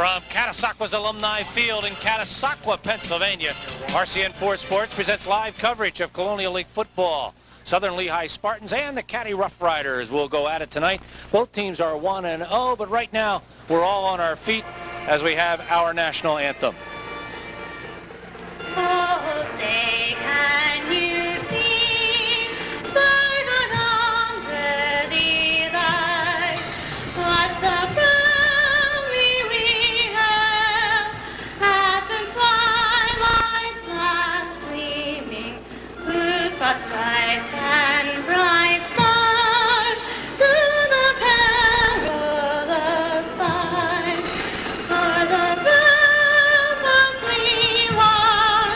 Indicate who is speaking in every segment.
Speaker 1: From Catasauqua's Alumni Field in Catasauqua, Pennsylvania, RCN 4 Sports presents live coverage of Colonial League football. Southern Lehigh Spartans and the Caddy Rough Riders will go at it tonight. Both teams are 1-0, but right now we're all on our feet as we have our national anthem.
Speaker 2: Oh, say can you see, Spartan on the light, what the glory we have, at the twilight's last gleaming, whose first stripes and bright stars, through the perilous fight, for the battles we won,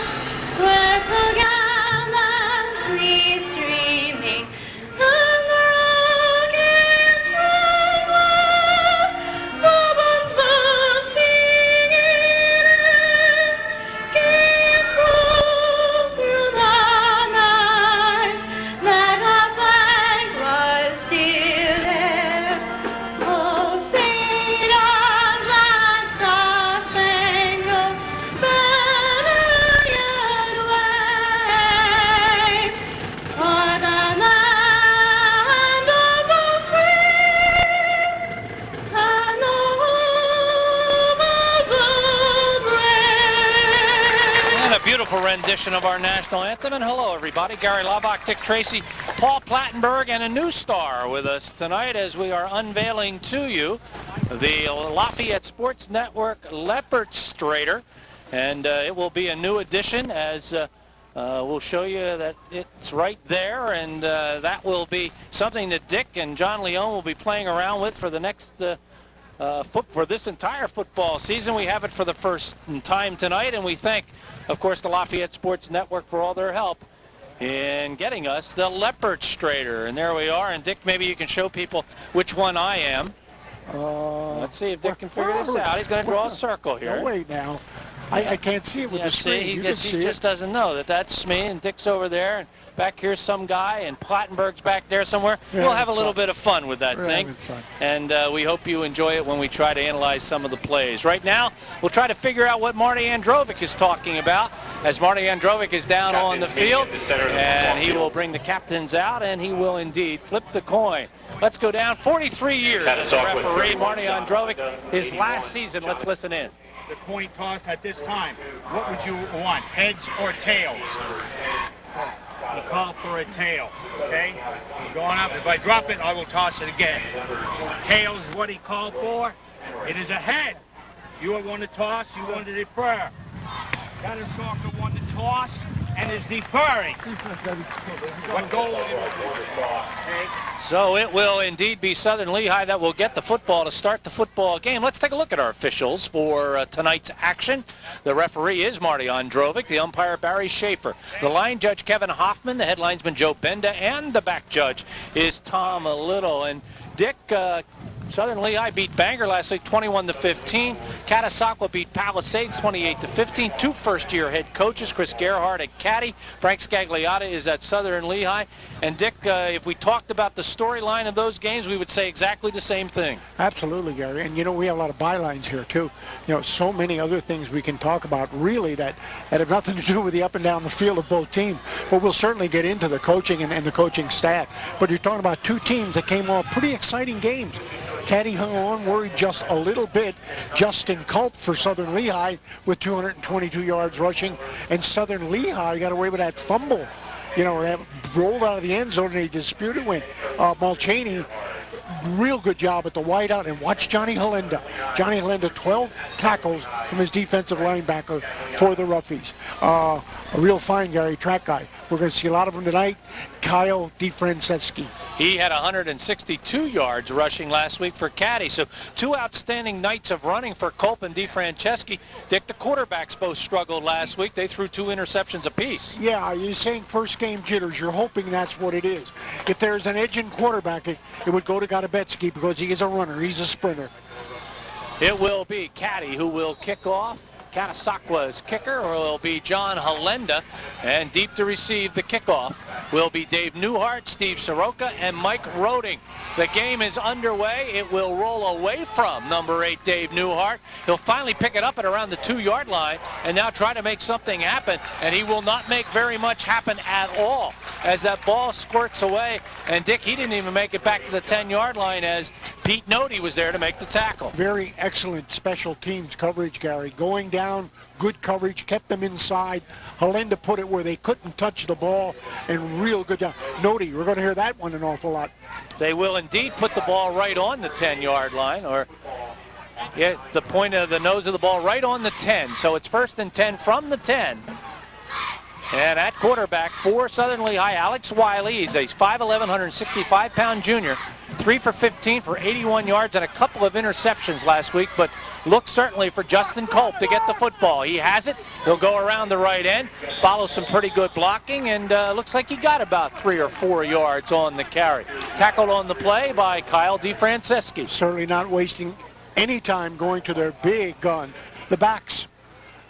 Speaker 2: were so gallantly streaming, and the rockets red were, Bourbon's boasting in it, gave proof through the night that our flag was still there. Oh, sing our last star-spangled banner yet wave, for the land of the free and the home of the brave.
Speaker 1: And a beautiful rendition of our national anthem. And hello, everybody. Gary Laubach, Dick Tracy, Paul Plattenberg, and a new star with us tonight as we are unveiling to you the Lafayette Sports Network Leopard Straighter. And it will be a new addition as we'll show you that it's right there. And that will be something that Dick and John Leone will be playing around with for the next for this entire football season. We have it for the first time tonight, and we thank, of course, the Lafayette Sports Network for all their help in getting us the Leopard Straighter. And there we are. And Dick, maybe you can show people which one I am. Let's see if Dick can figure this out. He's going to draw a circle here.
Speaker 3: No, wait now. I can't see it with the screen.
Speaker 1: See,
Speaker 3: You
Speaker 1: he
Speaker 3: can
Speaker 1: just,
Speaker 3: see
Speaker 1: he just doesn't know that that's me, and Dick's over there, and back here's some guy, and Plattenberg's back there somewhere.
Speaker 3: Yeah,
Speaker 1: we'll have a little
Speaker 3: fun.
Speaker 1: bit of fun with that
Speaker 3: We're
Speaker 1: thing,
Speaker 3: having fun.
Speaker 1: and we hope you enjoy it when we try to analyze some of the plays. Right now, we'll try to figure out what Marty Androvic is talking about, as Marty Androvic is down on the field, and he will bring the captains out, and he will indeed flip the coin. Let's go down 43 years as a referee. Marty Androvic, his last season. Let's listen in.
Speaker 4: The coin toss at this time. What would you want, heads or tails? You call for a tail, okay? Going up. If I drop it, I will toss it again. Tails is what he called for. It is a head. You want to toss, you want to defer. Catasauqua won the toss and is deferring. What goal is it? Okay?
Speaker 1: So it will indeed be Southern Lehigh that will get the football to start the football game. Let's take a look at our officials for tonight's action. The referee is Marty Androvic, the umpire Barry Schaefer, the line judge Kevin Hoffman, the head linesman Joe Benda, and the back judge is Tom Little. And Dick, Southern Lehigh beat Bangor last week 21-15. Catasauqua beat Palisades 28-15. Two first-year head coaches, Chris Gerhardt at Caddy. Frank Scagliotta is at Southern Lehigh. And Dick, if we talked about the storyline of those games, we would say exactly the same thing.
Speaker 3: Absolutely, Gary. And, we have a lot of bylines here, too. So many other things we can talk about, really, that have nothing to do with the up and down the field of both teams. But we'll certainly get into the coaching and the coaching staff. But you're talking about two teams that came off pretty exciting games. Caddy hung on, worried just a little bit. Justin Culp for Southern Lehigh with 222 yards rushing. And Southern Lehigh got away with that fumble. That rolled out of the end zone and a disputed win. Mulchaney, real good job at the wideout. And watch Johnny Halenda. Johnny Halenda, 12 tackles from his defensive linebacker for the Roughies. A real fine, Gary, track guy. We're going to see a lot of them tonight. Kyle DeFranceschi.
Speaker 1: He had 162 yards rushing last week for Caddy. So two outstanding nights of running for Culp and DeFranceschi. Dick, the quarterbacks both struggled last week. They threw 2 interceptions apiece.
Speaker 3: Yeah, you're saying first game jitters. You're hoping that's what it is. If there's an edge in quarterback, it would go to Godobetsky because he is a runner. He's a sprinter.
Speaker 1: It will be Caddy who will kick off. Catasauqua's kicker will be John Halenda, and deep to receive the kickoff will be Dave Newhart, Steve Soroka, and Mike Roding. The game is underway. It will roll away from number 8, Dave Newhart. He'll finally pick it up at around the 2-yard line and now try to make something happen, and he will not make very much happen at all as that ball squirts away. And Dick, he didn't even make it back to the 10-yard line as Pete Nody was there to make the tackle.
Speaker 3: Very excellent special teams coverage, Gary. Going down, good coverage, kept them inside. Hollenda put it where they couldn't touch the ball, and real good job. Nody, we're going to hear that one an awful lot.
Speaker 1: They will indeed put the ball right on the 10-yard line, or the point of the nose of the ball right on the 10. So it's 1st and 10 from the 10. And at quarterback for Southern Lehigh, Alex Wiley. He's a 5'11", 165-pound junior. 3 for 15 for 81 yards and a couple of interceptions last week, but looks certainly for Justin Culp to get the football. He has it. He'll go around the right end, follow some pretty good blocking, and looks like he got about 3 or 4 yards on the carry. Tackled on the play by Kyle DeFranceschi.
Speaker 3: Certainly not wasting any time going to their big gun. The backs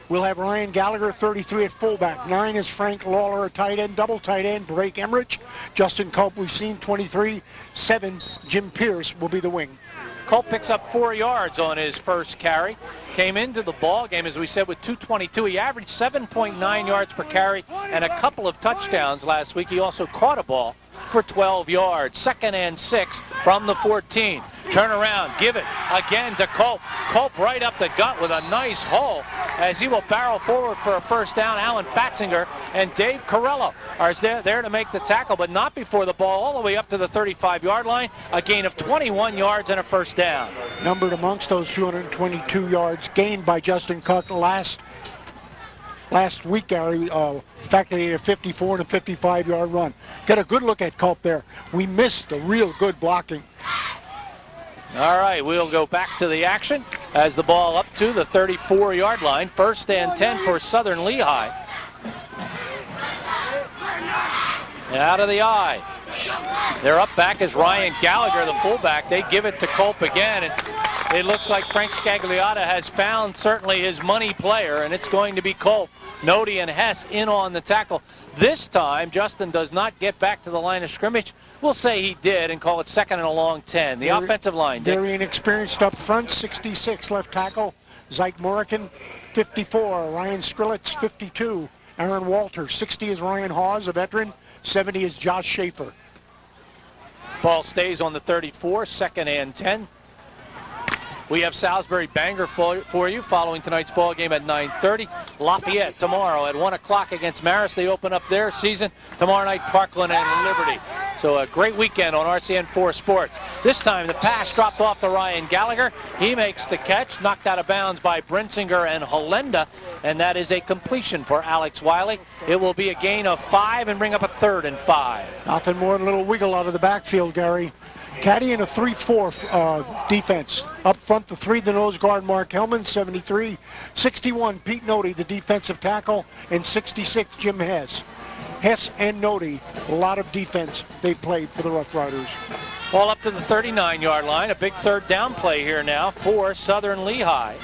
Speaker 3: will have Ryan Gallagher, 33 at fullback. 9 is Frank Lawler, a tight end, double tight end. Blake Emmerich. Justin Culp, we've seen, 23. 7, Jim Pierce will be the wing.
Speaker 1: Culp picks up 4 yards on his first carry. Came into the ball game, as we said, with 222. He averaged 7.9 yards per carry and a couple of touchdowns last week. He also caught a ball for 12 yards. 2nd and 6 from the 14. Turn around, give it again to Culp. Culp right up the gut with a nice hole as he will barrel forward for a first down. Alan Fatzinger and Dave Corello are there to make the tackle, but not before the ball all the way up to the 35-yard line. A gain of 21 yards and a first down.
Speaker 3: Numbered amongst those 222 yards gained by Justin Cook last week, Gary. In fact, he had a 54 and a 55-yard run. Get a good look at Culp there. We missed the real good blocking.
Speaker 1: All right, we'll go back to the action as the ball up to the 34-yard line. 1st and 10 for Southern Lehigh. And out of the eye. Their up back is Ryan Gallagher, the fullback. They give it to Culp again, and it looks like Frank Scagliotta has found certainly his money player, and it's going to be Culp. Nody and Hess in on the tackle. This time, Justin does not get back to the line of scrimmage. We'll say he did and call it 2nd and a long 10. The offensive line, Dick.
Speaker 3: Very inexperienced up front. 66 left tackle, Zyke Morican. 54, Ryan Skrilletz. 52, Aaron Walter. 60 is Ryan Hawes, a veteran. 70 is Josh Schaefer.
Speaker 1: Ball stays on the 34, 2nd and 10. We have Salisbury Bangor for you following tonight's ball game at 9:30. Lafayette tomorrow at 1 o'clock against Marist. They open up their season. Tomorrow night, Parkland and Liberty. So a great weekend on RCN 4 Sports. This time the pass dropped off to Ryan Gallagher. He makes the catch, knocked out of bounds by Brinsinger and Hollenda, and that is a completion for Alex Wiley. It will be a gain of 5 and bring up a 3rd and 5.
Speaker 3: Nothing more than a little wiggle out of the backfield, Gary. Caddy in a 3-4 defense. Up front, the 3, the nose guard, Mark Hellman, 73. 61, Pete Nody, the defensive tackle, and 66, Jim Hess. Hess and Nody, a lot of defense they've played for the Rough Riders.
Speaker 1: Ball up to the 39-yard line. A big 3rd down play here now for Southern Lehigh,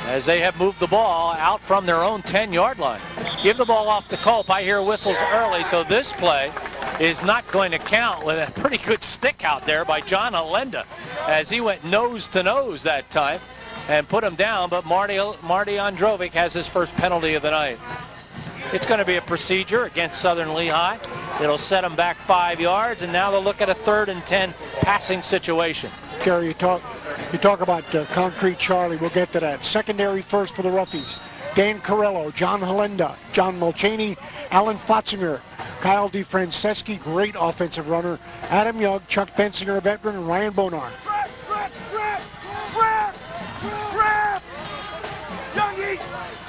Speaker 1: as they have moved the ball out from their own 10-yard line. Give the ball off to Culp. I hear whistles early, so this play is not going to count, with a pretty good stick out there by John Hollenda as he went nose to nose that time and put him down, but Marty Androvic has his first penalty of the night. It's going to be a procedure against Southern Lehigh. It'll set them back 5 yards, and now they'll look at a 3rd and 10 passing situation.
Speaker 3: Gary, you talk about Concrete Charlie. We'll get to that. Secondary first for the Roughies. Dan Corello, John Hollenda, John Mulchaney, Alan Fatzinger, Kyle DeFranceschi, great offensive runner, Adam Young, Chuck Bensinger, a veteran, and Ryan Bonar.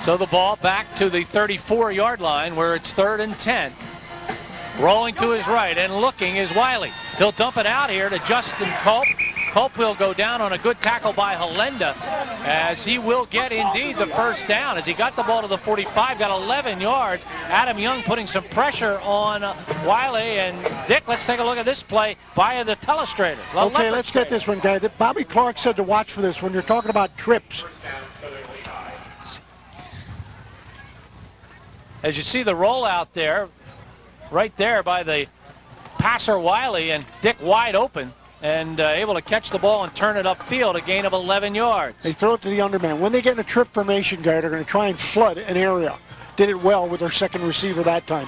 Speaker 1: So the ball back to the 34-yard line where it's 3rd and 10. Rolling to his right and looking is Wiley. He'll dump it out here to Justin Culp. Culp will go down on a good tackle by Hollenda, as he will get indeed the first down as he got the ball to the 45, got 11 yards. Adam Young putting some pressure on Wiley. And Dick, let's take a look at this play by the telestrator.
Speaker 3: Okay, let's get this one, guy. Bobby Clark said to watch for this when you're talking about trips.
Speaker 1: As you see the rollout there, right there by the passer Wiley, and Dick wide open and able to catch the ball and turn it upfield, a gain of 11 yards.
Speaker 3: They throw it to the underman. When they get in a trip formation, guy, they're going to try and flood an area. Did it well with their second receiver that time.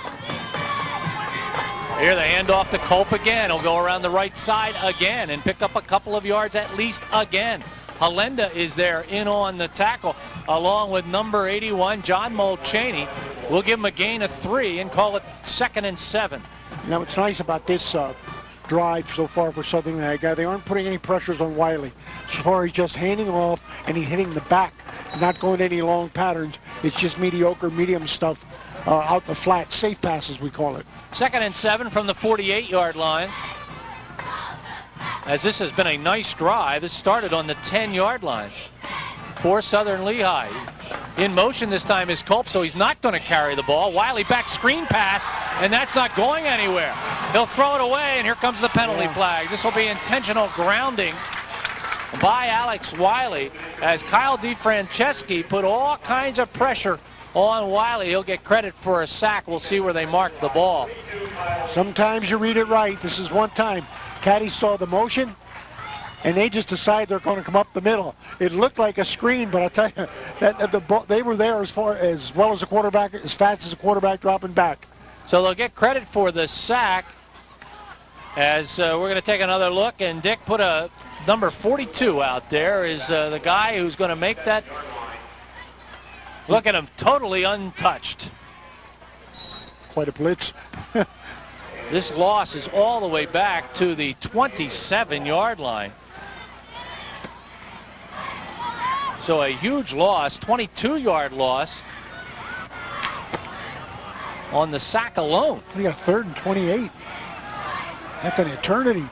Speaker 1: Here the handoff to Culp again. He'll go around the right side again and pick up a couple of yards at least again. Halenda is there in on the tackle along with number 81, John Mulchaney. We'll give him a gain of 3 and call it 2nd and 7.
Speaker 3: Now, what's nice about this drive so far for Southern Lehigh, they aren't putting any pressures on Wiley. So far, he's just handing him off and he's hitting the back, not going any long patterns. It's just mediocre, medium stuff out the flat, safe passes we call it.
Speaker 1: 2nd and 7 from the 48-yard line. As this has been a nice drive, it started on the 10-yard line for Southern Lehigh. In motion this time is Culp, so he's not going to carry the ball. Wiley back screen pass, and that's not going anywhere. He'll throw it away, and here comes the penalty flag. This will be intentional grounding by Alex Wiley as Kyle DeFranceschi put all kinds of pressure on Wiley. He'll get credit for a sack. We'll see where they mark the ball.
Speaker 3: Sometimes you read it right. This is one time. Caddy saw the motion, and they just decide they're going to come up the middle. It looked like a screen, but I tell you, they were there as well as the quarterback, as fast as the quarterback dropping back.
Speaker 1: So they'll get credit for the sack as we're going to take another look, and Dick put a number 42 out there is the guy who's going to make that. Look at him, totally untouched.
Speaker 3: Quite a blitz.
Speaker 1: This loss is all the way back to the 27-yard line. So a huge loss, 22-yard loss on the sack alone.
Speaker 3: We got 3rd and 28. That's an eternity.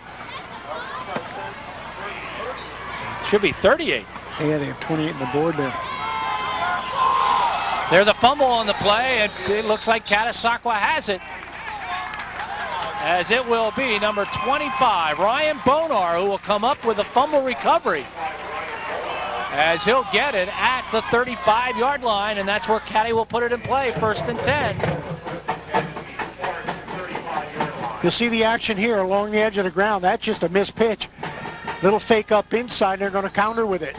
Speaker 1: Should be 38.
Speaker 3: Yeah, they have 28 on the board there.
Speaker 1: There's the fumble on the play, and it looks like Catasauqua has it. As it will be number 25, Ryan Bonar, who will come up with a fumble recovery. As he'll get it at the 35-yard line, and that's where Caddy will put it in play, 1st and 10.
Speaker 3: You'll see the action here along the edge of the ground. That's just a missed pitch. Little fake up inside, and they're going to counter with it.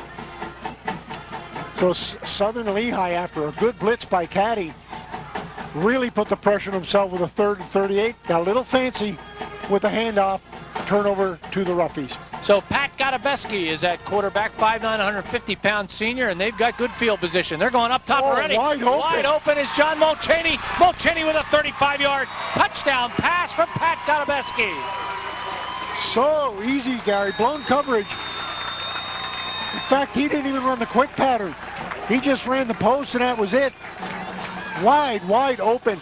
Speaker 3: So Southern Lehigh, after a good blitz by Caddy, really put the pressure on himself with a 3rd and 38. Got a little fancy with the handoff, turnover to the Roughies.
Speaker 1: So Pat Gotobeski is at quarterback, 5'9", 150-pound senior, and they've got good field position. They're going up top already. Wide open is John Mulchaney. Mulchaney with a 35-yard touchdown pass from Pat Gotobeski.
Speaker 3: So easy, Gary. Blown coverage. In fact, he didn't even run the quick pattern. He just ran the post, and that was it. Wide open.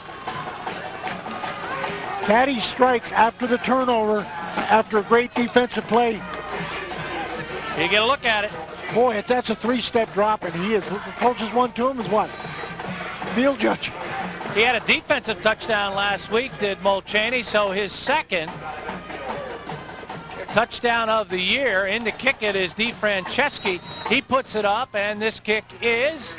Speaker 3: Caddy strikes after the turnover, after a great defensive play.
Speaker 1: You get a look at it.
Speaker 3: Boy, if that's a 3-step drop, and he is, the closest one to him is what? Field judge.
Speaker 1: He had a defensive touchdown last week, did Mulchaney, so his 2nd touchdown of the year. In to kick it is DeFranceschi. He puts it up, and this kick is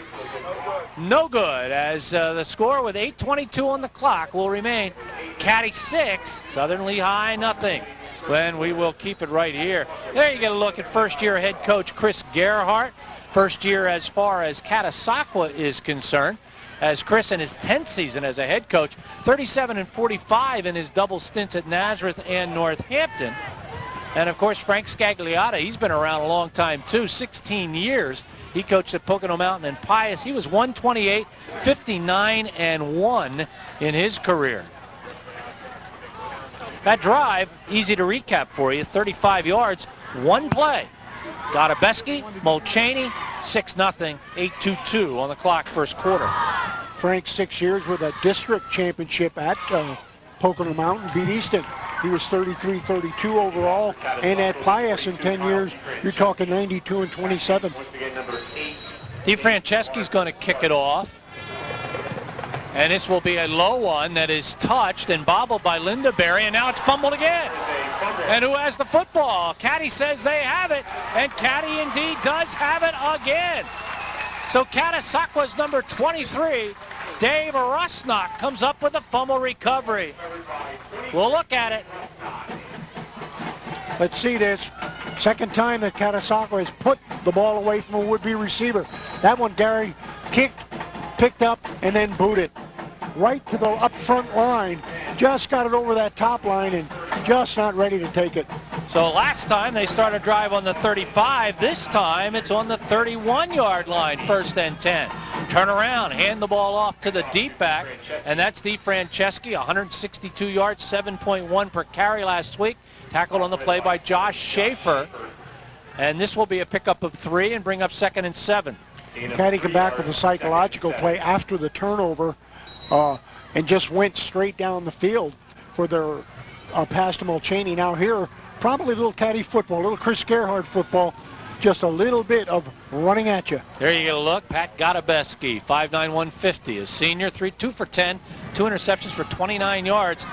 Speaker 1: no good, as the score with 8:22 on the clock will remain Caddy 6, Southern Lehigh nothing. When we will keep it right here. There you get a look at first-year head coach Chris Gerhardt. First year as far as Catasauqua is concerned, as Chris in his 10th season as a head coach, 37-45 in his double stints at Nazareth and Northampton. And of course, Frank Scagliotta, he's been around a long time too, 16 years. He coached at Pocono Mountain and Pius. He was 128, 59-1 in his career. That drive, easy to recap for you, 35 yards, one play. Gotobeski, Mulchaney, 6-0, 8:22 on the clock, first quarter.
Speaker 3: Frank, 6 years with a district championship at Pocono Mountain, beat Easton. He was 33-32 overall, and at Pius in 10 years, you're talking 92-27.
Speaker 1: DeFranceschi's going to kick it off. And this will be a low one that is touched and bobbled by Lindaberry, and now it's fumbled again. And who has the football? Caddy says they have it, and Caddy indeed does have it again. So Catasauqua's number 23 Dave Rusnock comes up with a fumble recovery. We'll look at it.
Speaker 3: Let's see this. Second time that Catasauqua has put the ball away from a would-be receiver. That one, Gary, kicked, picked up, and then booted. Right to the up front line. Just got it over that top line and just not ready to take it.
Speaker 1: So last time they started a drive on the 35. This time it's on the 31-yard line, 1st and 10. Turn around, hand the ball off to the deep back, and that's DeFranceschi, 162 yards, 7.1 per carry last week. Tackled on the play by Josh Schaefer. And this will be a pickup of 3 and bring up 2nd and 7.
Speaker 3: Caddy come back with a psychological play after the turnover and just went straight down the field for their pass to Mulchaney. Now here, probably a little Caddy football, a little Chris Gerhardt football, just a little bit of running at you.
Speaker 1: There you get a look. Pat Gotobeski, 5'9", 150, a senior, 2 for 10, 2 interceptions for 29 yards.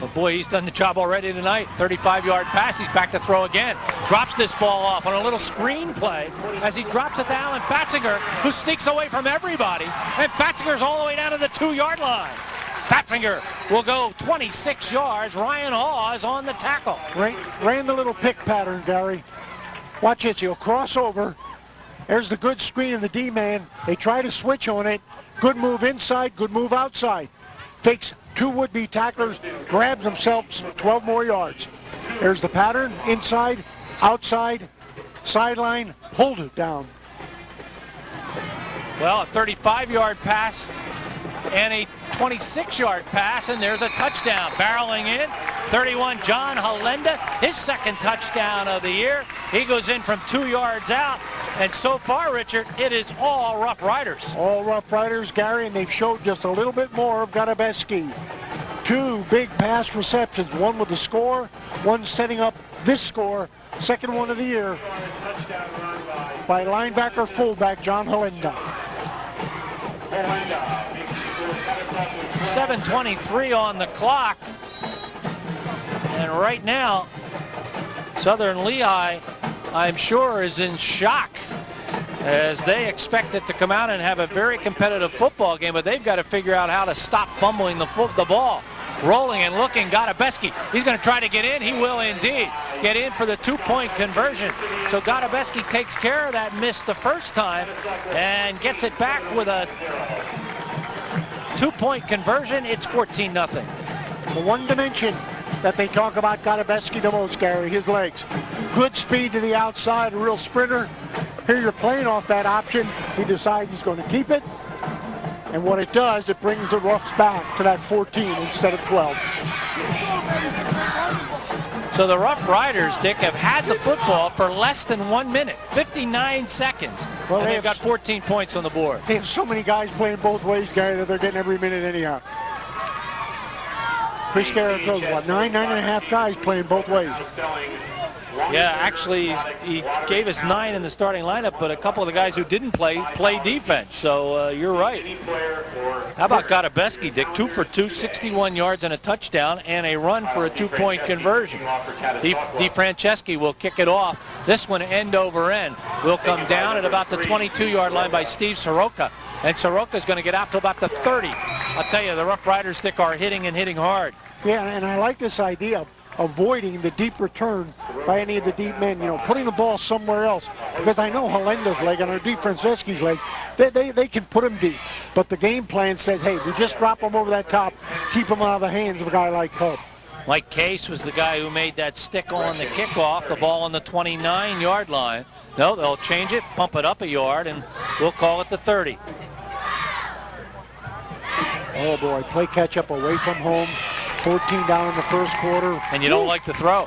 Speaker 1: Well, boy, he's done the job already tonight. 35-yard pass. He's back to throw again. Drops this ball off on a little screen play as he drops it to Alan Batzinger, who sneaks away from everybody. And Batzinger's all the way down to the 2-yard line. Batzinger will go 26 yards. Ryan Haw is on the tackle.
Speaker 3: Ran the little pick pattern, Gary. Watch it. He'll cross over. There's the good screen of the D-man. They try to switch on it. Good move inside, good move outside. Fakes 2 would-be tacklers, grabs himself 12 more yards. There's the pattern, inside, outside, sideline, hold it down.
Speaker 1: Well, a 35-yard pass and a 26-yard pass, and there's a touchdown. Barreling in, 31, John Halenda, his 2nd touchdown of the year. He goes in from 2 yards out, and so far, Richard, it is all Rough Riders.
Speaker 3: All Rough Riders, Gary, and they've showed just a little bit more of Gotobeski. 2 big pass receptions, one with the score, one setting up this score, 2nd one of the year by linebacker fullback John Halenda.
Speaker 1: 7:23 on the clock, and right now Southern Lehigh, I'm sure, is in shock as they expect it to come out and have a very competitive football game, but they've got to figure out how to stop fumbling the ball. Rolling and looking, Gotobeski, he's going to try to get in. He will indeed get in for the 2-point conversion. So Gotobeski takes care of that miss the first time and gets it back with a 2-point conversion. It's 14-0.
Speaker 3: The one dimension that they talk about Gotobeski the most, Gary, his legs. Good speed to the outside, a real sprinter. Here you're playing off that option. He decides he's going to keep it. And what it does, it brings the Roughs back to that 14 instead of 12.
Speaker 1: So the Rough Riders, Dick, have had the football for less than 1 minute, 59 seconds. Well, and they've got 14 points on the board.
Speaker 3: They have so many guys playing both ways, Gary, that they're getting every minute anyhow. Chris Garrett throws, what, 9.5 guys playing both ways.
Speaker 1: Yeah, actually, he gave us 9 in the starting lineup, but a couple of the guys who didn't play defense. So you're right. How about Gotobeski, Dick? 2 for 2, 61 yards and a touchdown, and a run for a 2-point conversion. DeFranceschi will kick it off. This one, end over end, will come down at about the 22-yard line by Steve Soroka. And Soroka's going to get out to about the 30. I'll tell you, the Rough Riders, Dick, are hitting and hitting hard.
Speaker 3: Yeah, and I like this idea of avoiding the deep return by any of the deep men, putting the ball somewhere else. Because I know Halenda's leg and DeFranceschi's leg, they can put him deep. But the game plan says, hey, we just drop him over that top, keep him out of the hands of a guy like Cobb.
Speaker 1: Mike Case was the guy who made that stick on the kickoff, the ball on the 29-yard line. No, they'll change it, pump it up a yard, and we'll call it the 30.
Speaker 3: Oh, boy, play catch-up away from home. 14 down in the first quarter.
Speaker 1: And you don't like to throw.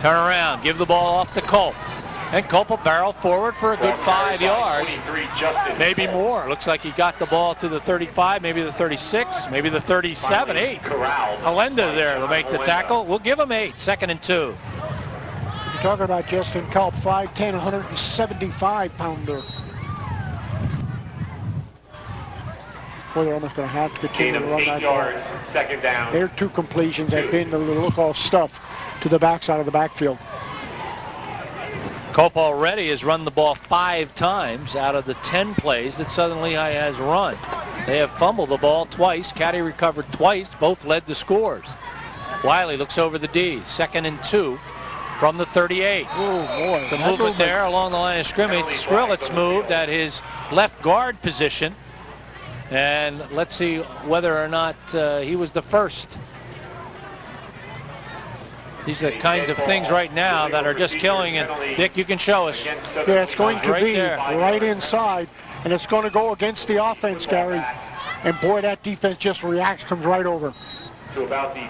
Speaker 1: Turn around, give the ball off to Culp. And Culp will barrel forward for a good 5 yards. Maybe more. Looks like he got the ball to the 35, maybe the 36, maybe the 37, 8. Halenda there to make the tackle. We'll give him 8, 2nd and 2.
Speaker 3: You're talking about Justin Culp, 5'10", 175-pounder. Boy, they're almost going to have to continue to run that ball.
Speaker 4: 2nd down.
Speaker 3: Their 2 completions have been the look-off stuff to the backside of the backfield.
Speaker 1: Cope already has run the ball 5 times out of the 10 plays that Southern Lehigh has run. They have fumbled the ball twice. Caddy recovered twice. Both led the scores. Wiley looks over the D. 2nd and 2 from the 38.
Speaker 3: Oh, boy.
Speaker 1: Some movement there along the line of scrimmage. Skrillex moved at his left guard position. And let's see whether or not he was the first. These are the kinds of things right now that are just killing. And Dick, you can show us.
Speaker 3: Yeah, it's going to be right inside, and it's going to go against the offense, Gary. And boy, that defense just reacts, comes right over.
Speaker 5: To about the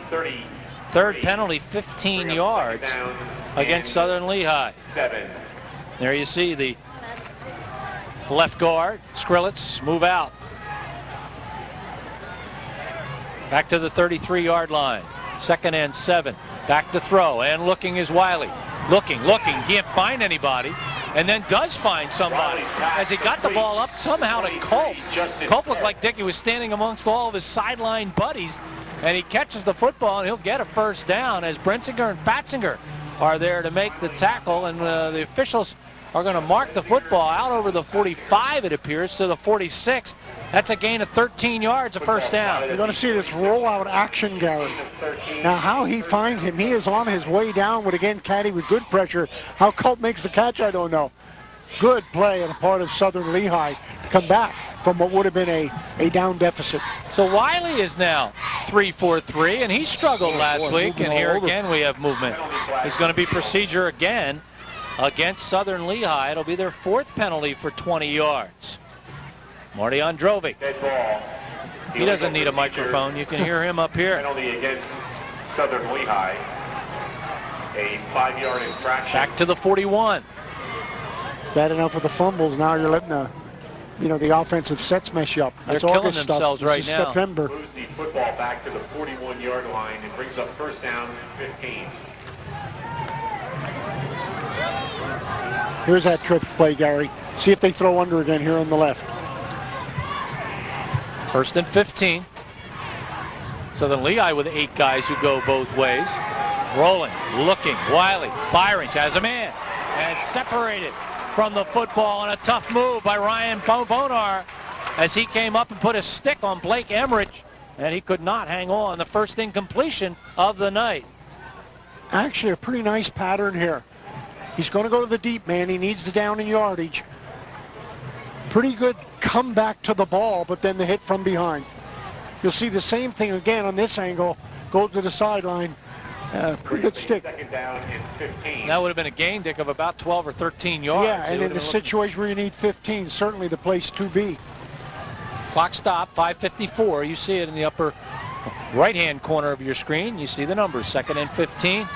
Speaker 1: 3rd penalty, 15 yards against Southern Lehigh.
Speaker 5: 7.
Speaker 1: There you see the left guard, Skrillex, move out. Back to the 33-yard line. 2nd and 7. Back to throw, and looking is Wiley. Looking, can't find anybody, and then does find somebody. As he got the ball up somehow to Cope. Cope looked like Dick. He was standing amongst all of his sideline buddies, and he catches the football, and he'll get a first down as Brensinger and Fatzinger are there to make the tackle, and the officials are going to mark the football out over the 45, it appears, to the 46. That's a gain of 13 yards, a first down.
Speaker 3: You're going to see this rollout action, Gary. Now, how he finds him, he is on his way down with, again, Caddy with good pressure. How Colt makes the catch, I don't know. Good play on the part of Southern Lehigh to come back from what would have been a down deficit.
Speaker 1: So Wiley is now 3 for 3, and he struggled last week, and here again we have movement. It's going to be procedure again against Southern Lehigh. It'll be their 4th penalty for 20 yards. Marty Androvic. He doesn't need a microphone. You can hear him up here.
Speaker 5: Penalty against Southern Lehigh. A 5-yard infraction.
Speaker 1: Back to the 41.
Speaker 3: Bad enough with the fumbles. Now you're letting the offensive sets mess you up.
Speaker 1: They're
Speaker 3: That's
Speaker 1: killing
Speaker 3: August
Speaker 1: themselves
Speaker 3: stuff.
Speaker 1: right now.
Speaker 3: September.
Speaker 5: Moves the football back to the 41-yard line and brings up first down 15.
Speaker 3: Here's that trick play, Gary. See if they throw under again here on the left.
Speaker 1: 1st and 15. Southern Lehigh with 8 guys who go both ways. Rolling, looking, Wiley, firing, has a man, and separated from the ball, and a tough move by Ryan Bonar as he came up and put a stick on Blake Emmerich, and he could not hang on. The first incompletion of the night.
Speaker 3: Actually, a pretty nice pattern here. He's going to go to the deep man. He needs the down and yardage. Pretty good comeback to the ball, but then the hit from behind. You'll see the same thing again on this angle. Go to the sideline. Pretty good stick.
Speaker 5: Second down and 15.
Speaker 1: That would have been a gain, Dick, of about 12 or 13 yards.
Speaker 3: Yeah, and in the situation where you need 15, certainly the place to be.
Speaker 1: Clock stop, 5:54. You see it in the upper right-hand corner of your screen. You see the numbers, 2nd and 15.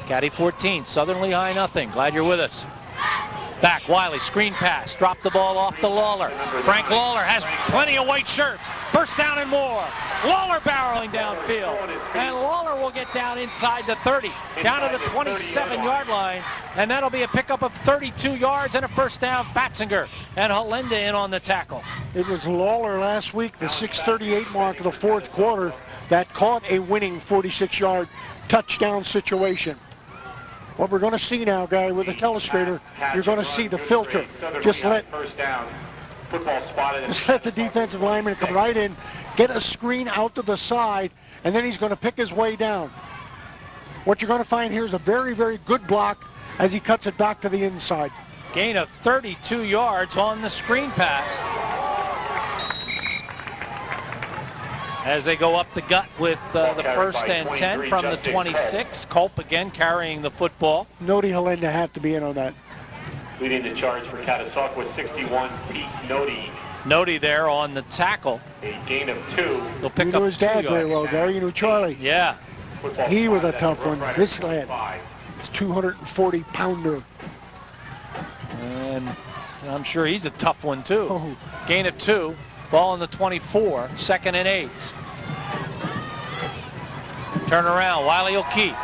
Speaker 1: Caddy 14, Southern Lehigh nothing. Glad you're with us. Back, Wiley, screen pass, drop the ball off to Lawler. Frank Lawler has plenty of white shirts. First down and more. Lawler barreling downfield. And Lawler will get down inside the 30, down to the 27-yard line. And that'll be a pickup of 32 yards and a first down. Fatzinger and Hollenda in on the tackle.
Speaker 3: It was Lawler last week, the 6:38 mark of the 4th quarter, that caught a winning 46-yard touchdown situation. What we're going to see now, Gary, with the telestrator, you're going to see the filter. Just let the defensive lineman come right in, get a screen out to the side, and then he's going to pick his way down. What you're going to find here is a very, very good block as he cuts it back to the inside.
Speaker 1: Gain of 32 yards on the screen pass. As they go up the gut with the 1st and 10 from the 26. Culp again carrying the football.
Speaker 3: Nody Hollenda have to be in on that.
Speaker 5: Leading the charge for Catasauqua, 61, Pete Nody.
Speaker 1: Nody there on the tackle.
Speaker 5: A gain of 2.
Speaker 1: They'll pick
Speaker 3: You knew
Speaker 1: up
Speaker 3: his
Speaker 1: 2
Speaker 3: dad
Speaker 1: yards.
Speaker 3: very well, Gary. You knew Charlie.
Speaker 1: Yeah.
Speaker 3: He was a tough one. This lad is 240-pounder.
Speaker 1: And I'm sure he's a tough one, too.
Speaker 3: Oh.
Speaker 1: Gain of 2. Ball on the 24. 2nd and 8. Turn around. Wiley will keep.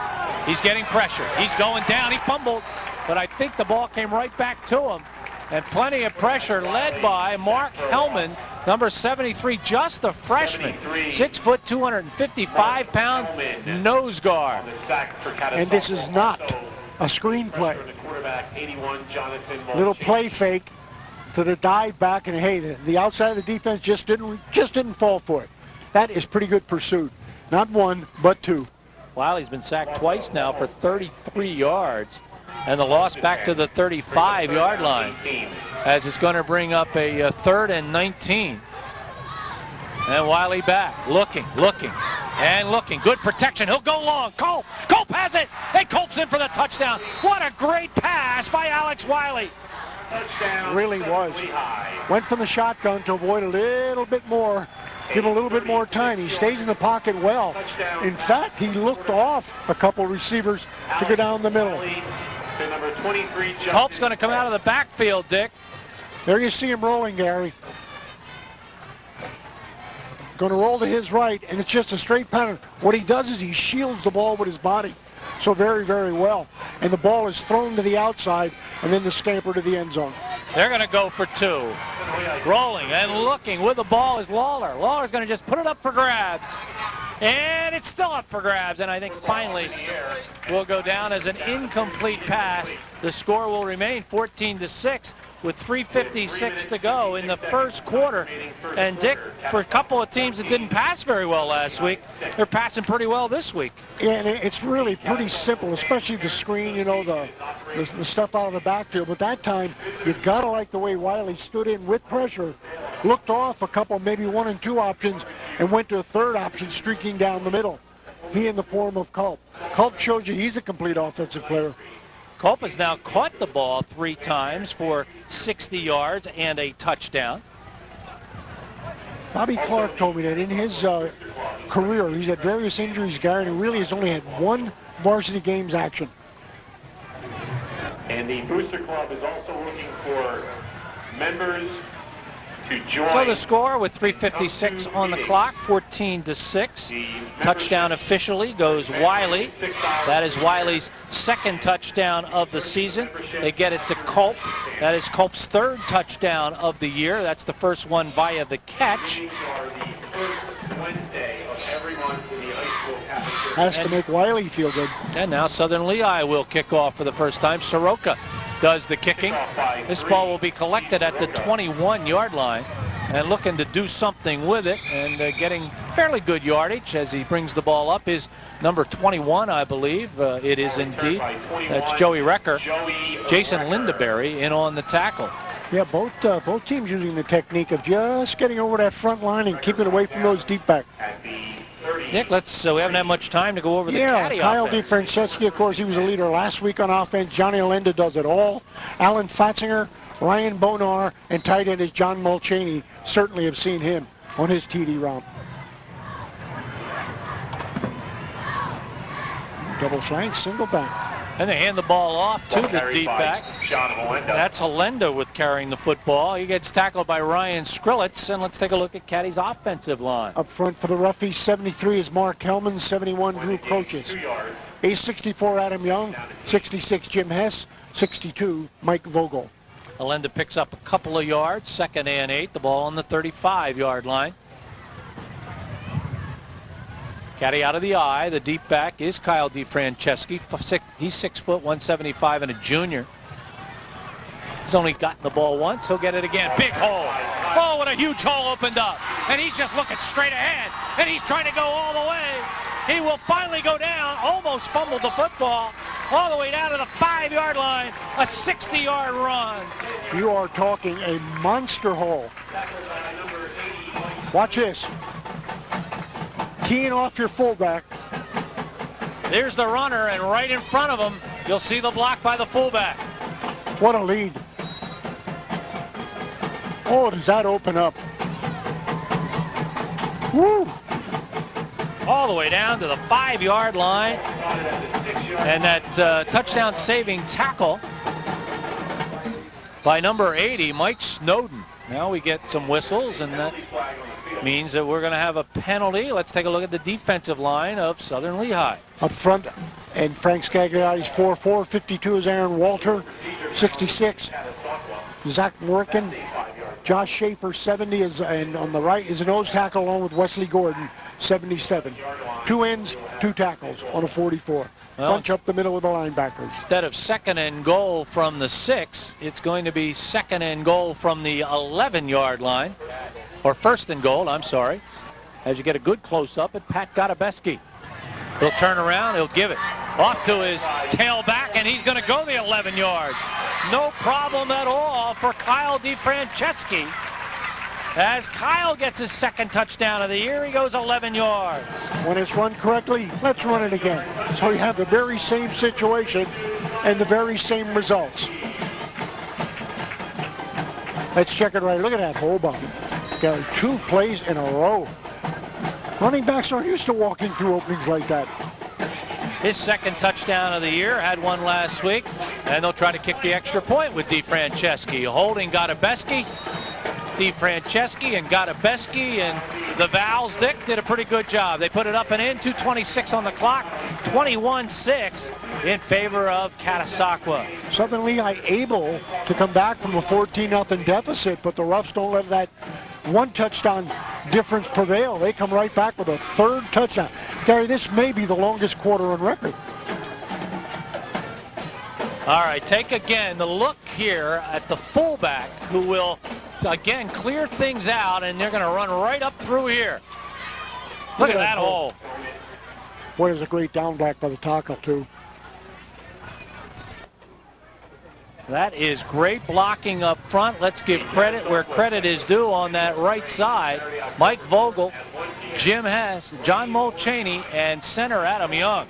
Speaker 1: He's getting pressure. He's going down. He fumbled, but I think the ball came right back to him. And plenty of pressure led by Mark Hellman, number 73, just a freshman. 6 foot, 255-pound nose guard.
Speaker 3: And this is not a screenplay.
Speaker 5: quarterback, 81, Jonathan Mulchy.
Speaker 3: Little play fake to the dive back, and hey, the outside of the defense just didn't fall for it. That is pretty good pursuit. Not one, but two.
Speaker 1: Wiley's been sacked twice now for 33 yards. And the loss back to the 35-yard line, as it's going to bring up a 3rd and 19. And Wiley back, looking, and looking. Good protection. He'll go long. Culp has it. And Culp's in for the touchdown. What a great pass by Alex Wiley.
Speaker 5: Touchdown.
Speaker 3: Really was.
Speaker 5: Lehigh.
Speaker 3: Went from the shotgun to avoid a little bit more. Give him a little bit more time. He stays in the pocket well. In fact, he looked off a couple receivers to go down the middle.
Speaker 5: To number 23,
Speaker 1: Culp's going to come out of the backfield, Dick.
Speaker 3: There you see him rolling, Gary. Going to roll to his right, and it's just a straight pattern. What he does is he shields the ball with his body so very, very well. And the ball is thrown to the outside, and then the scamper to the end zone.
Speaker 1: They're going to go for 2. Rolling and looking with the ball is Lawler. Lawler's going to just put it up for grabs. And it's still up for grabs, and I think finally will go down as an incomplete pass. The score will remain 14-6 with 3:56 to go in the first quarter. And Dick, for a couple of teams that didn't pass very well last week, they're passing pretty well this week.
Speaker 3: Yeah, and it's really pretty simple, especially the screen, you know, the stuff out of the backfield. But that time, you gotta like the way Wiley stood in with pressure, looked off a couple, maybe 1 and 2 options, and went to a third option, streaking down the middle. He in the form of Culp. Culp shows you he's a complete offensive player.
Speaker 1: Culp has now caught the ball 3 times for 60 yards and a touchdown.
Speaker 3: Bobby Clark told me that in his career, he's had various injuries, Gary, and really has only had 1 varsity games action.
Speaker 5: And the Booster Club is also looking for members to join.
Speaker 1: So the score with 3:56 on the clock, 14-6. Touchdown officially goes Wiley. That is Wiley's 2nd touchdown of the season. They get it to Culp. That is Culp's 3rd touchdown of the year. That's the first one via the catch.
Speaker 3: Has to make Wiley feel good.
Speaker 1: And now Southern Lehigh will kick off for the first time. Soroka does the kicking. This ball will be collected at the 21-yard line and looking to do something with it and getting fairly good yardage as he brings the ball up. His number 21, I believe. It is indeed. That's Joey Recker. Jason Lindaberry in on the tackle.
Speaker 3: Yeah, both teams using the technique of just getting over that front line and keeping away from those deep back.
Speaker 1: Nick, we haven't had much time to go over the caddy
Speaker 3: Kyle
Speaker 1: offense.
Speaker 3: DeFranceschi, of course, he was a leader last week on offense. Johnny Allenda does it all. Alan Fatzinger, Ryan Bonar, and tight end is John Mulchaney. Certainly have seen him on his TD route. Double flank, single back.
Speaker 1: And they hand the ball off to the deep back. That's Allenda with carrying the football. He gets tackled by Ryan Skrilletz. And let's take a look at Caddy's offensive line.
Speaker 3: Up front for the Roughies, 73 is Mark Hellman, 71 Drew Croches. Age 64 Adam Young, 66 Jim Hess, 62 Mike Vogel.
Speaker 1: Allenda picks up a couple of yards, 2nd and 8. The ball on the 35-yard line. Caddy out of the eye. The deep back is Kyle DeFranceschi. He's 6 foot, 175, and a junior. He's only gotten the ball once. He'll get it again. Big hole. Oh, what a huge hole opened up. And he's just looking straight ahead. And he's trying to go all the way. He will finally go down. Almost fumbled the football. All the way down to the 5-yard line. A 60-yard run.
Speaker 3: You are talking a monster hole. Watch this. Keying off your fullback.
Speaker 1: There's the runner, and right in front of him, you'll see the block by the fullback.
Speaker 3: What a lead. Oh, does that open up? Woo!
Speaker 1: All the way down to the 5-yard line. And that touchdown-saving tackle by number 80, Mike Snowden. Now we get some whistles, and that means that we're going to have a penalty. Let's take a look at the defensive line of Southern Lehigh.
Speaker 3: Up front, and Frank Scagliotti's 4'4", 52 is Aaron Walter, 66. Zach Morkin, Josh Schaefer, 70 is, and on the right is a nose tackle along with Wesley Gordon, 77. 2 ends, 2 tackles on a 44. Bunch up the middle of the linebackers.
Speaker 1: Instead of 2nd and goal from the 6, it's going to be 2nd and goal from the 11-yard line. Or 1st and goal, I'm sorry. As you get a good close-up at Pat Gotabeski. He'll turn around, he'll give it off to his tailback, and he's going to go the 11 yards. No problem at all for Kyle DeFranceschi. As Kyle gets his 2nd touchdown of the year, he goes 11 yards.
Speaker 3: When it's run correctly, let's run it again. So you have the very same situation and the very same results. Let's check it right. Look at that hole bump. Got 2 plays in a row. Running backs aren't used to walking through openings like that.
Speaker 1: His 2nd touchdown of the year, had one last week, and they'll try to kick the extra point with DeFranceschi. Holding Gotabeski. DeFranceschi and Gotabeski and the Vals, Dick, did a pretty good job. They put it up and in, 2:26 on the clock, 21-6 in favor of Catasauqua.
Speaker 3: Southern Lehigh able to come back from a 14-0 deficit, but the Roughs don't let that 1 touchdown difference prevail. They come right back with a 3rd touchdown. Gary, this may be the longest quarter on record.
Speaker 1: All right, take again the look here at the fullback who will again clear things out, and they're going to run right up through here. Look at that hole.
Speaker 3: Boy, there's a great down back by the tackle, too.
Speaker 1: That is great blocking up front. Let's give credit where credit is due on that right side. Mike Vogel, Jim Hess, John Mulchaney, and center Adam Young.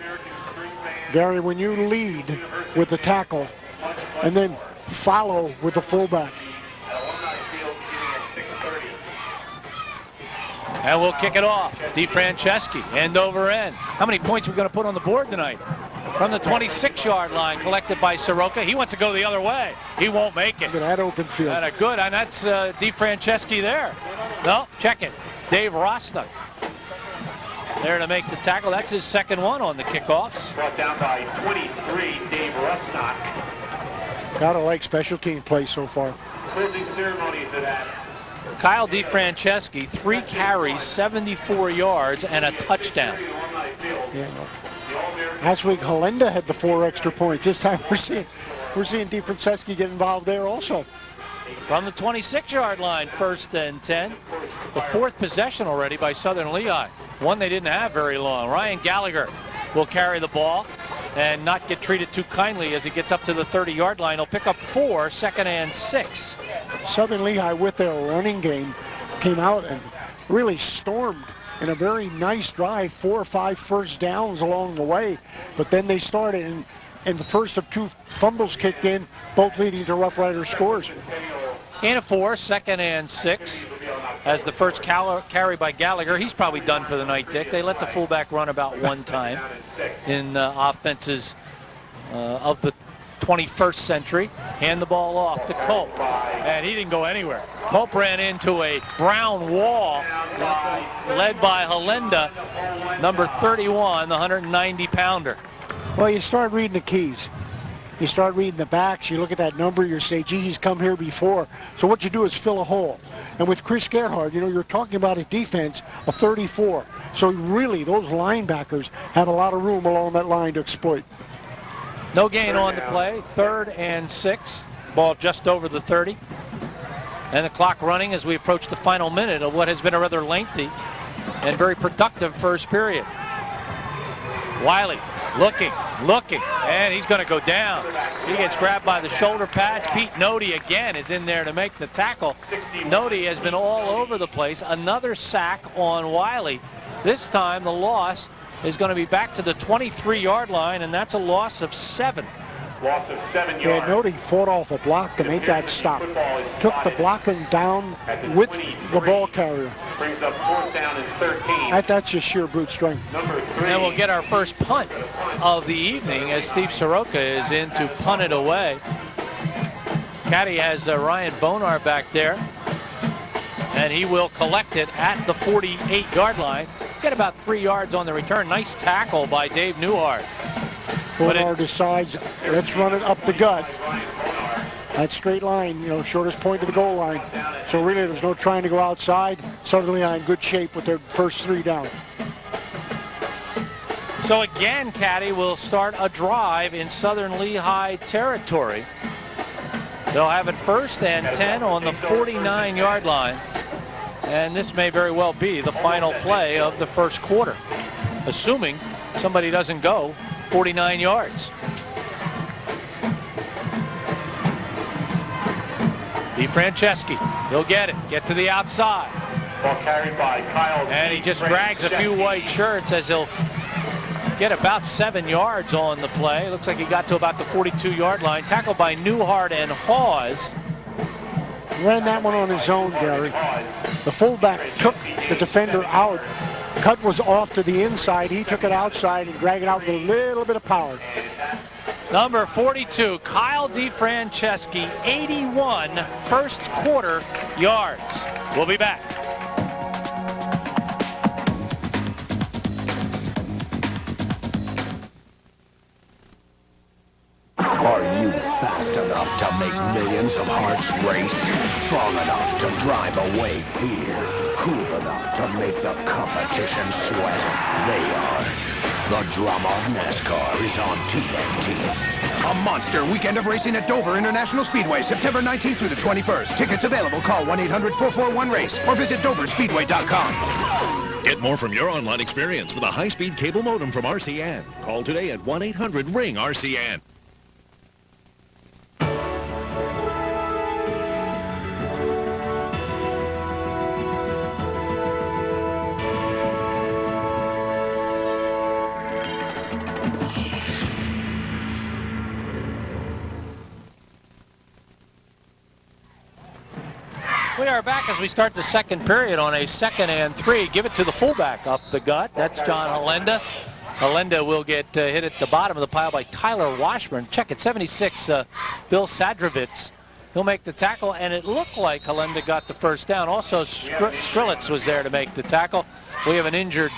Speaker 3: Gary, when you lead with the tackle and then follow with the fullback.
Speaker 1: And we'll kick it off. DeFranceschi, end over end. How many points are we going to put on the board tonight? From the 26-yard line, collected by Soroka. He wants to go the other way. He won't make it.
Speaker 3: Look at that open field.
Speaker 1: And a good, and that's DeFranceschi there. No, check it. Dave Rosnick there to make the tackle. That's his 2nd one on the kickoffs.
Speaker 5: Brought down by 23, Dave Rosnock.
Speaker 3: Gotta like special team play so far.
Speaker 5: Closing ceremonies of that.
Speaker 1: Kyle DeFranceschi, 3 carries, 74 yards, and a touchdown.
Speaker 3: Yeah. Last week, Hollenda had the 4 extra points. This time we're seeing DeFranceschi get involved there also.
Speaker 1: From the 26-yard line, 1st and 10. The 4th possession already by Southern Lehigh. One they didn't have very long. Ryan Gallagher will carry the ball and not get treated too kindly as he gets up to the 30-yard line. He'll pick up 4, 2nd and 6.
Speaker 3: Southern Lehigh, with their running game, came out and really stormed in a very nice drive, 4 or 5 first downs along the way. But then they started, and the first of 2 fumbles kicked in, both leading to Rough Rider scores.
Speaker 1: Gain of 4, 2nd and 6. As the first carry by Gallagher, he's probably done for the night, Dick. They let the fullback run about 1 time in offenses of the 21st century. Hand the ball off to Culp, and he didn't go anywhere. Culp ran into a brown wall led by Hollenda, number 31, the 190-pounder.
Speaker 3: Well, you start reading the keys. You start reading the backs. You look at that number. You say, gee, he's come here before. So what you do is fill a hole. And with Chris Gerhardt, you know, you're talking about a defense of 34. So really, those linebackers have a lot of room along that line to exploit.
Speaker 1: No gain on the play. 3rd and 6. Ball just over the 30. And the clock running as we approach the final minute of what has been a rather lengthy and very productive first period. Wiley looking, and he's going to go down. He gets grabbed by the shoulder pads. Pete Nody again is in there to make the tackle. Nody has been all over the place. Another sack on Wiley. This time the loss is going to be back to the 23-yard line, and that's a loss of 7.
Speaker 5: Loss of 7 yards.
Speaker 3: Yeah, Nody fought off a block to make that stop. Took the blocking down with the ball carrier.
Speaker 5: Brings up 4th down and 13.
Speaker 3: That's just sheer brute strength.
Speaker 5: Number 3.
Speaker 1: And we'll get our first punt of the evening as Steve Soroka is in to punt it away. Caddy has Ryan Bonar back there, and he will collect it at the 48-yard line. Get about 3 yards on the return. Nice tackle by Dave Newhart.
Speaker 3: Bonar decides, let's run it up the gut. That straight line, you know, shortest point to the goal line. So really, there's no trying to go outside. Southern Lehigh in good shape with their first 3 down.
Speaker 1: So again, Caddy will start a drive in Southern Lehigh territory. They'll have it 1st and 10 on the 49-yard line. And this may very well be the final play of the first quarter, assuming somebody doesn't go 49 yards. DeFranceschi, he'll get it, get to the outside.
Speaker 5: Ball carried by Kyle.
Speaker 1: And he just drags a few white shirts as he'll get about 7 yards on the play. Looks like he got to about the 42-yard line. Tackled by Newhart and Hawes.
Speaker 3: Ran that one on his own, Gary. The fullback took the defender out. Cut was off to the inside. He took it outside and dragged it out with a little bit of power.
Speaker 1: Number 42, Kyle DeFranceschi, 81 first quarter yards. We'll be back.
Speaker 6: Are you fast enough to make millions of hearts race? Strong enough to drive away fear? Cool enough to make the competition sweat? They are. The drama of NASCAR is on TNT. A monster weekend of racing at Dover International Speedway, September 19th through the 21st. Tickets available. Call 1-800-441-RACE or visit doverspeedway.com.
Speaker 7: Get more from your online experience with a high-speed cable modem from RCN. Call today at 1-800-RING-RCN.
Speaker 1: We are back as we start the second period on a 2nd and 3. Give it to the fullback up the gut. That's John Halenda. Halenda will get hit at the bottom of the pile by Tyler Washburn. Check it, 76, Bill Sadrovitz. He'll make the tackle, and it looked like Halenda got the first down. Also, Skrillex was there to make the tackle. We have an injured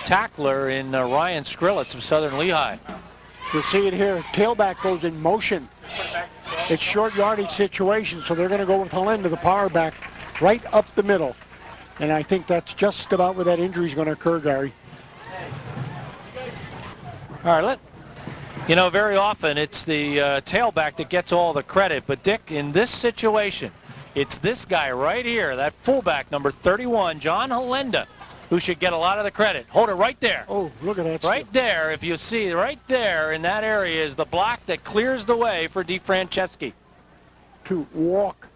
Speaker 1: tackler in Ryan Skrillex of Southern Lehigh.
Speaker 3: You'll see it here. Tailback goes in motion. It's short yardage situation, so they're going to go with Halenda, the power back, right up the middle. And I think that's just about where that injury is going to occur, Gary.
Speaker 1: All right, very often it's the tailback that gets all the credit. But, Dick, in this situation, it's this guy right here, that fullback, number 31, John Halenda, who should get a lot of the credit. Hold it right there.
Speaker 3: Oh, look at that.
Speaker 1: Right there, if you see, right there in that area is the block that clears the way for DeFranceschi
Speaker 3: to walk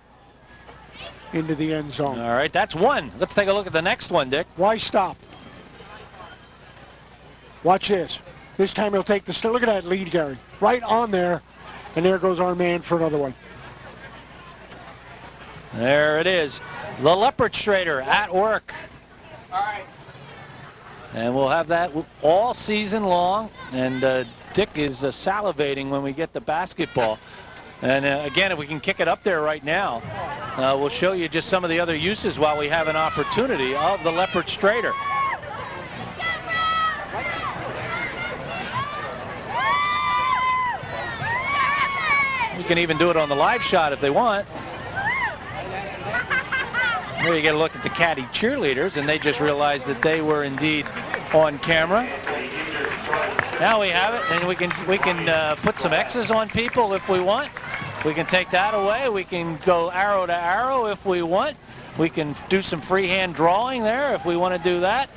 Speaker 3: into the end zone.
Speaker 1: All right, that's one. Let's take a look at the next one, Dick.
Speaker 3: Why stop? Watch this. This time he'll take the... Look at that lead, Gary. Right on there. And there goes our man for another one.
Speaker 1: There it is. The Leopard Straighter at work.
Speaker 4: All right.
Speaker 1: And we'll have that all season long. And Dick is salivating when we get the basketball. And again, if we can kick it up there right now, we'll show you just some of the other uses while we have an opportunity of the Leopard Straighter. We can even do it on the live shot if they want. There you get a look at the Caddy cheerleaders, and they just realized that they were indeed on camera. Now we have it, and we can put some X's on people if we want. We can take that away. We can go arrow to arrow if we want. We can do some freehand drawing there if we want to do that.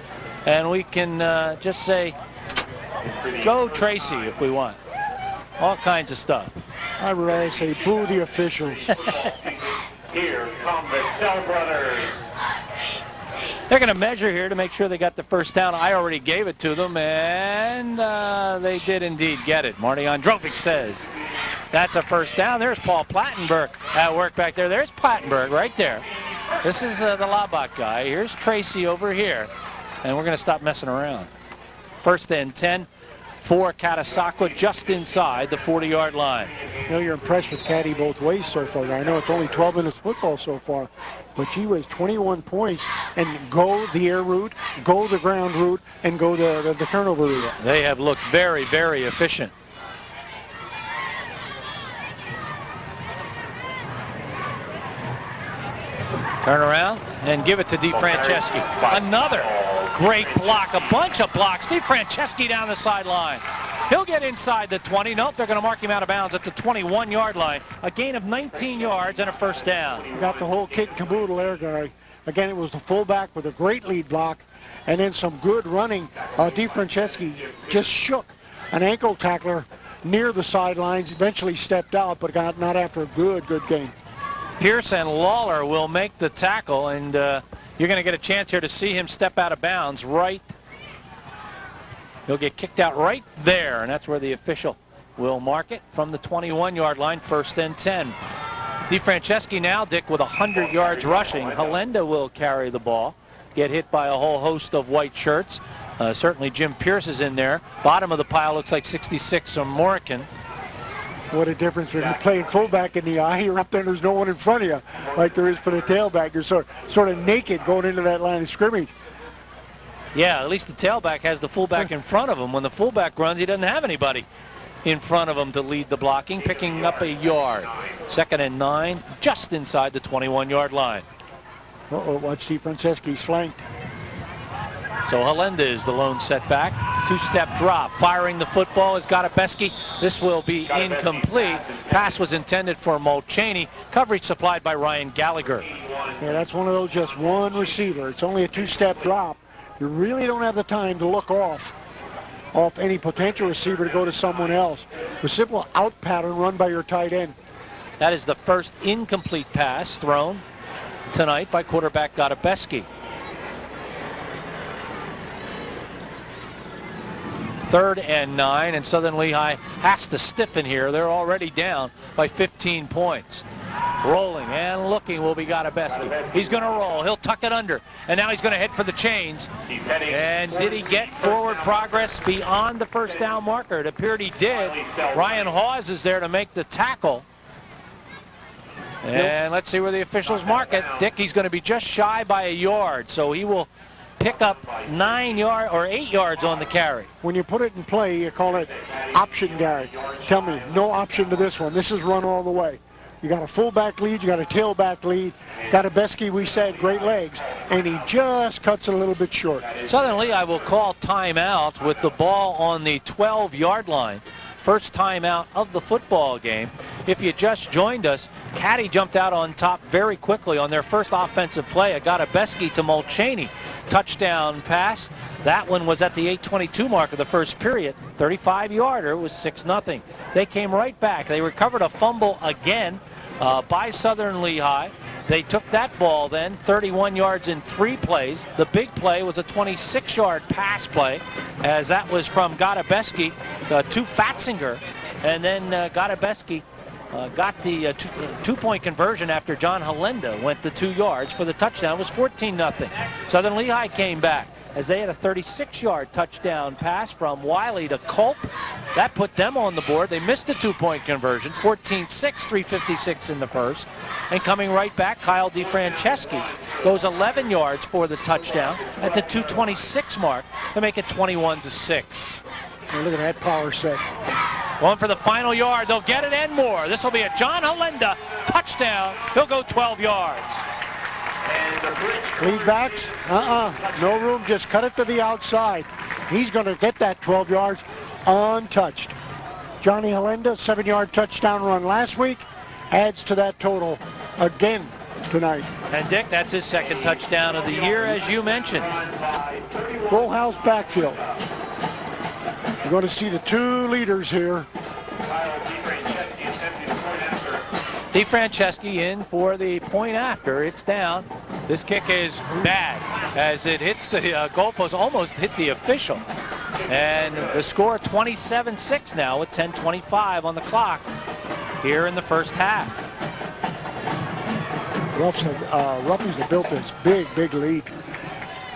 Speaker 1: And we can just say, go Tracy if we want. All kinds of stuff.
Speaker 3: I would rather say, boo the officials.
Speaker 5: Here come the Cell Brothers.
Speaker 1: They're going to measure here to make sure they got the first down. I already gave it to them, and they did indeed get it. Marty Androvic says that's a first down. There's Paul Plattenberg at work back there. There's Plattenberg right there. This is the Laubach guy. Here's Tracy over here, and we're going to stop messing around. 1st and 10 for Catasauqua, just inside the 40-yard line.
Speaker 3: You know, you're impressed with Caddy both ways so far. I know it's only 12 minutes football so far, but she was 21 points and go the air route, go the ground route, and go the turnover route.
Speaker 1: They have looked very, very efficient. Turn around and give it to DeFranceschi. Another Great block, a bunch of blocks. Steve Franceschi down the sideline. He'll get inside the 20. Nope, they're going to mark him out of bounds at the 21-yard line. A gain of 19 yards and a first down.
Speaker 3: You got the whole kit and caboodle there, Gary. Again, it was the fullback with a great lead block, and then some good running. Steve Franceschi just shook an ankle tackler near the sidelines, eventually stepped out, but got not after a good game.
Speaker 1: Pierce and Lawler will make the tackle, and you're going to get a chance here to see him step out of bounds right. He'll get kicked out right there, and that's where the official will mark it from the 21-yard line, 1st and 10. DeFranceschi now, Dick, with 100 yards rushing. Halenda will carry the ball, get hit by a whole host of white shirts. Certainly Jim Pierce is in there. Bottom of the pile looks like 66 Morrican.
Speaker 3: What a difference when you're playing fullback in the eye. You're up there and there's no one in front of you like there is for the tailback. You're sort of naked going into that line of scrimmage.
Speaker 1: Yeah, at least the tailback has the fullback in front of him. When the fullback runs, he doesn't have anybody in front of him to lead the blocking, picking up a yard. 2nd and 9, just inside the 21-yard line.
Speaker 3: Uh-oh, watch Steve Franceschi's flanked.
Speaker 1: So Halenda is the lone setback. 2-step drop. Firing the football is Gotobeski. This will be incomplete. Pass was intended for Mulchaney. Coverage supplied by Ryan Gallagher.
Speaker 3: Yeah, that's one of those just one receiver. It's only a 2-step drop. You really don't have the time to look off any potential receiver to go to someone else. The simple out pattern run by your tight end.
Speaker 1: That is the first incomplete pass thrown tonight by quarterback Gotobeski. 3rd and 9, and Southern Lehigh has to stiffen here. They're already down by 15 points. Rolling and looking will be Gotobeski. He's going to roll. He'll tuck it under. And now he's going to head for the chains. And did he get forward progress beyond the first down marker? It appeared he did. Ryan Hawes is there to make the tackle. And let's see where the officials mark it. Dick, he's going to be just shy by a yard. So he will pick up 8 yards on the carry.
Speaker 3: When you put it in play, you call it option, Gary. Tell me, no option to this one. This is run all the way. You got a fullback lead, you got a tailback lead. Gotobeski, we said, great legs, and he just cuts it a little bit short.
Speaker 1: Southern Lehigh will call timeout with the ball on the 12-yard line. First timeout of the football game. If you just joined us, Caddy jumped out on top very quickly on their first offensive play. A Gotobeski to Mulchaney. Touchdown pass. That one was at the 8:22 mark of the first period. 35-yarder. It was 6-0. They came right back. They recovered a fumble again by Southern Lehigh. They took that ball then, 31 yards in 3 plays. The big play was a 26-yard pass play, as that was from Gotobeski to Fatzinger. And then Gotobeski got the two-point conversion after John Halenda went the 2 yards for the touchdown. It was 14-0. Southern Lehigh came back as they had a 36-yard touchdown pass from Wiley to Culp. That put them on the board. They missed the 2-point conversion, 14-6, 3:56 in the first. And coming right back, Kyle DeFranceschi goes 11 yards for the touchdown at the 2:26 mark to make it 21-6.
Speaker 3: Hey, look at that power set.
Speaker 1: Going for the final yard. They'll get it and more. This will be a John Halenda touchdown. He'll go 12 yards.
Speaker 3: Lead backs? No room. Just cut it to the outside. He's going to get that 12 yards untouched. Johnny Halenda, 7-yard touchdown run last week, adds to that total again tonight.
Speaker 1: And Dick, that's his second touchdown of the year, as you mentioned.
Speaker 3: Full house backfield. You're going to see the 2 leaders here.
Speaker 1: DeFranceschi in for the point after. It's down. This kick is bad as it hits the goalpost, almost hit the official. And the score 27-6 now with 10:25 on the clock here in the first half.
Speaker 3: Roughies have built this big lead.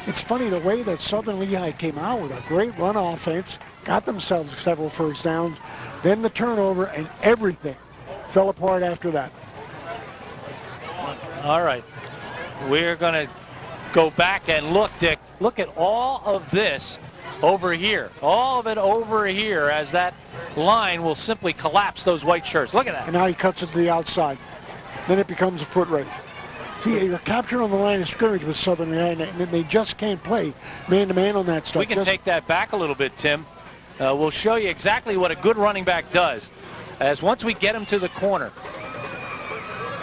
Speaker 3: It's funny the way that Southern Lehigh came out with a great run offense, got themselves several first downs, then the turnover, and everything fell apart after that.
Speaker 1: All right. We're going to go back and look, Dick. Look at all of this over here. All of it over here as that line will simply collapse those white shirts. Look at that.
Speaker 3: And now he cuts it to the outside. Then it becomes a foot race. See, you're captured on the line of scrimmage with Southern Lehigh, and they just can't play man-to-man on that stuff.
Speaker 1: We can take that back a little bit, Tim. We'll show you exactly what a good running back does. As once we get him to the corner,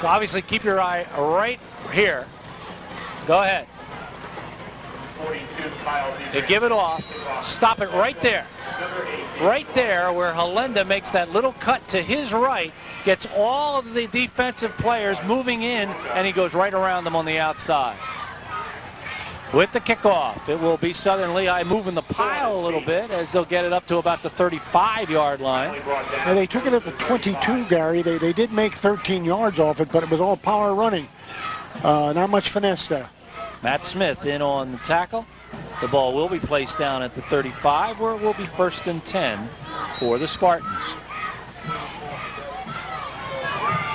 Speaker 1: obviously keep your eye right here. Go ahead. You give it off. Stop it right there. Right there where Halinda makes that little cut to his right, gets all of the defensive players moving in, and he goes right around them on the outside. With the kickoff, it will be Southern Lehigh moving the pile a little bit as they'll get it up to about the 35-yard line.
Speaker 3: And they took it at the 22, Gary. They did make 13 yards off it, but it was all power running. Not much finesse there.
Speaker 1: Matt Smith in on the tackle. The ball will be placed down at the 35, where it will be 1st and 10 for the Spartans.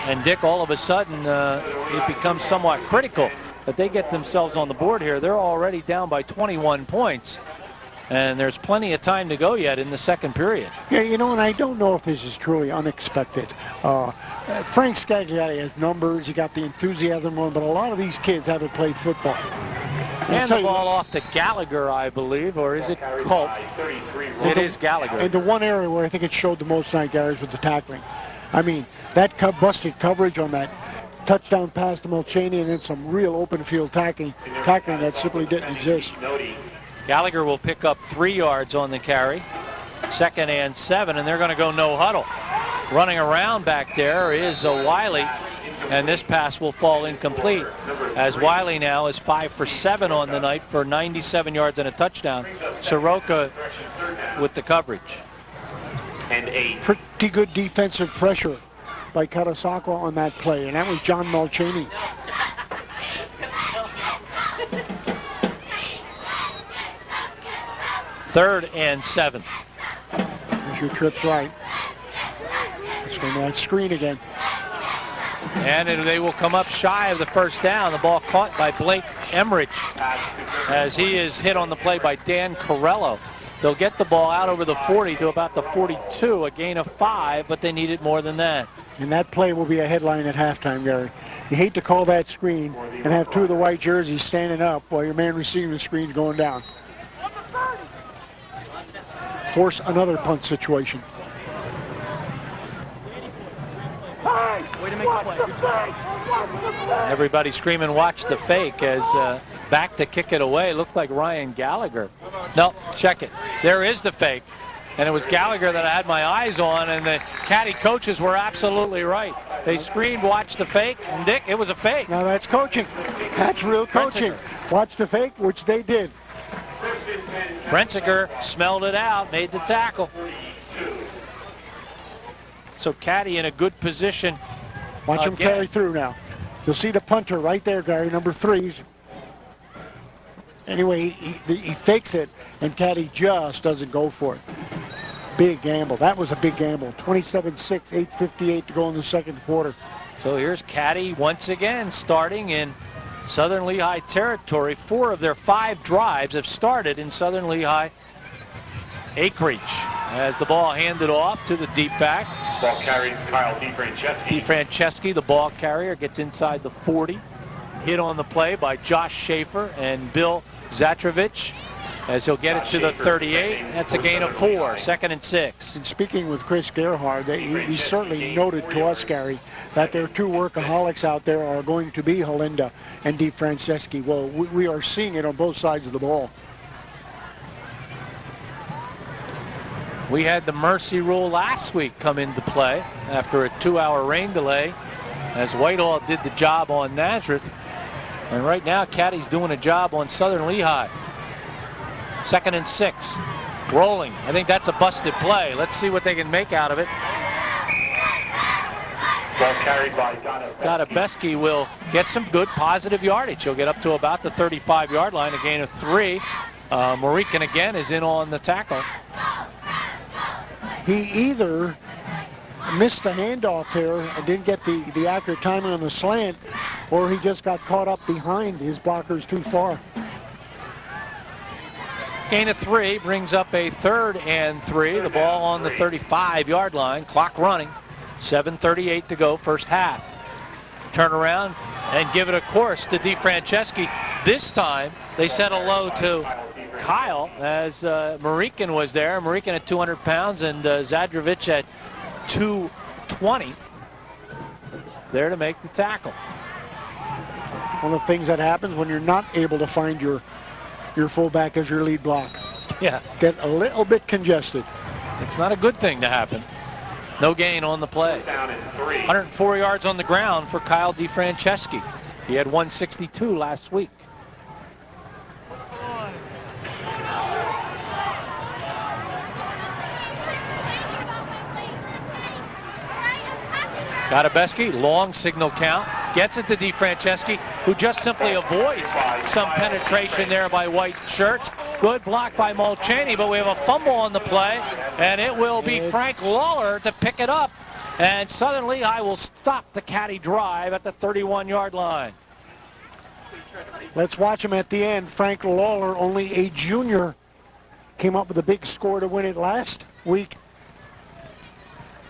Speaker 1: And Dick, all of a sudden, it becomes somewhat critical that they get themselves on the board here. They're already down by 21 points, and there's plenty of time to go yet in the second period.
Speaker 3: Yeah, you know, and I don't know if this is truly unexpected. Frank Scaglietti has numbers, he got the enthusiasm on, but a lot of these kids haven't played football.
Speaker 1: And the ball off to Gallagher, I believe, or is it Culp? It is Gallagher.
Speaker 3: And the one area where I think it showed the most tonight, Gary, is with the tackling. I mean, that busted coverage on that touchdown pass to Mulchaney, and then some real open field tackling that simply didn't exist.
Speaker 1: Gallagher will pick up 3 yards on the carry. 2nd and 7, and they're going to go no huddle. Running around back there is Wiley, and this pass will fall incomplete, as Wiley now is 5 for 7 on the night for 97 yards and a touchdown. Soroka with the coverage.
Speaker 5: And 8.
Speaker 3: Pretty good defensive pressure by Catasauqua on that play, and that was John Mulchaney.
Speaker 1: Third and 7.
Speaker 3: There's your trips right. Let's go to that screen again.
Speaker 1: And they will come up shy of the first down. The ball caught by Blake Emmerich as he is hit on the play by Dan Corello. They'll get the ball out over the 40 to about the 42, a gain of 5, but they need it more than that.
Speaker 3: And that play will be a headline at halftime, Gary. You hate to call that screen and have 2 of the white jerseys standing up while your man receiving the screen's going down. Force another punt situation.
Speaker 1: Everybody screaming, watch the fake, as back to kick it away. Looked like Ryan Gallagher. No, check it. There is the fake. And it was Gallagher that I had my eyes on, and the caddy coaches were absolutely right. They screamed, watch the fake, and Dick, it was a fake.
Speaker 3: Now that's coaching. That's real coaching. Watch the fake, which they did.
Speaker 1: Brentziger smelled it out, made the tackle. So caddy in a good position.
Speaker 3: Watch him carry through now. You'll see the punter right there, Gary, number 3. Anyway, he fakes it, and caddy just doesn't go for it. Big gamble. That was a big gamble. 27-6, 8:58 to go in the second quarter.
Speaker 1: So here's caddy once again starting in Southern Lehigh territory. 4 of their 5 drives have started in Southern Lehigh acreage. As the ball handed off to the deep back.
Speaker 5: Ball carried Kyle DeFranceschi.
Speaker 1: DeFranceschi, the ball carrier, gets inside the 40. Hit on the play by Josh Schaefer and Bill Zatrovich as he'll get it to the 38. That's a gain of 4, 2nd and 6.
Speaker 3: And speaking with Chris Gerhard, he certainly noted to us, Gary, that their 2 workaholics out there are going to be Halinda and DeFranceschi. Well, we are seeing it on both sides of the ball.
Speaker 1: We had the mercy rule last week come into play after a 2-hour rain delay as Whitehall did the job on Nazareth. And right now, caddy's doing a job on Southern Lehigh. 2nd and 6. Rolling. I think that's a busted play. Let's see what they can make out of it.
Speaker 5: Ball carried by
Speaker 1: Gotabeski will get some good positive yardage. He'll get up to about the 35-yard line, a gain of 3. Morikan again is in on the tackle.
Speaker 3: He either missed the handoff here and didn't get the accurate timing on the slant, or he just got caught up behind his blockers too far.
Speaker 1: Gain of 3 brings up a 3rd and 3. The ball on the 35-yard line. Clock running. 7:38 to go, first half. Turnaround. and give it a course to DeFranceschi. This time, they said hello to Kyle as Marikin was there. Marikin at 200 pounds and Zadrovic at 220 there to make the tackle.
Speaker 3: One of the things that happens when you're not able to find your fullback as your lead block.
Speaker 1: Yeah.
Speaker 3: Get a little bit congested.
Speaker 1: It's not a good thing to happen. No gain on the play. 104 yards on the ground for Kyle DeFranceschi. He had 162 last week. Catasauqua, long signal count, gets it to DeFranceschi, who just simply avoids some penetration there by white shirts. Good block by Mulchaney, but we have a fumble on the play, and it will be Frank Lawler to pick it up. And Southern Lehigh will stop the Caddy drive at the 31-yard line.
Speaker 3: Let's watch him at the end. Frank Lawler, only a junior, came up with a big score to win it last week.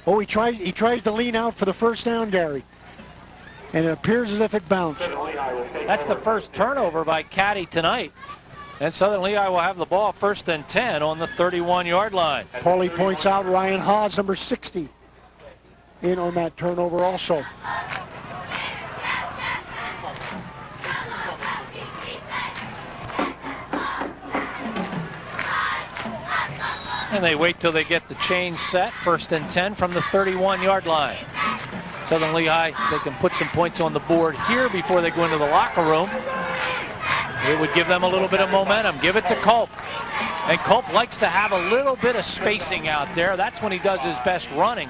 Speaker 3: Oh, he tries to lean out for the first down, Gary. And it appears as if it bounced.
Speaker 1: That's the first turnover by Caddy tonight. And Southern Lehigh will have the ball 1st and 10 on the 31-yard line.
Speaker 3: Paulie points out Ryan Haas, number 60, in on that turnover also.
Speaker 1: And they wait till they get the change set. 1st and 10 from the 31-yard line. Southern Lehigh, they can put some points on the board here before they go into the locker room. It would give them a little bit of momentum. Give it to Culp. And Culp likes to have a little bit of spacing out there. That's when he does his best running,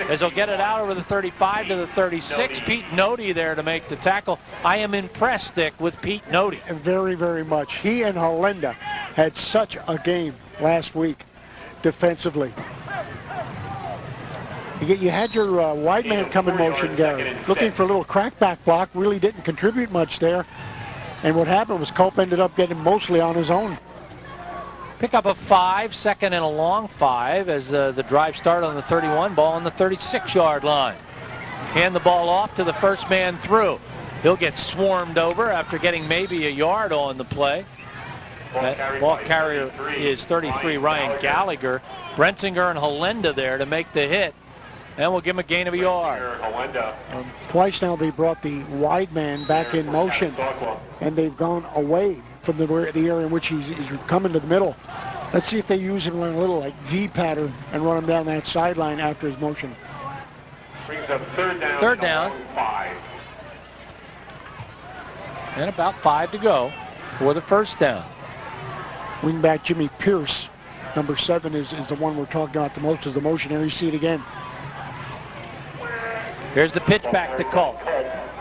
Speaker 1: as he'll get it out over the 35 to the 36. Pete Nody there to make the tackle. I am impressed, Dick, with Pete Nody.
Speaker 3: Very, very much. He and Hollenda had such a game last week defensively. You had your wide man come in motion, Gary. Looking for a little crackback block. Really didn't contribute much there. And what happened was Culp ended up getting mostly on his own.
Speaker 1: Pick up a 5, 2nd and a long 5 as the drive started on the 31, ball on the 36-yard line. Hand the ball off to the first man through. He'll get swarmed over after getting maybe a yard on the play. That ball carrier is 33, Ryan Gallagher. Brentzinger and Hollenda there to make the hit. And we'll give him a gain of a yard.
Speaker 3: Twice now they brought the wide man back in motion, and they've gone away from the area in which he's coming to the middle. Let's see if they use him in a little like V pattern and run him down that sideline after his motion.
Speaker 5: Brings up 3rd down.
Speaker 1: 3rd down.
Speaker 5: 5.
Speaker 1: And about 5 to go for the 1st down.
Speaker 3: Wingback Jimmy Pierce, number 7, is the one we're talking about the most, is the motion. Here you see it again.
Speaker 1: Here's the pitch back to Culp.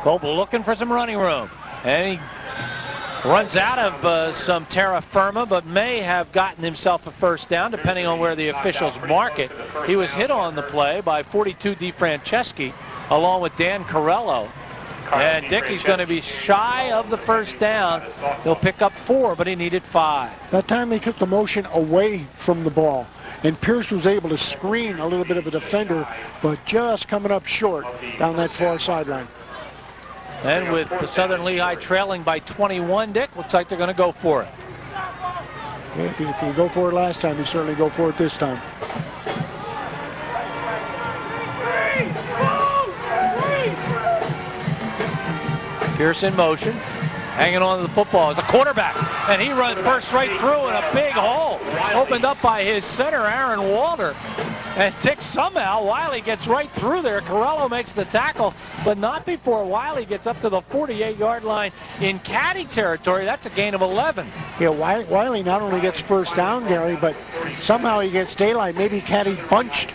Speaker 1: Culp looking for some running room. And he runs out of some terra firma, but may have gotten himself a 1st down, depending on where the officials mark it. He was hit on the play by 42 DeFranceschi, along with Dan Corello. And Dickey's going to be shy of the 1st down. He'll pick up 4, but he needed 5.
Speaker 3: That time they took the motion away from the ball. And Pierce was able to screen a little bit of a defender, but just coming up short down that far sideline.
Speaker 1: And with the Southern Lehigh trailing by 21, Dick, looks like they're going to go for it.
Speaker 3: Yeah, if you go for it last time, you certainly go for it this time.
Speaker 1: Pierce in motion, hanging on to the football as a quarterback, and he runs bursts right through in a big hole opened up by his center, Aaron Walter. And Dick, somehow Wiley gets right through there. Corello makes the tackle, but not before Wiley gets up to the 48-yard line in Caddy territory. That's a gain of 11.
Speaker 3: Yeah, Wiley not only gets 1st down, Gary, but somehow he gets daylight. Maybe Caddy bunched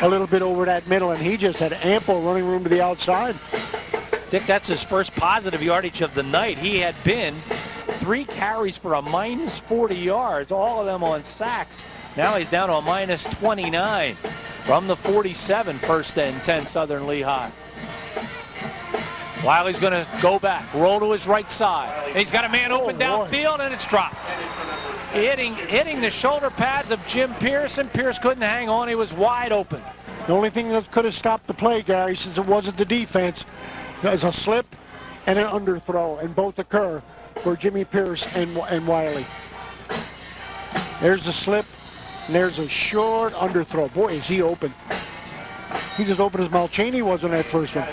Speaker 3: a little bit over that middle, and he just had ample running room to the outside.
Speaker 1: Dick, that's his first positive yardage of the night. He had been 3 carries for a minus 40 yards, all of them on sacks. Now he's down to a minus 29 from the 47, 1st and 10 Southern Lehigh. Wiley's going to go back, roll to his right side. He's got a man open downfield, and it's dropped. Hitting the shoulder pads of Jim Pearson. Pierce couldn't hang on. He was wide open.
Speaker 3: The only thing that could have stopped the play, Gary, since it wasn't the defense, is a slip and an underthrow, and both occur for Jimmy Pierce and Wiley. There's a slip, and there's a short underthrow. Boy, is he open. He just opened as Malchaney was on that first one.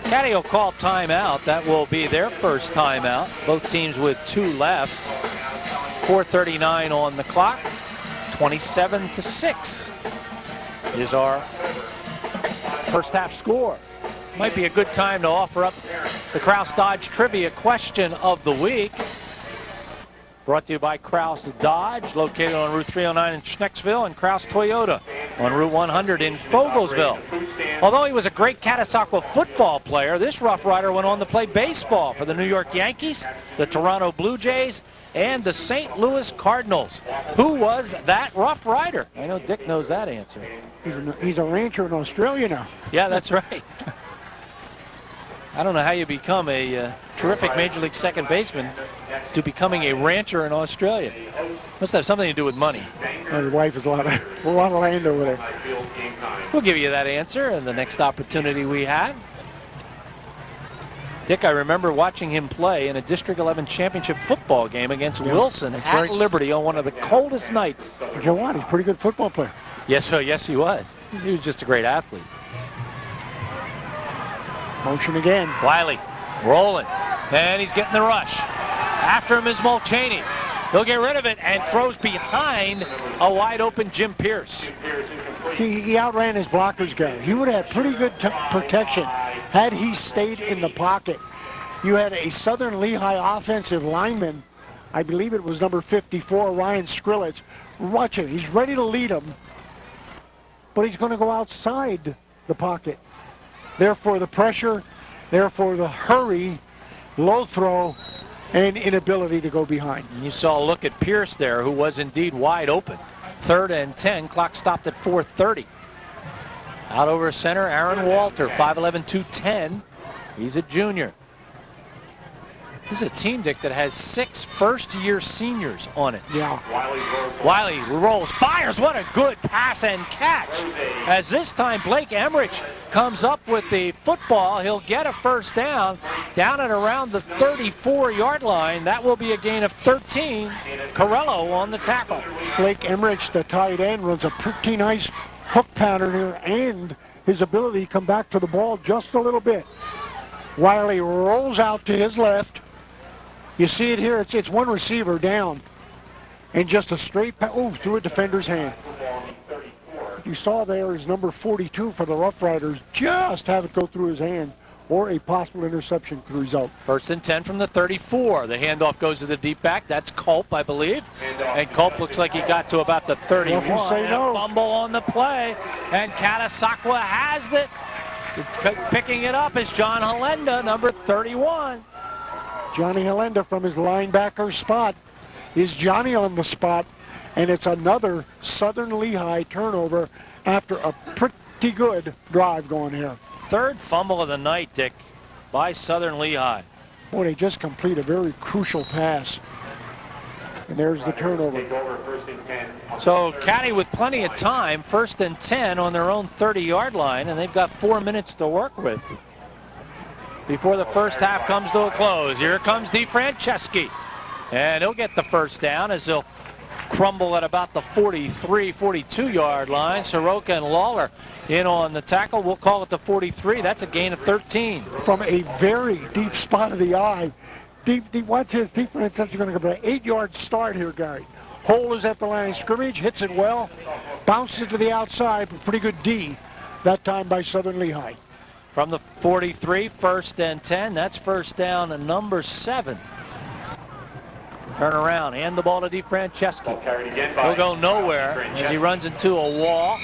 Speaker 1: Caddy will call timeout. That will be their first timeout. Both teams with 2 left. 4:39 on the clock. 27-6 is our first half score. Might be a good time to offer up the Kraus Dodge Trivia Question of the Week. Brought to you by Kraus Dodge, located on Route 309 in Schnecksville, and Kraus Toyota on Route 100 in Fogelsville. Although he was a great Catasauqua football player, this Rough Rider went on to play baseball for the New York Yankees, the Toronto Blue Jays, and the St. Louis Cardinals. Who was that Rough Rider? I know Dick knows that answer.
Speaker 3: He's a rancher in Australia now.
Speaker 1: Yeah, that's right. I don't know how you become a terrific Major League second baseman to becoming a rancher in Australia. Must have something to do with money.
Speaker 3: Well, your wife has a lot of land over there.
Speaker 1: We'll give you that answer in the next opportunity we have. Dick, I remember watching him play in a District 11 championship football game against Wilson at right. Liberty on one of the coldest nights.
Speaker 3: Joe Watt, he's a pretty good football player.
Speaker 1: Yes, yes, he was. He was just a great athlete.
Speaker 3: Motion again.
Speaker 1: Wiley rolling, and he's getting the rush. After him is Mulchaney. He'll get rid of it and throws behind a wide-open Jim Pierce.
Speaker 3: See, he outran his blockers guy. He would have had pretty good protection had he stayed in the pocket. You had a Southern Lehigh offensive lineman, I believe it was number 54, Ryan Skrilletz. Watch him. He's ready to lead him, but he's going to go outside the pocket. Therefore, the pressure, therefore, the hurry, low throw, and inability to go behind.
Speaker 1: And you saw a look at Pierce there, who was indeed wide open. 3rd and 10, clock stopped at 4:30. Out over center, Aaron Walter, 5'11", 210. He's a junior. This is a team, Dick, that has 6 first-year seniors on it.
Speaker 3: Yeah.
Speaker 1: Wiley rolls, fires. What a good pass and catch. As this time Blake Emmerich comes up with the football. He'll get a first down at around the 34-yard line. That will be a gain of 13. Corello on the tackle.
Speaker 3: Blake Emmerich, the tight end, runs a pretty nice hook pattern here, and his ability to come back to the ball just a little bit. Wiley rolls out to his left. You see it here. It's one receiver down, and just a straight through a defender's hand. You saw there is number 42 for the Rough Riders. Just have it go through his hand, or a possible interception could result.
Speaker 1: 1st and 10 from the 34. The handoff goes to the deep back. That's Culp, I believe. And Culp looks like he got to about the 31.
Speaker 3: Say no.
Speaker 1: A fumble on the play, and Catasauqua has it. Picking it up is John Halenda, number 31.
Speaker 3: Johnny Halenda from his linebacker spot. Is Johnny on the spot? And it's another Southern Lehigh turnover after a pretty good drive going here.
Speaker 1: 3rd fumble of the night, Dick, by Southern Lehigh.
Speaker 3: Boy, they just complete a very crucial pass. And there's the turnover.
Speaker 1: So Caddy with plenty of time, 1st and 10 on their own 30-yard line, and they've got 4 minutes to work with before the first half comes to a close. Here comes DeFranceschi, and he'll get the first down as he'll crumble at about the 43, 42-yard line. Soroka and Lawler in on the tackle. We'll call it the 43. That's a gain of 13.
Speaker 3: From a very deep spot of the eye. Deep, watch his defense. That's going to go an 8-yard start here, Gary. Hole is at the line of scrimmage, hits it well, bounces it to the outside, but pretty good D that time by Southern Lehigh.
Speaker 1: From the 43, 1st and 10. That's first down and number 7. Turn around, hand the ball to DeFranceschi. He'll go nowhere as he runs into a wall.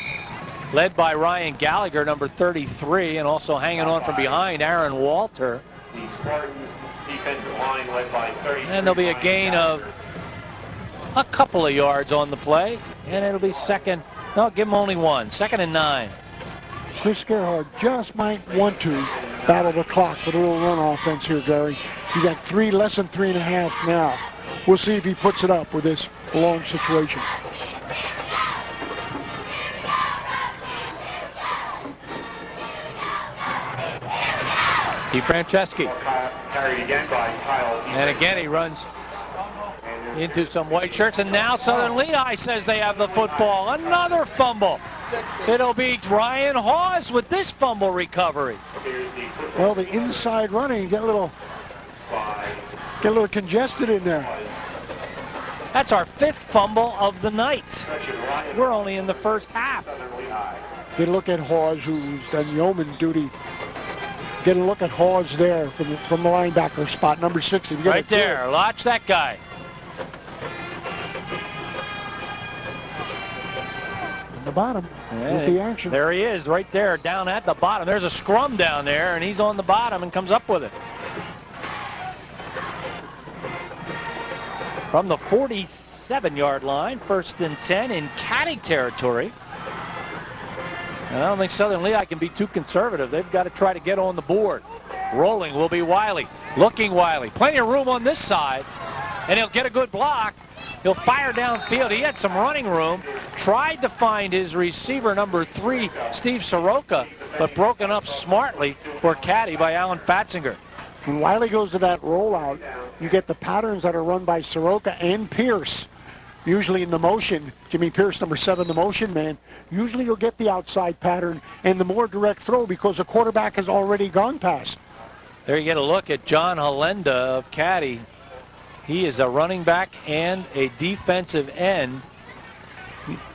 Speaker 1: Led by Ryan Gallagher, number 33, and also hanging on from behind, Aaron Walter. And there'll be a gain of a couple of yards on the play, and it'll be second. No, give him only 1. 2nd and 9.
Speaker 3: Chris Gerhardt just might want to battle the clock with a little run offense here, Gary. He's at less than 3.5 now. We'll see if he puts it up with this long situation.
Speaker 1: DeFranceschi.
Speaker 5: Carried again by Kyle.
Speaker 1: And again, he runs into some white shirts. And now Southern Lehigh says they have the football. Another fumble. It'll be Ryan Hawes with this fumble recovery.
Speaker 3: Well, the inside running, get a little congested in there.
Speaker 1: That's our 5th fumble of the night. We're only in the first half.
Speaker 3: Get a look at Hawes, who's done yeoman duty. Get a look at Hawes there from the linebacker spot, number 60.
Speaker 1: Right there. Watch that guy.
Speaker 3: On the bottom with the action.
Speaker 1: There he is, right there, down at the bottom. There's a scrum down there, and he's on the bottom and comes up with it. From the 47-yard line, 1st and 10 in Caddy territory. And I don't think Southern Lehigh can be too conservative. They've got to try to get on the board. Rolling will be Wiley. Looking Wiley. Plenty of room on this side. And he'll get a good block. He'll fire downfield. He had some running room. Tried to find his receiver, number 3, Steve Soroka, but broken up smartly for Caddy by Alan Fatzinger.
Speaker 3: When Wiley goes to that rollout, you get the patterns that are run by Soroka and Pierce. Usually in the motion, Jimmy Pierce, number 7, the motion man, usually you'll get the outside pattern and the more direct throw because the quarterback has already gone past.
Speaker 1: There you get a look at John Halenda of Caddy. He is a running back and a defensive end.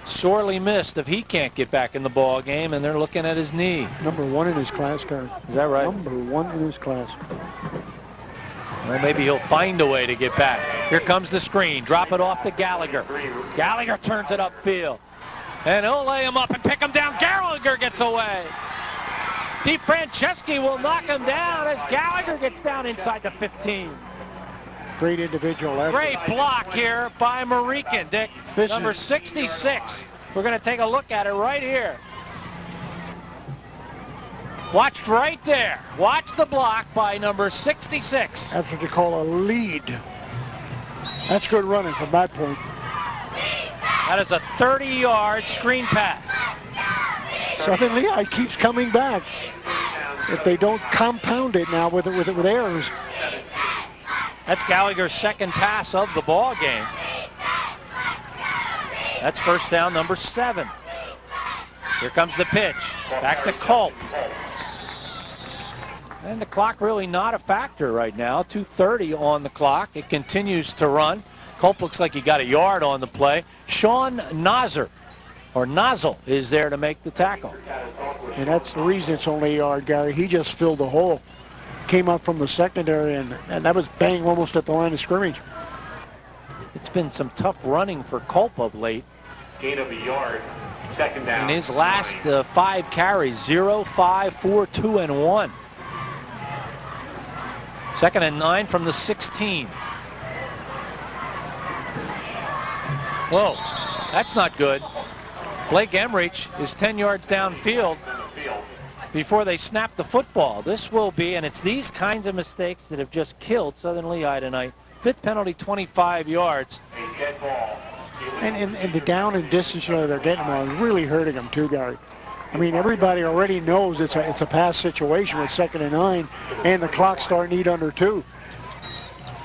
Speaker 1: Sorely missed if he can't get back in the ball game, and they're looking at his knee.
Speaker 3: Number 1 in his class, Gary.
Speaker 1: Is that right?
Speaker 3: Number 1 in his class.
Speaker 1: Well, maybe he'll find a way to get back. Here comes the screen. Drop it off to Gallagher. Gallagher turns it upfield. And he'll lay him up and pick him down. Gallagher gets away. DeFranceschi will knock him down as Gallagher gets down inside the 15.
Speaker 3: Great individual effort.
Speaker 1: Great block here by Marikin, Dick. Number 66. We're going to take a look at it right here. Watched right there. Watch the block by number 66.
Speaker 3: That's what you call a lead. That's good running from that point.
Speaker 1: That is a 30-yard screen pass.
Speaker 3: Southern Lehigh keeps coming back. If they don't compound it now with errors.
Speaker 1: That's Gallagher's 2nd pass of the ball game. That's first down, number 7. Here comes the pitch. Back to Culp. And the clock really not a factor right now. 2:30 on the clock. It continues to run. Culp looks like he got a yard on the play. Sean Nozzle is there to make the tackle.
Speaker 3: And that's the reason it's only a yard, Gary. He just filled the hole. Came up from the secondary, and that was bang almost at the line of scrimmage.
Speaker 1: It's been some tough running for Culp of late.
Speaker 5: Gain of a yard. 2nd down.
Speaker 1: In his last 5 carries, 0, 5, 4, 2, and 1. 2nd and 9 from the 16. Whoa, that's not good. Blake Emrich is 10 yards downfield before they snap the football. This will be, and it's these kinds of mistakes that have just killed Southern Lehigh tonight. 5th penalty, 25 yards.
Speaker 5: A dead ball.
Speaker 3: And the down and distance they're getting now is really hurting them too, Gary. I mean, everybody already knows it's a pass situation with 2nd and 9, and the clock starting to eat under 2.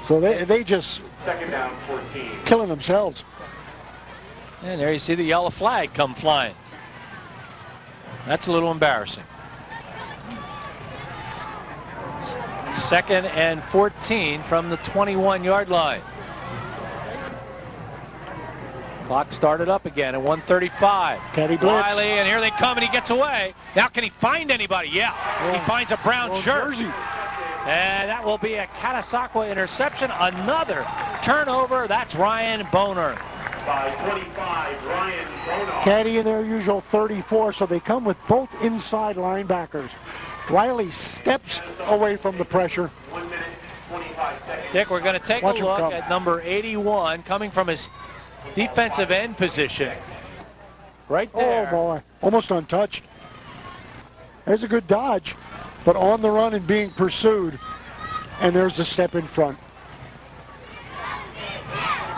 Speaker 3: So they just
Speaker 5: 2nd down, 14.
Speaker 3: killing themselves.
Speaker 1: And there you see the yellow flag come flying. That's a little embarrassing. 2nd and 14 from the 21-yard line. Clock started up again at 1:35.
Speaker 3: Caddy blitz.
Speaker 1: Wiley, and here they come, and he gets away. Now can he find anybody? Yeah, he finds a brown shirt.
Speaker 3: Jersey.
Speaker 1: And that will be a Catasauqua interception. Another turnover. That's Ryan Boner.
Speaker 5: By 25, Ryan Bonar.
Speaker 3: Caddy in their usual 34, so they come with both inside linebackers. Wiley steps away from the pressure.
Speaker 5: 1 minute, 25 seconds.
Speaker 1: Dick, we're going to take
Speaker 3: Watch
Speaker 1: a
Speaker 3: him
Speaker 1: look
Speaker 3: come.
Speaker 1: at number 81 coming from his defensive end position. Right there.
Speaker 3: Oh, boy. Almost untouched. There's a good dodge, but on the run and being pursued. And there's the step in front.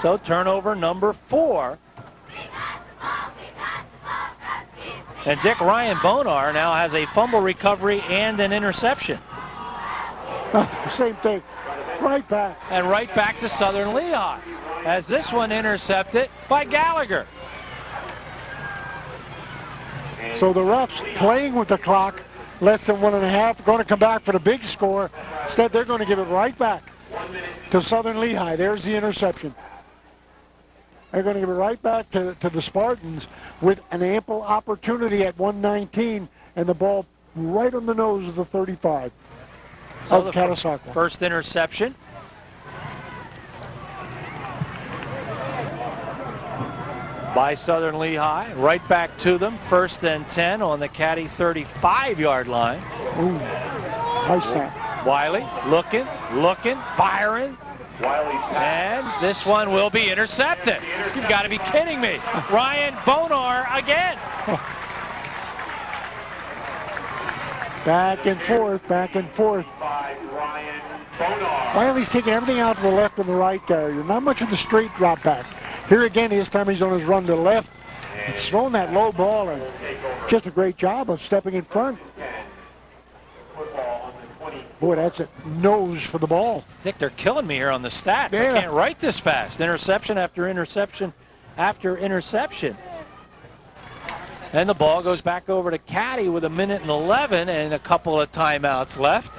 Speaker 1: So turnover number 4. And Dick, Ryan Bonar now has a fumble recovery and an interception.
Speaker 3: Same thing. Right back.
Speaker 1: And right back to Southern Lehigh, as this one intercepted by Gallagher.
Speaker 3: So the refs playing with the clock, less than 1.5, going to come back for the big score. Instead, they're going to give it right back to Southern Lehigh. There's the interception. They're going to give it right back to the Spartans with an ample opportunity at 1:19 and the ball right on the nose of the 35 of Catasauqua.
Speaker 1: First interception. By Southern Lehigh, right back to them. 1st and 10 on the Caddy 35-yard line.
Speaker 3: Ooh, nice snap.
Speaker 1: Wiley looking, firing. And this one will be intercepted. You've got to be kidding me. Ryan Bonar again.
Speaker 3: Back and forth, back and forth. Wiley's taking everything out to the left and the right there. Not much of the straight drop back. Here again, this time he's on his run to the left. He's throwing that low ball and just a great job of stepping in front. Boy, that's a nose for the ball.
Speaker 1: Dick, they're killing me here on the stats.
Speaker 3: Yeah.
Speaker 1: I can't write this fast. Interception after interception after interception. And the ball goes back over to Caddy with 1:11 and a couple of timeouts left.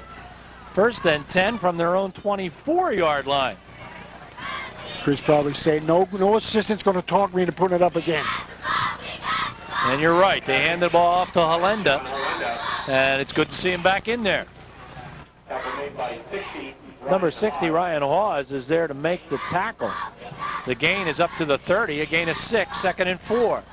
Speaker 1: 1st and 10 from their own 24-yard line.
Speaker 3: Chris probably saying, no assistant's going to talk me into putting it up again.
Speaker 1: And you're right. They hand the ball off to Halenda. And it's good to see him back in there. Number 60, Ryan Hawes, is there to make the tackle. The gain is up to the 30, a gain of 6, 2nd and 4.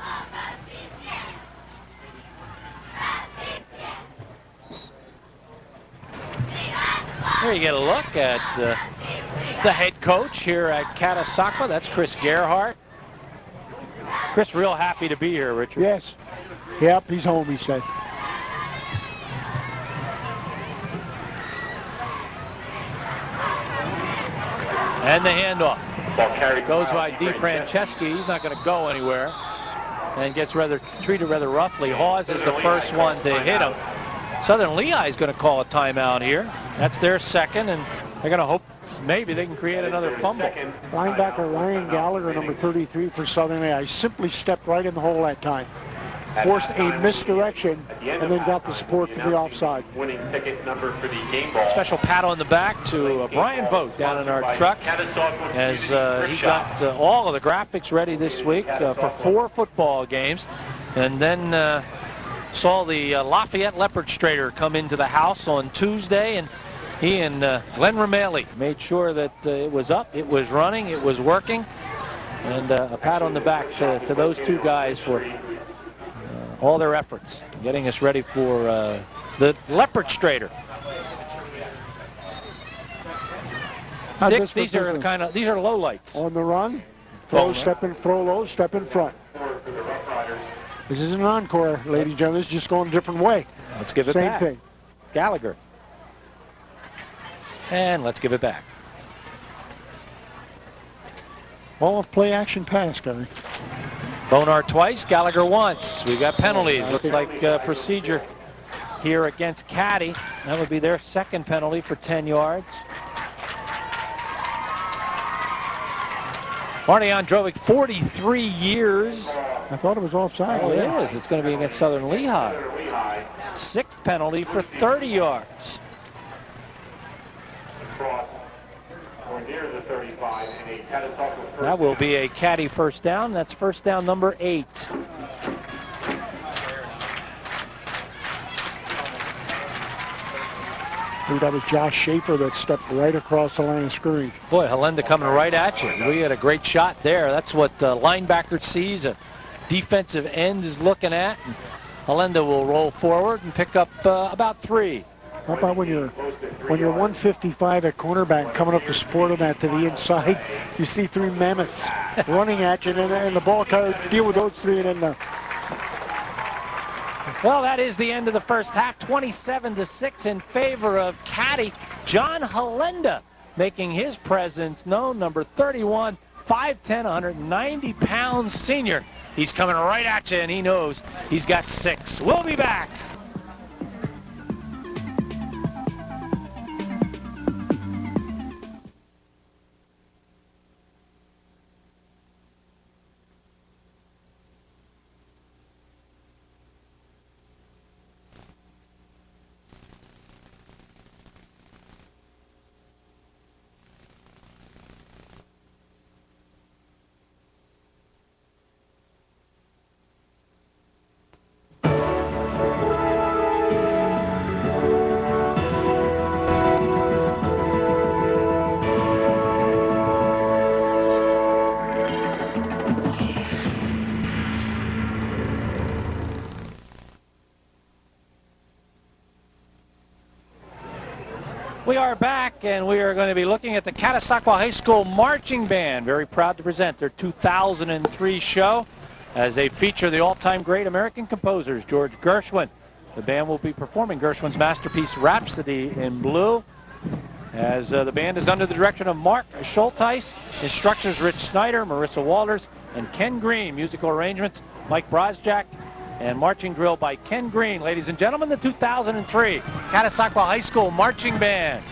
Speaker 1: Here you get a look at the head coach here at Catasauqua. That's Chris Gerhardt. Chris, real happy to be here, Richard.
Speaker 3: Yes. Yep, he's home, he said.
Speaker 1: And the handoff. Goes by DeFranceschi. He's not going to go anywhere. And gets treated rather roughly. Hawes is the first one to hit him. Southern Lehigh is going to call a timeout here. That's their second, and they're going to hope maybe they can create another fumble.
Speaker 3: Linebacker Ryan Gallagher, number 33 for Southern Lehigh, simply stepped right in the hole that time. Forced a misdirection and then got the support from the offside.
Speaker 5: Winning ticket number for the game ball.
Speaker 1: Special pat on the back to Brian Vogt down in our truck as he got all of the graphics ready this week for 4 football games. And then saw the Lafayette Leopard Strader come into the house on Tuesday, and he and Glenn Romelli made sure that it was up, it was running, it was working. And a pat on the back to those two guys for all their efforts getting us ready for the Leopard Strader. Dick, these are low lights.
Speaker 3: On the run, step low, step in front. This isn't an encore, ladies and gentlemen. This is just going a different way.
Speaker 1: Let's give it back. Same thing. Gallagher. And let's give it back.
Speaker 3: All of play action pass, Gary.
Speaker 1: Bonar twice, Gallagher once. We got penalties. Looks like procedure here against Caddy. That would be their second penalty for 10 yards. Marty Androvic, 43 years.
Speaker 3: I thought it was offside.
Speaker 1: Oh, it is. It's going to be against Southern Lehigh. 6th penalty for 30 yards. That will be a Caddy first down. That's first down number 8.
Speaker 3: I think that was Josh Schaefer that stepped right across the line of scrimmage.
Speaker 1: Boy, Halenda coming right at you. We had a great shot there. That's what the linebacker sees. A defensive end is looking at. And Halenda will roll forward and pick up about 3.
Speaker 3: How about when you're 155 at cornerback coming up to support him to the inside, you see 3 mammoths running at you, and the ball carrier deal with those 3 and then
Speaker 1: Well, that is the end of the first half. 27-6 in favor of Caddy. John Halenda making his presence known. Number 31, 5'10", 190-pound senior. He's coming right at you, and he knows he's got 6. We'll be back. We are back, and we are going to be looking at the Catasauqua High School Marching Band. Very proud to present their 2003 show as they feature the all-time great American composers, George Gershwin. The band will be performing Gershwin's masterpiece, Rhapsody in Blue, as the band is under the direction of Mark Schulteis, instructors Rich Snyder, Marissa Walters, and Ken Green. Musical arrangements, Mike Brozjak, and marching drill by Ken Green. Ladies and gentlemen, the 2003 Catasauqua High School Marching Band.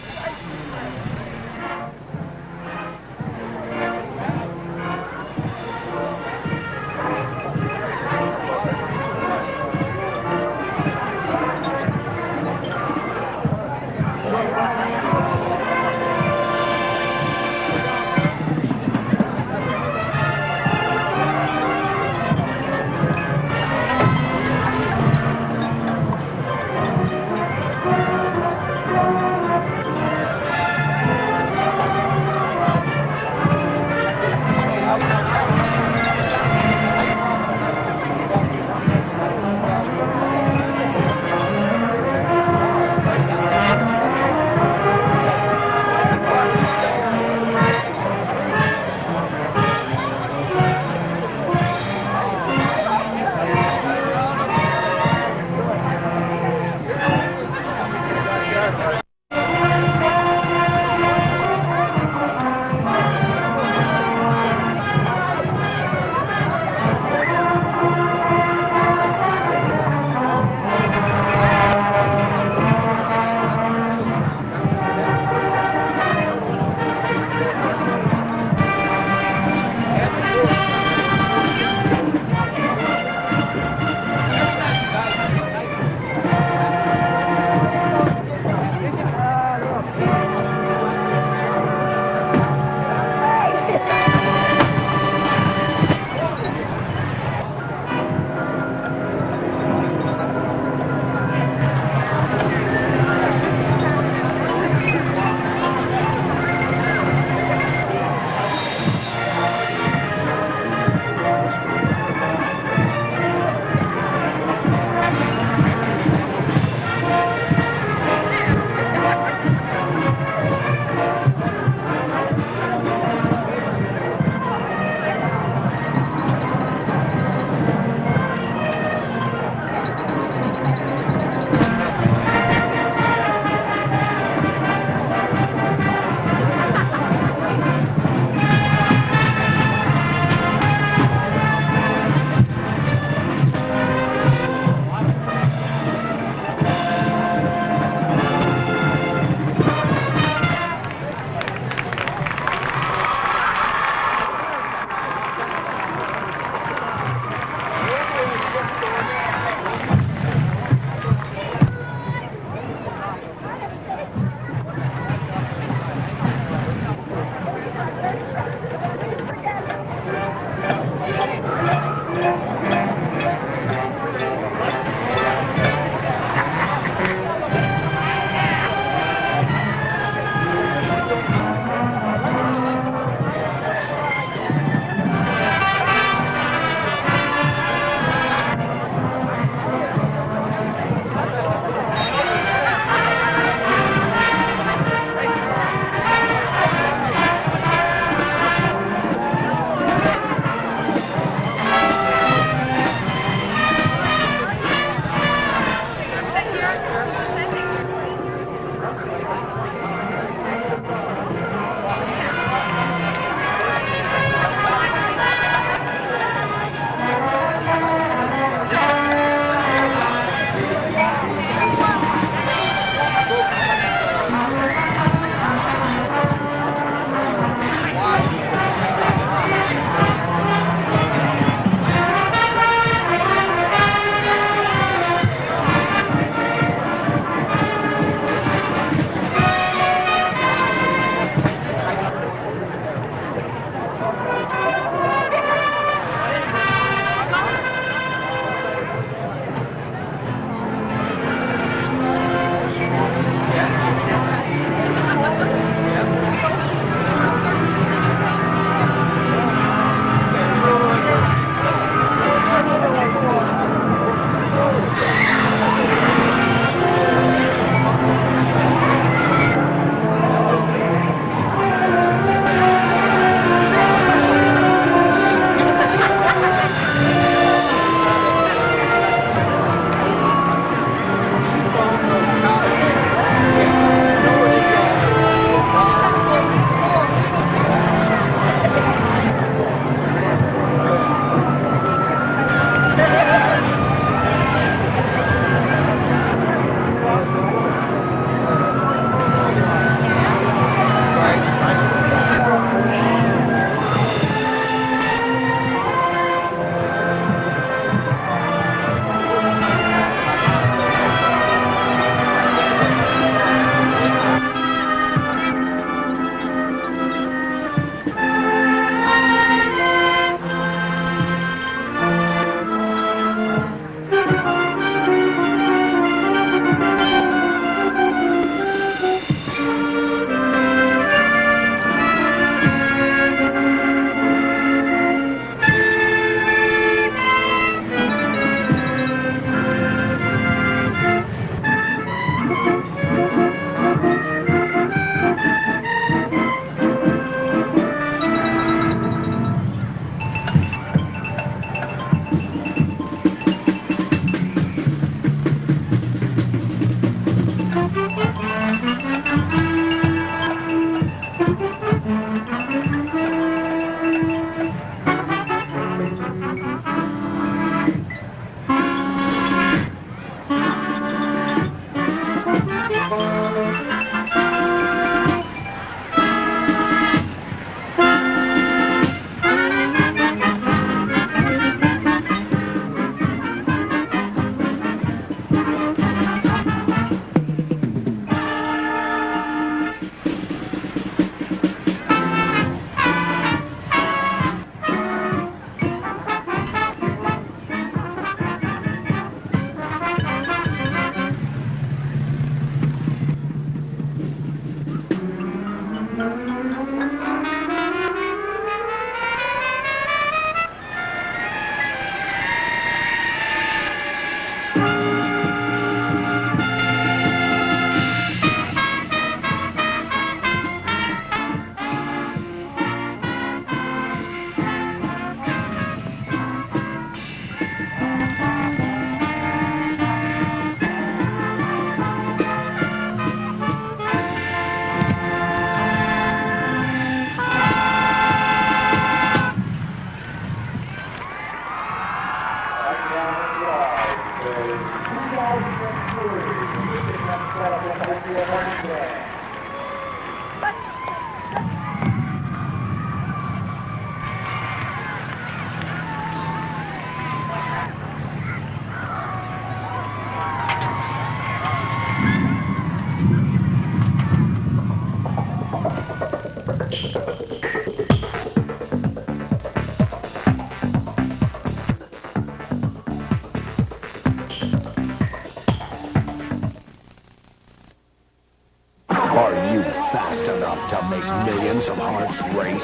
Speaker 6: to make millions of hearts race,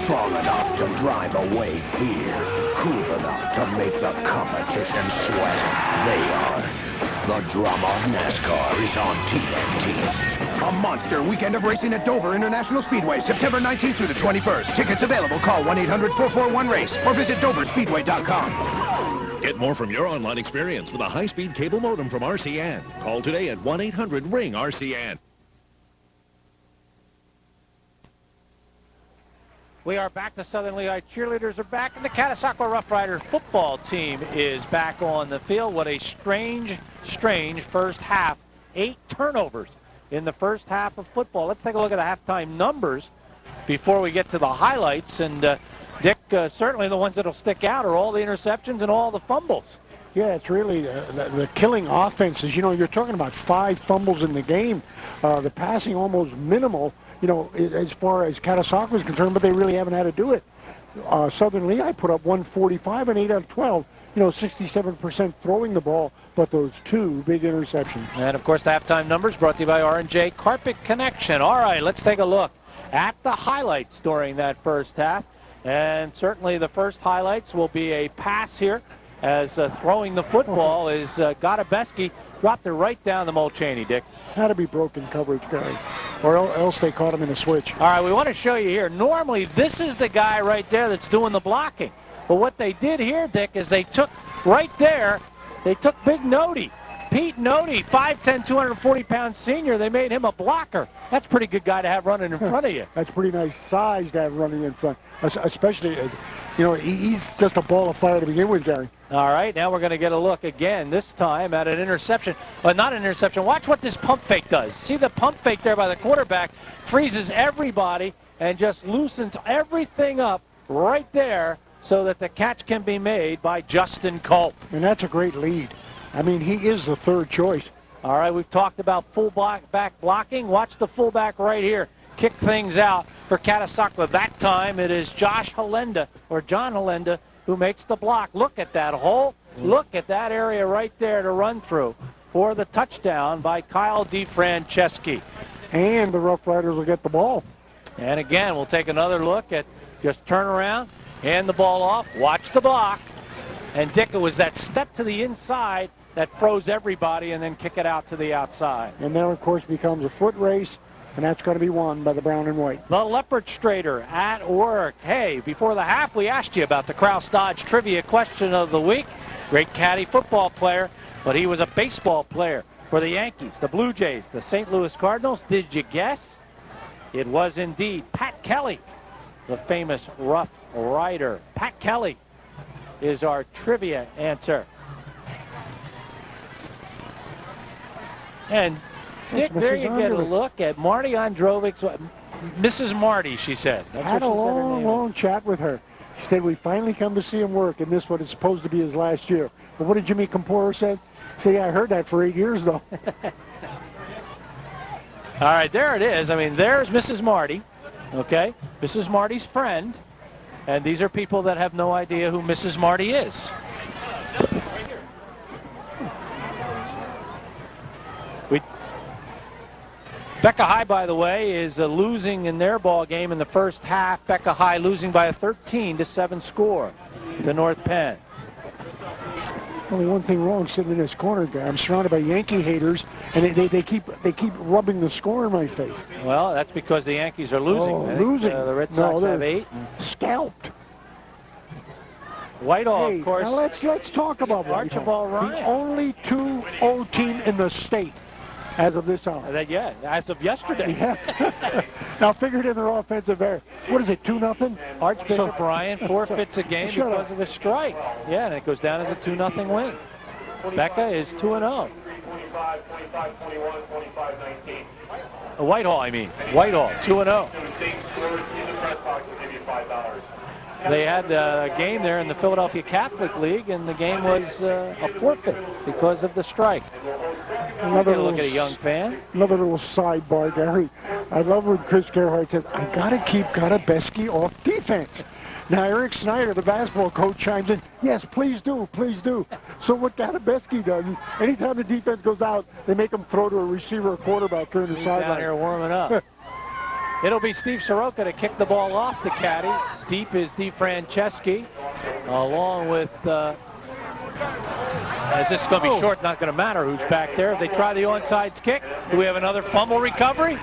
Speaker 6: strong enough to drive away fear, cool enough to make the competition sweat. They are. The drama of NASCAR is on TNT.
Speaker 8: A monster weekend of racing at Dover International Speedway, September 19th through the 21st. Tickets available. Call 1-800-441-RACE or visit doverspeedway.com.
Speaker 7: Get more from your online experience with a high-speed cable modem from RCN. Call today at 1-800-RING-RCN.
Speaker 1: We are back. The Southern Lehigh cheerleaders are back, and the Catasauqua Rough Riders football team is back on the field. What a strange first half. 8 turnovers in the first half of football. Let's take a look at the halftime numbers before we get to the highlights. And Dick, certainly the ones that'll stick out are all the interceptions and all the fumbles.
Speaker 3: Yeah, it's really the killing offenses. You know, you're talking about 5 fumbles in the game. The passing almost minimal, you know, as far as Catasauqua is concerned, but they really haven't had to do it. Southern Lehigh put up 145 and 8 out of 12. You know, 67% throwing the ball, but those 2 big interceptions.
Speaker 1: And, of course, the halftime numbers brought to you by R&J Carpet Connection. All right, let's take a look at the highlights during that first half. And certainly the first highlights will be a pass here as throwing the football is Gotabeski. Dropped it right down to Mulchaney, Dick.
Speaker 3: Had to be broken coverage, Gary, or else they caught him in a switch.
Speaker 1: All right, we want to show you here. Normally, this is the guy right there that's doing the blocking. But what they did here, Dick, is they took right there, they took Big Nody. Pete Nody, 5'10", 240-pound senior. They made him a blocker. That's a pretty good guy to have running in front of you.
Speaker 3: That's pretty nice size to have running in front, especially, you know, he's just a ball of fire to begin with, Gary.
Speaker 1: All right, now we're going to get a look again, this time at an interception. Not an interception. Watch what this pump fake does. See the pump fake there by the quarterback, freezes everybody and just loosens everything up right there so that the catch can be made by Justin Culp.
Speaker 3: And that's a great lead. I mean, he is the third choice.
Speaker 1: All right, we've talked about fullback blocking. Watch the fullback right here kick things out for Catasauqua. That time it is Josh Halenda, or John Halenda, who makes the block. Look at that hole. Look at that area right there to run through for the touchdown by Kyle DeFranceschi.
Speaker 3: And the Rough Riders will get the ball.
Speaker 1: And again, we'll take another look at just turn around, hand the ball off, watch the block. And Dick, it was that step to the inside that froze everybody and then kick it out to the outside.
Speaker 3: And then, of course, becomes a foot race, and that's going to be won by the brown and white.
Speaker 1: The Leopard Straighter at work. Hey, before the half, we asked you about the Kraus Dodge trivia question of the week. Great caddy football player, but he was a baseball player for the Yankees, the Blue Jays, the St. Louis Cardinals. Did you guess? It was indeed Pat Kelly, the famous Rough Rider. Pat Kelly is our trivia answer. And Dick, there you get a look at Marty Androvic's, Mrs. Marty, she said. That's
Speaker 3: Had a
Speaker 1: what she said her
Speaker 3: long,
Speaker 1: name
Speaker 3: long chat with her. She said, we finally come to see him work, and this what is supposed to be his last year. But what did Jimmy Comporer say? Say, yeah, I heard that for 8 years, though.
Speaker 1: All right, there it is. I mean, there's Mrs. Marty, okay? Mrs. Marty's friend. And these are people that have no idea who Mrs. Marty is. Becca High, by the way, is losing in their ball game in the first half. Becca High losing by a 13-7 score to North Penn.
Speaker 3: Only one thing wrong sitting in this corner, guy. I'm surrounded by Yankee haters, and they keep rubbing the score in my face.
Speaker 1: Well, that's because the Yankees are losing.
Speaker 3: Oh, losing.
Speaker 1: The Red Sox have 8.
Speaker 3: Scalped.
Speaker 1: Whitehall,
Speaker 3: hey,
Speaker 1: of course.
Speaker 3: Now let's talk about
Speaker 1: Archibald Ryan.
Speaker 3: The only 2-0 team in the state as of this hour.
Speaker 1: Yeah, as of yesterday.
Speaker 3: Yeah. Now figured in their offensive error. What is it, 2-0?
Speaker 1: Archbishop Ryan forfeits a game because of a strike. Yeah, and it goes down as a 2-0 win. Becca is 2-0.
Speaker 5: 25-19.
Speaker 1: Whitehall, I mean. Whitehall, 2-0. They had a game there in the Philadelphia Catholic League, and the game was a forfeit because of the strike.
Speaker 3: Another
Speaker 1: look at a young fan.
Speaker 3: Another little sidebar, Gary. I love when Chris Gerhardt says, I got to keep Gotabeski off defense. Now, Eric Snyder, the basketball coach, chimes in, yes, please do, please do. So what Gotabeski does is, anytime the defense goes out, they make him throw to a receiver or quarterback during the sideline.
Speaker 1: Down here warming up. It'll be Steve Soroka to kick the ball off the caddy. Deep is DeFranceschi, along with, as this is going to be short, not going to matter who's back there. If they try the onside kick, do we have another fumble recovery?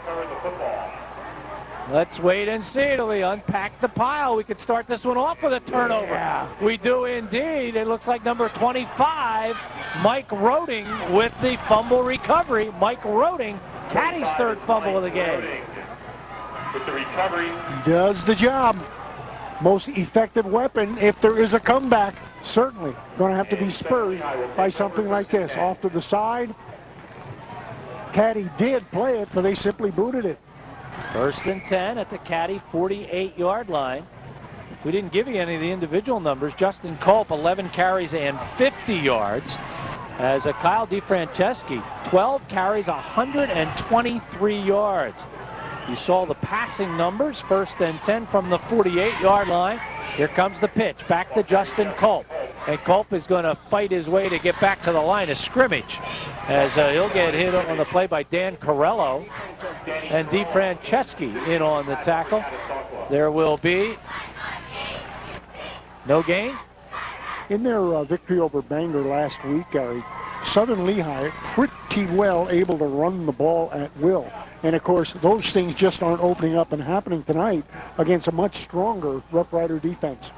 Speaker 1: Let's wait and see. Do we unpack the pile? We could start this one off with a turnover. Yeah. We do indeed. It looks like number 25, Mike Roding, with the fumble recovery. Mike Roding, caddy's third fumble of the game.
Speaker 5: With the recovery.
Speaker 3: Does the job. Most effective weapon if there is a comeback. Certainly going to have to be spurred by something like this. Off to the side. Caddy did play it, but they simply booted it.
Speaker 1: 1st and 10 at the caddy 48-yard line. We didn't give you any of the individual numbers. Justin Culp, 11 carries and 50 yards. As a Kyle DeFranceschi, 12 carries, 123 yards. You saw the passing numbers. 1st and 10 from the 48-yard line. Here comes the pitch. Back to Justin Culp. And Culp is going to fight his way to get back to the line of scrimmage, as he'll get hit on the play by Dan Corello. And DeFranceschi in on the tackle. There will be no gain.
Speaker 3: In their victory over Bangor last week, Gary, Southern Lehigh pretty well able to run the ball at will. And, of course, those things just aren't opening up and happening tonight against a much stronger Rough Rider defense.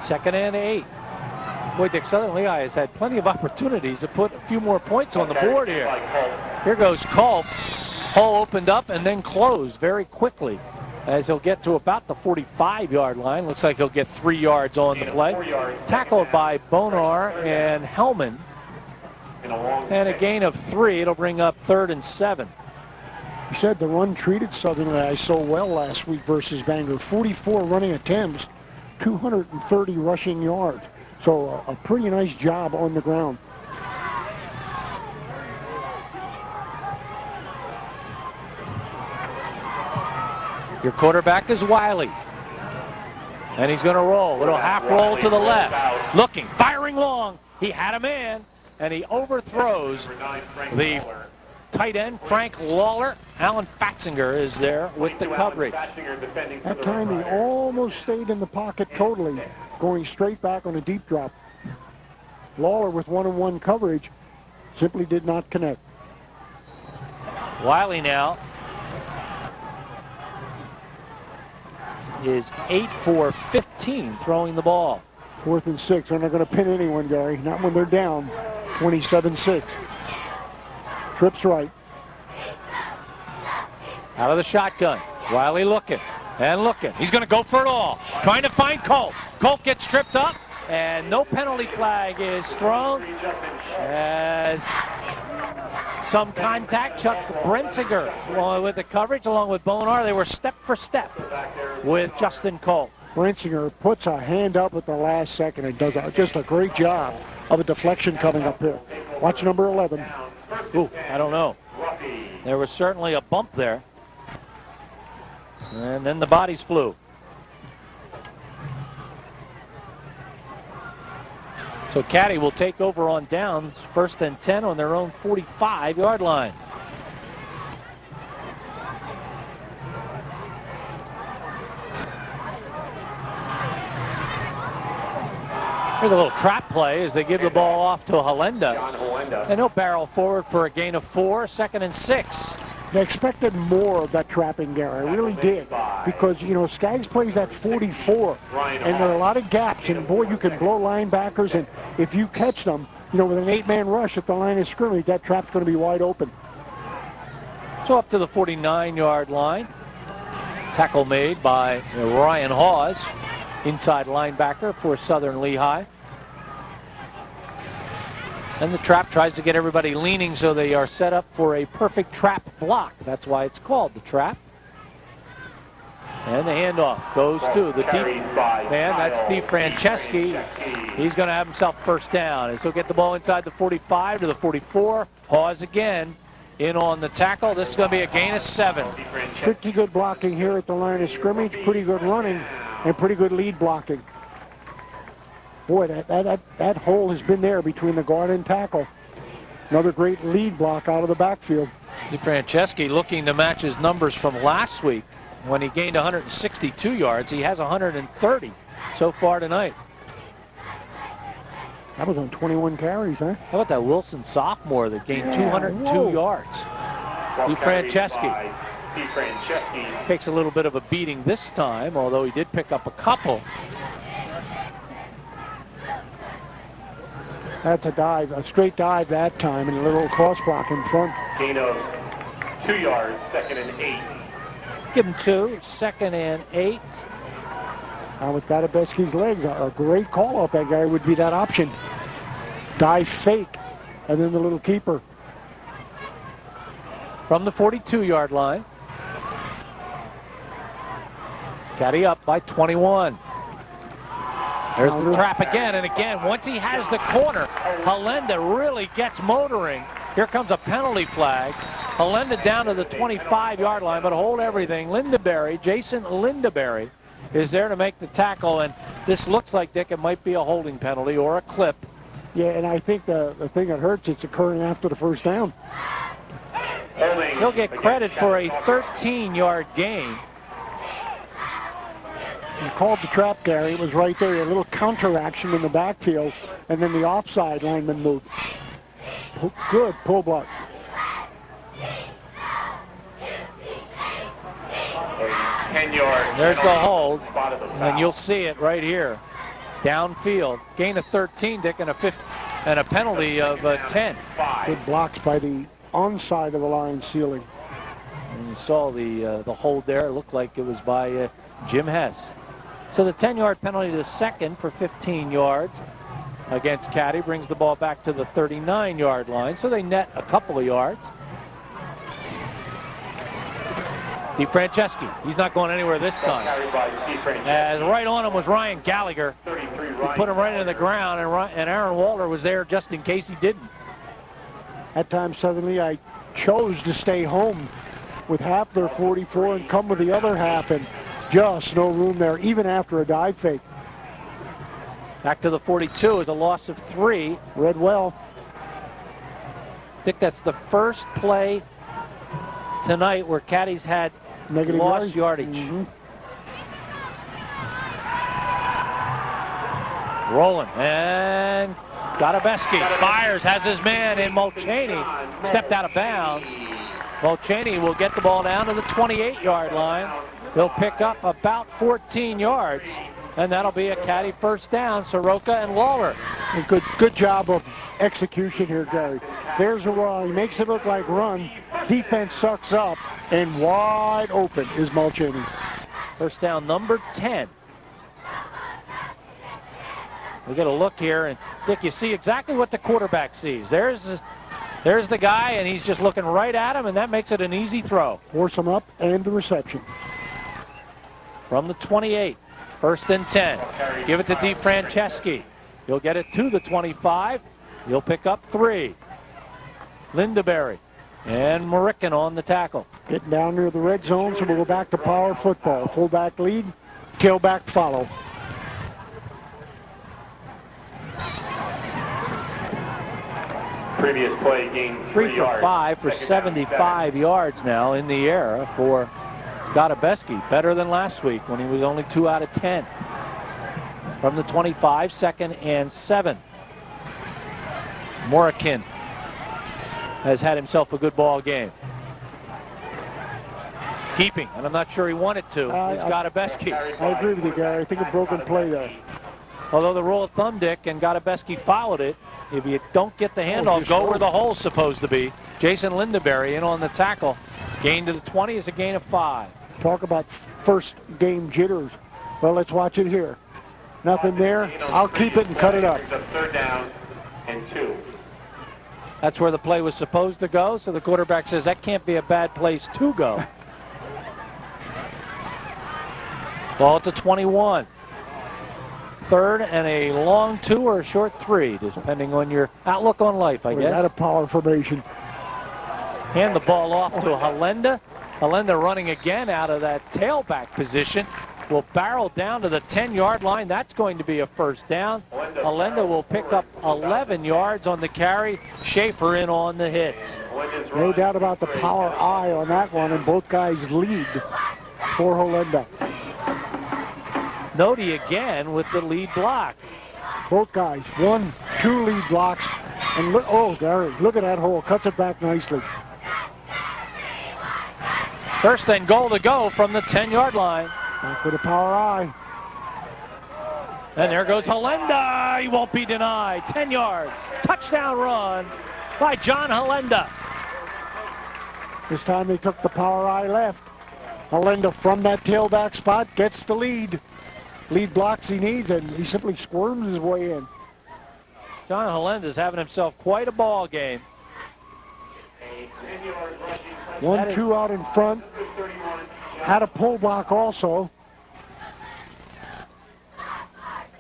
Speaker 1: 2nd and 8. Boy, Dick, Southern Lehigh has had plenty of opportunities to put a few more points on the board here. Here goes Culp. Hole opened up and then closed very quickly as he'll get to about the 45-yard line. Looks like he'll get 3 yards on the play. Tackled by Bonar and Hellman. And a gain of 3. It'll bring up 3rd and 7.
Speaker 3: You said the run treated Southern Lehigh so well last week versus Bangor. 44 running attempts, 230 rushing yards. So a pretty nice job on the ground.
Speaker 1: Your quarterback is Wiley. And he's going to roll. Little half roll to the left. Looking, firing long. He had a man, and he overthrows the tight end, Frank Lawler. Alan Fatzinger is there with the coverage.
Speaker 3: That time he almost stayed in the pocket totally, going straight back on a deep drop. Lawler with one-on-one coverage simply did not connect.
Speaker 1: Wiley now is 8 for 15 throwing the ball.
Speaker 3: 4th and 6. They're not going to pin anyone, Gary. Not when they're down 27-6. Trips right.
Speaker 1: Out of the shotgun. Wiley looking and looking. He's going to go for it all. Trying to find Culp. Culp gets tripped up, and no penalty flag is thrown as some contact. Chuck Brentzinger along with the coverage, along with Bonar. They were step for step with Justin Culp.
Speaker 3: Brentzinger puts a hand up at the last second and does just a great job of a deflection coming up here. Watch number 11.
Speaker 1: Ooh, I don't know. There was certainly a bump there. And then the bodies flew. So Caddy will take over on downs. 1st and 10 on their own 45-yard line. Here's a little trap play as they give the ball off to Halenda. And he'll barrel forward for a gain of 4, 2nd and 6.
Speaker 3: They expected more of that trapping, Gary. I really did. Because, you know, Skaggs plays that 44. And there are a lot of gaps. And, boy, you can blow linebackers. And if you catch them, you know, with an 8-man rush at the line of scrimmage, that trap's going to be wide open.
Speaker 1: So up to the 49-yard line. Tackle made by Ryan Hawes, inside linebacker for Southern Lehigh. And the trap tries to get everybody leaning so they are set up for a perfect trap block. That's why it's called the trap. And the handoff goes to the deep man. That's DeFranceschi. He's going to have himself first down. And so get the ball inside the 45 to the 44. Hawes again in on the tackle. This is going to be a gain of 7.
Speaker 3: Pretty good blocking here at the line of scrimmage. Pretty good running and pretty good lead blocking. Boy, that hole has been there between the guard and tackle. Another great lead block out of the backfield.
Speaker 1: DeFranceschi looking to match his numbers from last week when he gained 162 yards. He has 130 so far tonight.
Speaker 3: That was on 21 carries, huh?
Speaker 1: How about that Wilson sophomore that gained 202 yards? DeFranceschi takes a little bit of a beating this time, although he did pick up a couple.
Speaker 3: That's a dive, a straight dive that time, and a little cross block in front.
Speaker 5: Gain of 2 yards, 2nd and 8.
Speaker 1: Give him 2, 2nd and 8.
Speaker 3: With Gadabeski's legs, a great call up that guy would be that option. Dive fake, and then the little keeper.
Speaker 1: From the 42-yard line. Caddy up by 21. There's the trap again, and again, once he has the corner, Halenda really gets motoring. Here comes a penalty flag. Halenda down to the 25-yard line, but hold everything. Lindaberry, Jason Lindaberry, is there to make the tackle, and this looks like, Dick, it might be a holding penalty or a clip.
Speaker 3: Yeah, and I think the thing that hurts, it's occurring after the first down.
Speaker 1: He'll get credit for a 13-yard gain.
Speaker 3: You called the trap, Gary. It was right there. A little counteraction in the backfield, and then the offside lineman moved. Good pull block.
Speaker 1: There's the hold, and you'll see it right here. Downfield. Gain of 13, Dick, and a penalty of 10.
Speaker 3: Good blocks by the onside of the line ceiling.
Speaker 1: And you saw the hold there. It looked like it was by Jim Hess. So the 10-yard penalty to the second for 15 yards against Caddy brings the ball back to the 39-yard line. So they net a couple of yards. DeFranceschi, he's not going anywhere this time. As right on him was Ryan Gallagher. He put him right into the ground, and Aaron Walter was there just in case he didn't.
Speaker 3: At times, suddenly, I chose to stay home with half their 44 and come with the other half, and just no room there, even after a dive fake.
Speaker 1: Back to the 42 is a loss of 3.
Speaker 3: Read well.
Speaker 1: I think that's the first play tonight where Caddy's had
Speaker 3: negative
Speaker 1: lost yardage. Rolling, and Gadabeski fires, has his man in Mulchaney. Stepped out of bounds. Mulchaney will get the ball down to the 28-yard line. They'll pick up about 14 yards, and that'll be a Caddy first down. Soroka and Lawler.
Speaker 3: A good job of execution here, Gary. There's a run. He makes it look like run. Defense sucks up, and wide open is Mulchaney.
Speaker 1: First down, number 10. We'll get a look here, and Dick, you see exactly what the quarterback sees. There's the guy, and he's just looking right at him, and that makes it an easy throw.
Speaker 3: Force him up, and the reception.
Speaker 1: From the 28, 1st and 10. Give it to DeFranceschi. He'll get it to the 25. He'll pick up 3. Lindaberry and Morican on the tackle.
Speaker 3: Getting down near the red zone, so we'll go back to power football. Fullback lead, tailback follow.
Speaker 5: Previous play gained
Speaker 1: 3 for 5 for 75 yards now in the air for Gadabeski. Better than last week when he was only 2 out of 10. From the 25, 2nd and 7. Morican has had himself a good ball game. Keeping, and I'm not sure he wanted to, is Gadabeski.
Speaker 3: I agree with you, Gary. I think a broken play there.
Speaker 1: Although the rule of thumb, Dick, and Gadabeski followed it, if you don't get the handoff, go where the hole's supposed to be. Jason Lindaberry in on the tackle. Gain to the 20 is a gain of 5.
Speaker 3: Talk about first game jitters. Well, let's watch it here. Nothing there. I'll keep it and cut it up.
Speaker 5: 3rd down and 2.
Speaker 1: That's where the play was supposed to go, so the quarterback says that can't be a bad place to go. Ball at the 21. 3rd and a long 2 or a short 3, depending on your outlook on life, I guess.
Speaker 3: Out of power formation.
Speaker 1: Hand the ball off to Halenda. Halenda running again out of that tailback position. Will barrel down to the 10-yard line. That's going to be a first down. Halenda will pick up 11 yards on the carry. Schaefer in on the hit.
Speaker 3: No doubt about the power eye on that one, and both guys lead for Holenda.
Speaker 1: Nodi again with the lead block.
Speaker 3: Both guys, 1, 2 lead blocks. And look, oh, Gary, look at that hole. Cuts it back nicely.
Speaker 1: First and goal to go from the 10-yard line.
Speaker 3: Back with a power eye.
Speaker 1: And there goes Holenda. He won't be denied. 10 yards. Touchdown run by John Holenda.
Speaker 3: This time they took the power eye left. Holenda from that tailback spot gets the lead. Lead blocks he needs, and he simply squirms his way in.
Speaker 1: John Holenda's having himself quite a ball game.
Speaker 3: 1-2 out in front. Had a pull block also.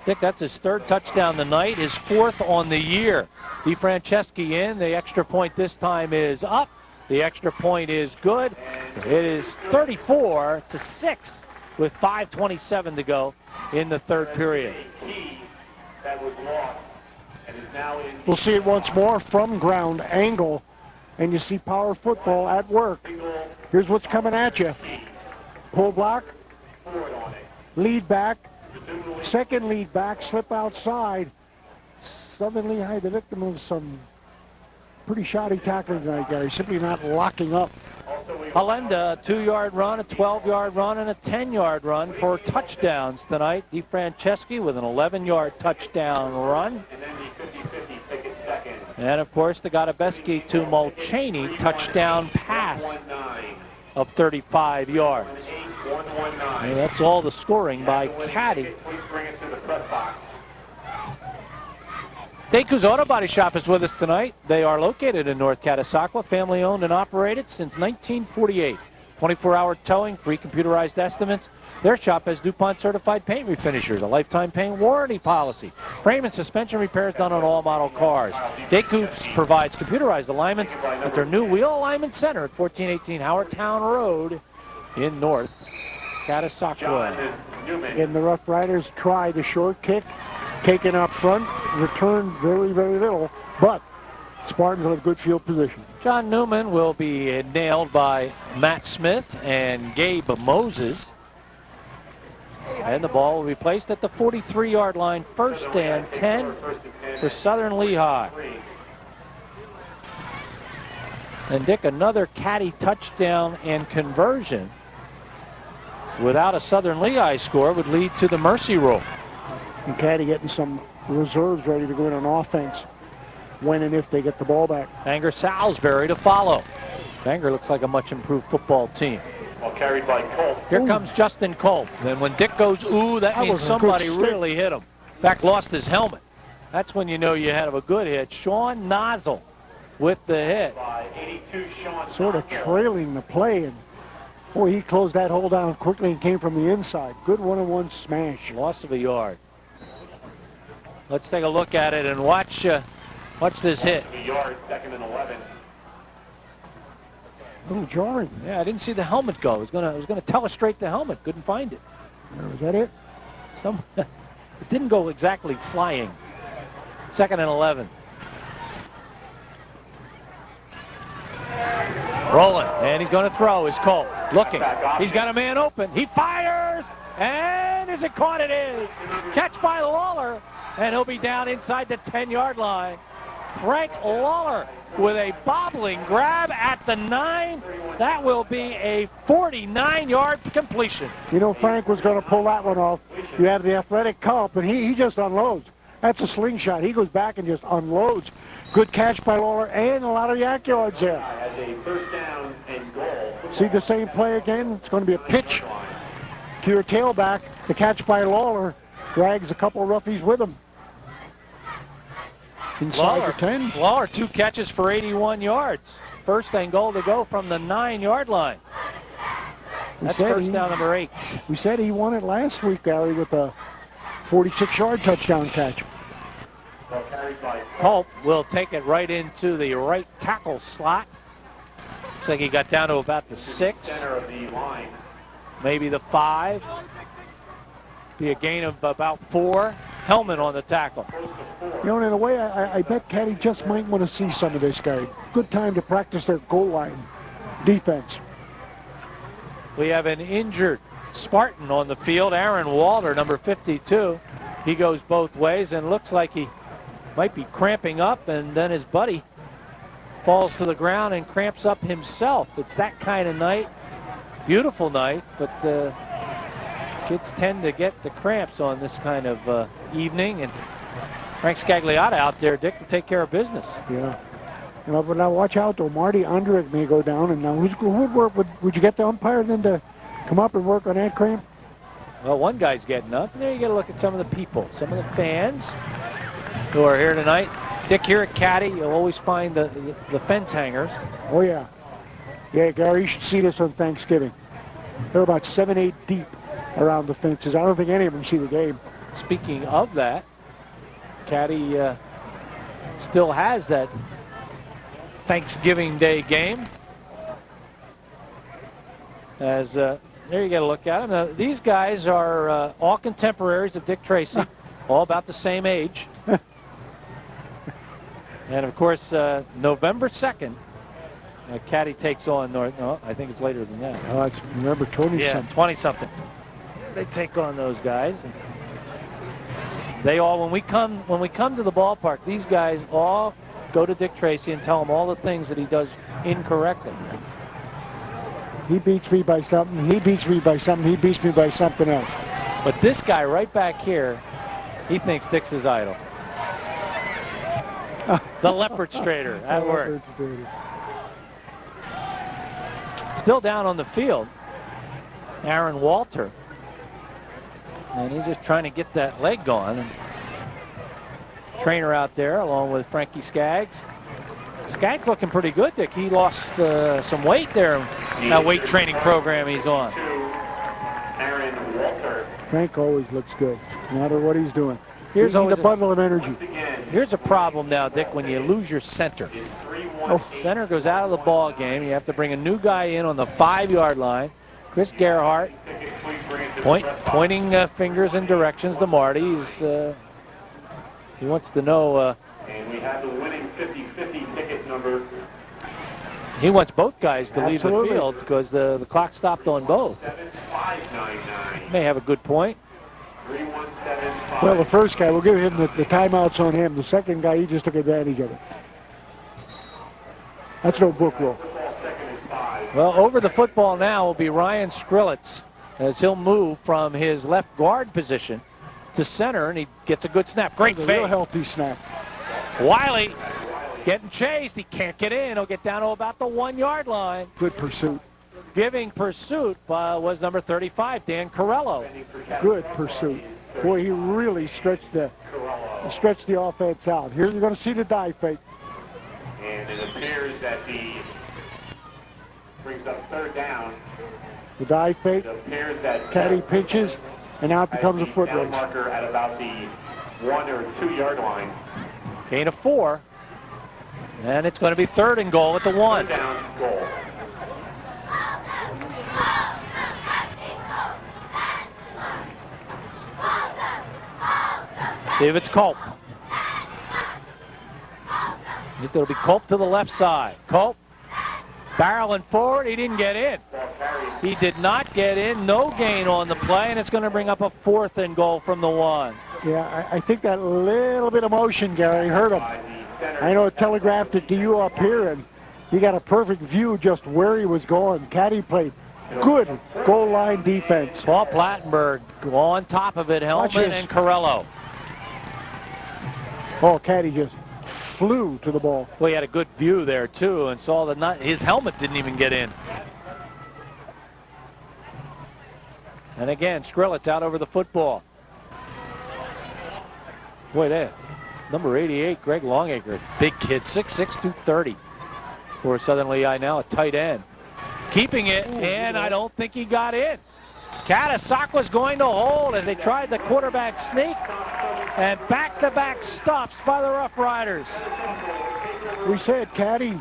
Speaker 1: Dick, that's his third touchdown tonight, his fourth on the year. DeFranceschi in. The extra point this time is up. The extra point is good. It is 34-6 with 5:27 to go in the third period.
Speaker 3: We'll see it once more from ground angle, and you see power football at work. Here's what's coming at you. Pull block, lead back, second lead back, slip outside. Southern Lehigh, the victim of some pretty shoddy tackling tonight, Gary. Simply not locking up.
Speaker 1: Holenda, a 2-yard run, a 12-yard run, and a 10-yard run for touchdowns tonight. DeFranceschi with an 11-yard touchdown run. And, of course, the Gotobeski to Mulchaney touchdown pass of 35 yards. And that's all the scoring by Caddy. Deku's Auto Body Shop is with us tonight. They are located in North Catasauqua, family owned and operated since 1948. 24-hour towing, free computerized estimates. Their shop has DuPont certified paint refinishers, a lifetime paint warranty policy, frame and suspension repairs done on all model cars. Deku provides computerized alignments at their new wheel alignment center at 1418 Howardtown Road in North Catasauqua.
Speaker 3: And the Rough Riders try the short kick, taken up front, returned very, very little, but Spartans have good field position.
Speaker 1: John Newman will be nailed by Matt Smith and Gabe Moses. And the ball will be placed at the 43-yard line, first and 10 for Southern Lehigh. And Dick, another Caddy touchdown and conversion without a Southern Lehigh score would lead to the mercy rule.
Speaker 3: And Caddy getting some reserves ready to go in on offense when and if they get the ball back.
Speaker 1: Bangor Salisbury to follow. Bangor looks like a much improved football team.
Speaker 5: Ball carried by Colt.
Speaker 1: Here comes Justin Colt. Then when Dick goes, ooh, that means somebody really hit him. In fact, lost his helmet. That's when you know you had a good hit. Sean Nozzle with the hit.
Speaker 3: Sort of trailing the play, and boy, he closed that hole down quickly and came from the inside. Good one-on-one smash.
Speaker 1: Loss of a yard. Let's take a look at it and watch this hit.
Speaker 5: A yard, second and 11.
Speaker 3: A little jarring.
Speaker 1: Yeah, I didn't see the helmet go. I was gonna telestrate the helmet. Couldn't find it.
Speaker 3: Was that it?
Speaker 1: It didn't go exactly flying. Second and 11. Rolling, and he's going to throw his Colt. Looking, he's got a man open. He fires, and is it caught? It is. Catch by Lawler, and he'll be down inside the 10-yard line. Frank Lawler with a bobbling grab at the 9. That will be a 49-yard completion.
Speaker 3: You know, Frank was going to pull that one off. You have the athletic Culp, and he just unloads. That's a slingshot. He goes back and just unloads. Good catch by Lawler and a lot of yak yards there.
Speaker 5: As a first down and goal.
Speaker 3: See the same play again? It's going to be a pitch to your tailback. The catch by Lawler drags a couple of roughies with him. Inside the 10.
Speaker 1: Lawler, 2 catches for 81 yards. First and goal to go from the 9-yard line. That's first down number 8.
Speaker 3: We said he won it last week, Gary, with a 46-yard touchdown catch.
Speaker 1: Culp will take it right into the right tackle slot. Looks like he got down to about the 6.
Speaker 5: Center of the line.
Speaker 1: Maybe the 5. Be a gain of about 4. Hellman on the tackle.
Speaker 3: You know, in a way, I bet Caddy just might want to see some of this guy. Good time to practice their goal line defense.
Speaker 1: We have an injured Spartan on the field, Aaron Walter, number 52. He goes both ways and looks like he might be cramping up, and then his buddy falls to the ground and cramps up himself. It's that kind of night. Beautiful night, but kids tend to get the cramps on this kind of evening, and Frank Scagliotta out there, Dick, to take care of business.
Speaker 3: Yeah. You know, but now watch out, though. Marty Underick may go down, and now would you get the umpire then to come up and work on that cramp?
Speaker 1: Well, one guy's getting up, and there you get a look at some of the people, some of the fans who are here tonight. Dick, here at Caddy, you'll always find the fence hangers.
Speaker 3: Oh, yeah. Yeah, Gary, you should see this on Thanksgiving. They're about 7, 8 deep around the fences. I don't think any of them see the game.
Speaker 1: Speaking of that, Caddy still has that Thanksgiving Day game. As there you get a look at them. Now, these guys are all contemporaries of Dick Tracy, all about the same age. And of course, November 2nd, Caddy takes on North. No, I think it's later than that.
Speaker 3: Oh, it's November 20-something.
Speaker 1: Yeah, 20-something. They take on those guys. They all, when we come to the ballpark, these guys all go to Dick Tracy and tell him all the things that he does incorrectly.
Speaker 3: He beats me by something. He beats me by something. He beats me by something else.
Speaker 1: But this guy right back here, he thinks Dick's his idol. The leopard straighter at work. Still down on the field, Aaron Walter. And he's just trying to get that leg going. And trainer out there along with Frankie Skaggs. Skaggs looking pretty good, Dick. He lost some weight there in that weight training program he's on.
Speaker 5: Aaron Walter.
Speaker 3: Frank always looks good, no matter what he's doing.
Speaker 1: Here's
Speaker 3: a bundle of energy.
Speaker 1: Here's a problem now, Dick, when you lose your center. Center goes out of the ball game. You have to bring a new guy in on the 5-yard line. Chris Gerhardt pointing fingers and directions to Marty. He wants to know.
Speaker 5: And we have the winning 50-50 ticket number.
Speaker 1: He wants both guys to leave the
Speaker 3: Absolutely.
Speaker 1: field because the clock stopped on both.
Speaker 5: 7599.
Speaker 1: May have a good point.
Speaker 5: 3175.
Speaker 3: Well, the first guy, we'll give him the timeouts on him. The second guy, he just took advantage of it. That's no book rule.
Speaker 1: Well, over the football now will be Ryan Skrillex as he'll move from his left guard position to center, and he gets a good snap. Great
Speaker 3: Real
Speaker 1: fake.
Speaker 3: healthy snap.
Speaker 1: Wiley getting chased. He can't get in. He'll get down to about the 1-yard line.
Speaker 3: Good pursuit.
Speaker 1: Giving pursuit was number 35, Dan Corello.
Speaker 3: Good pursuit. Boy, he really stretched the offense out. Here you're going to see the dive fake.
Speaker 5: And it appears that the brings up third down.
Speaker 3: The dive fake.
Speaker 5: It appears that
Speaker 3: Caddy pinches, and now it becomes a foot
Speaker 5: down
Speaker 3: race.
Speaker 5: marker at about the 1 or 2-yard line.
Speaker 1: Gain of 4. And it's going to be 3rd and goal at the 1.
Speaker 5: Third down goal.
Speaker 1: See if it's Culp. It'll be Culp to the left side. Culp barreling forward. He didn't get in. He did not get in. No gain on the play, and it's going to bring up a 4th and goal from the 1.
Speaker 3: Yeah, I think that little bit of motion, Gary, hurt him. I know it telegraphed it to you up here, and you got a perfect view just where he was going. Caddy played good goal line defense.
Speaker 1: Paul Plattenberg on top of it.
Speaker 3: Watch
Speaker 1: Hellman
Speaker 3: this.
Speaker 1: and Corello.
Speaker 3: Oh, Caddy just flew to the ball.
Speaker 1: Well, he had a good view there, too, and saw that his helmet didn't even get in. And again, Skrillex out over the football. Boy, there. Number 88, Greg Longacre. Big kid, 6'6", 230. For Southern Lehigh now, a tight end. Keeping it, and I don't think he got in. Catasauqua's going to hold as they tried the quarterback sneak. And back-to-back stops by the Rough Riders.
Speaker 3: We said Caddy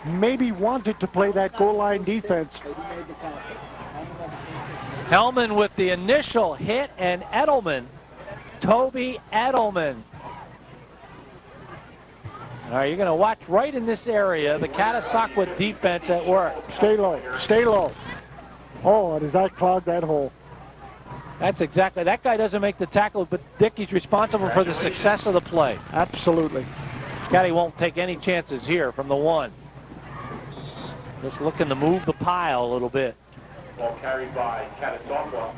Speaker 3: maybe wanted to play that goal line defense.
Speaker 1: Hellman with the initial hit, and Edelman Toby Edelman. All right, you're going to watch right in this area, the Catasauqua defense at work.
Speaker 3: Stay low. Stay low. Oh, does that clog that hole?
Speaker 1: That's exactly. That guy doesn't make the tackle, but Dickey's responsible for the success of the play.
Speaker 3: Absolutely.
Speaker 1: Scotty won't take any chances here from the 1. Just looking to move the pile a little bit.
Speaker 5: Ball carried by Catasauqua.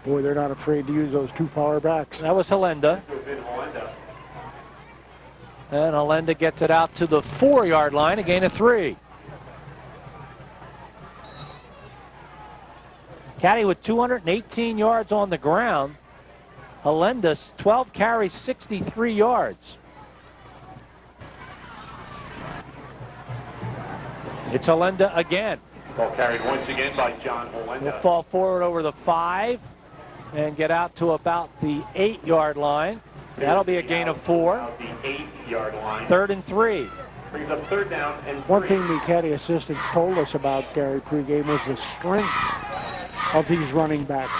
Speaker 3: Boy, they're not afraid to use those 2 power backs.
Speaker 1: That was Helenda. And Helenda gets it out to the 4-yard line, a gain of 3. Caddy with 218 yards on the ground. Helenda, 12 carries, 63 yards. It's Helenda again.
Speaker 5: Ball carried once again by John Helenda.
Speaker 1: Will fall forward over the 5 and get out to about the 8-yard line. That'll be a gain of 4.
Speaker 5: The 8-yard line.
Speaker 1: 3rd and 3.
Speaker 5: Brings up 3rd down and 3.
Speaker 3: One thing the caddy assistants told us about Gary pregame was the strength of these running backs.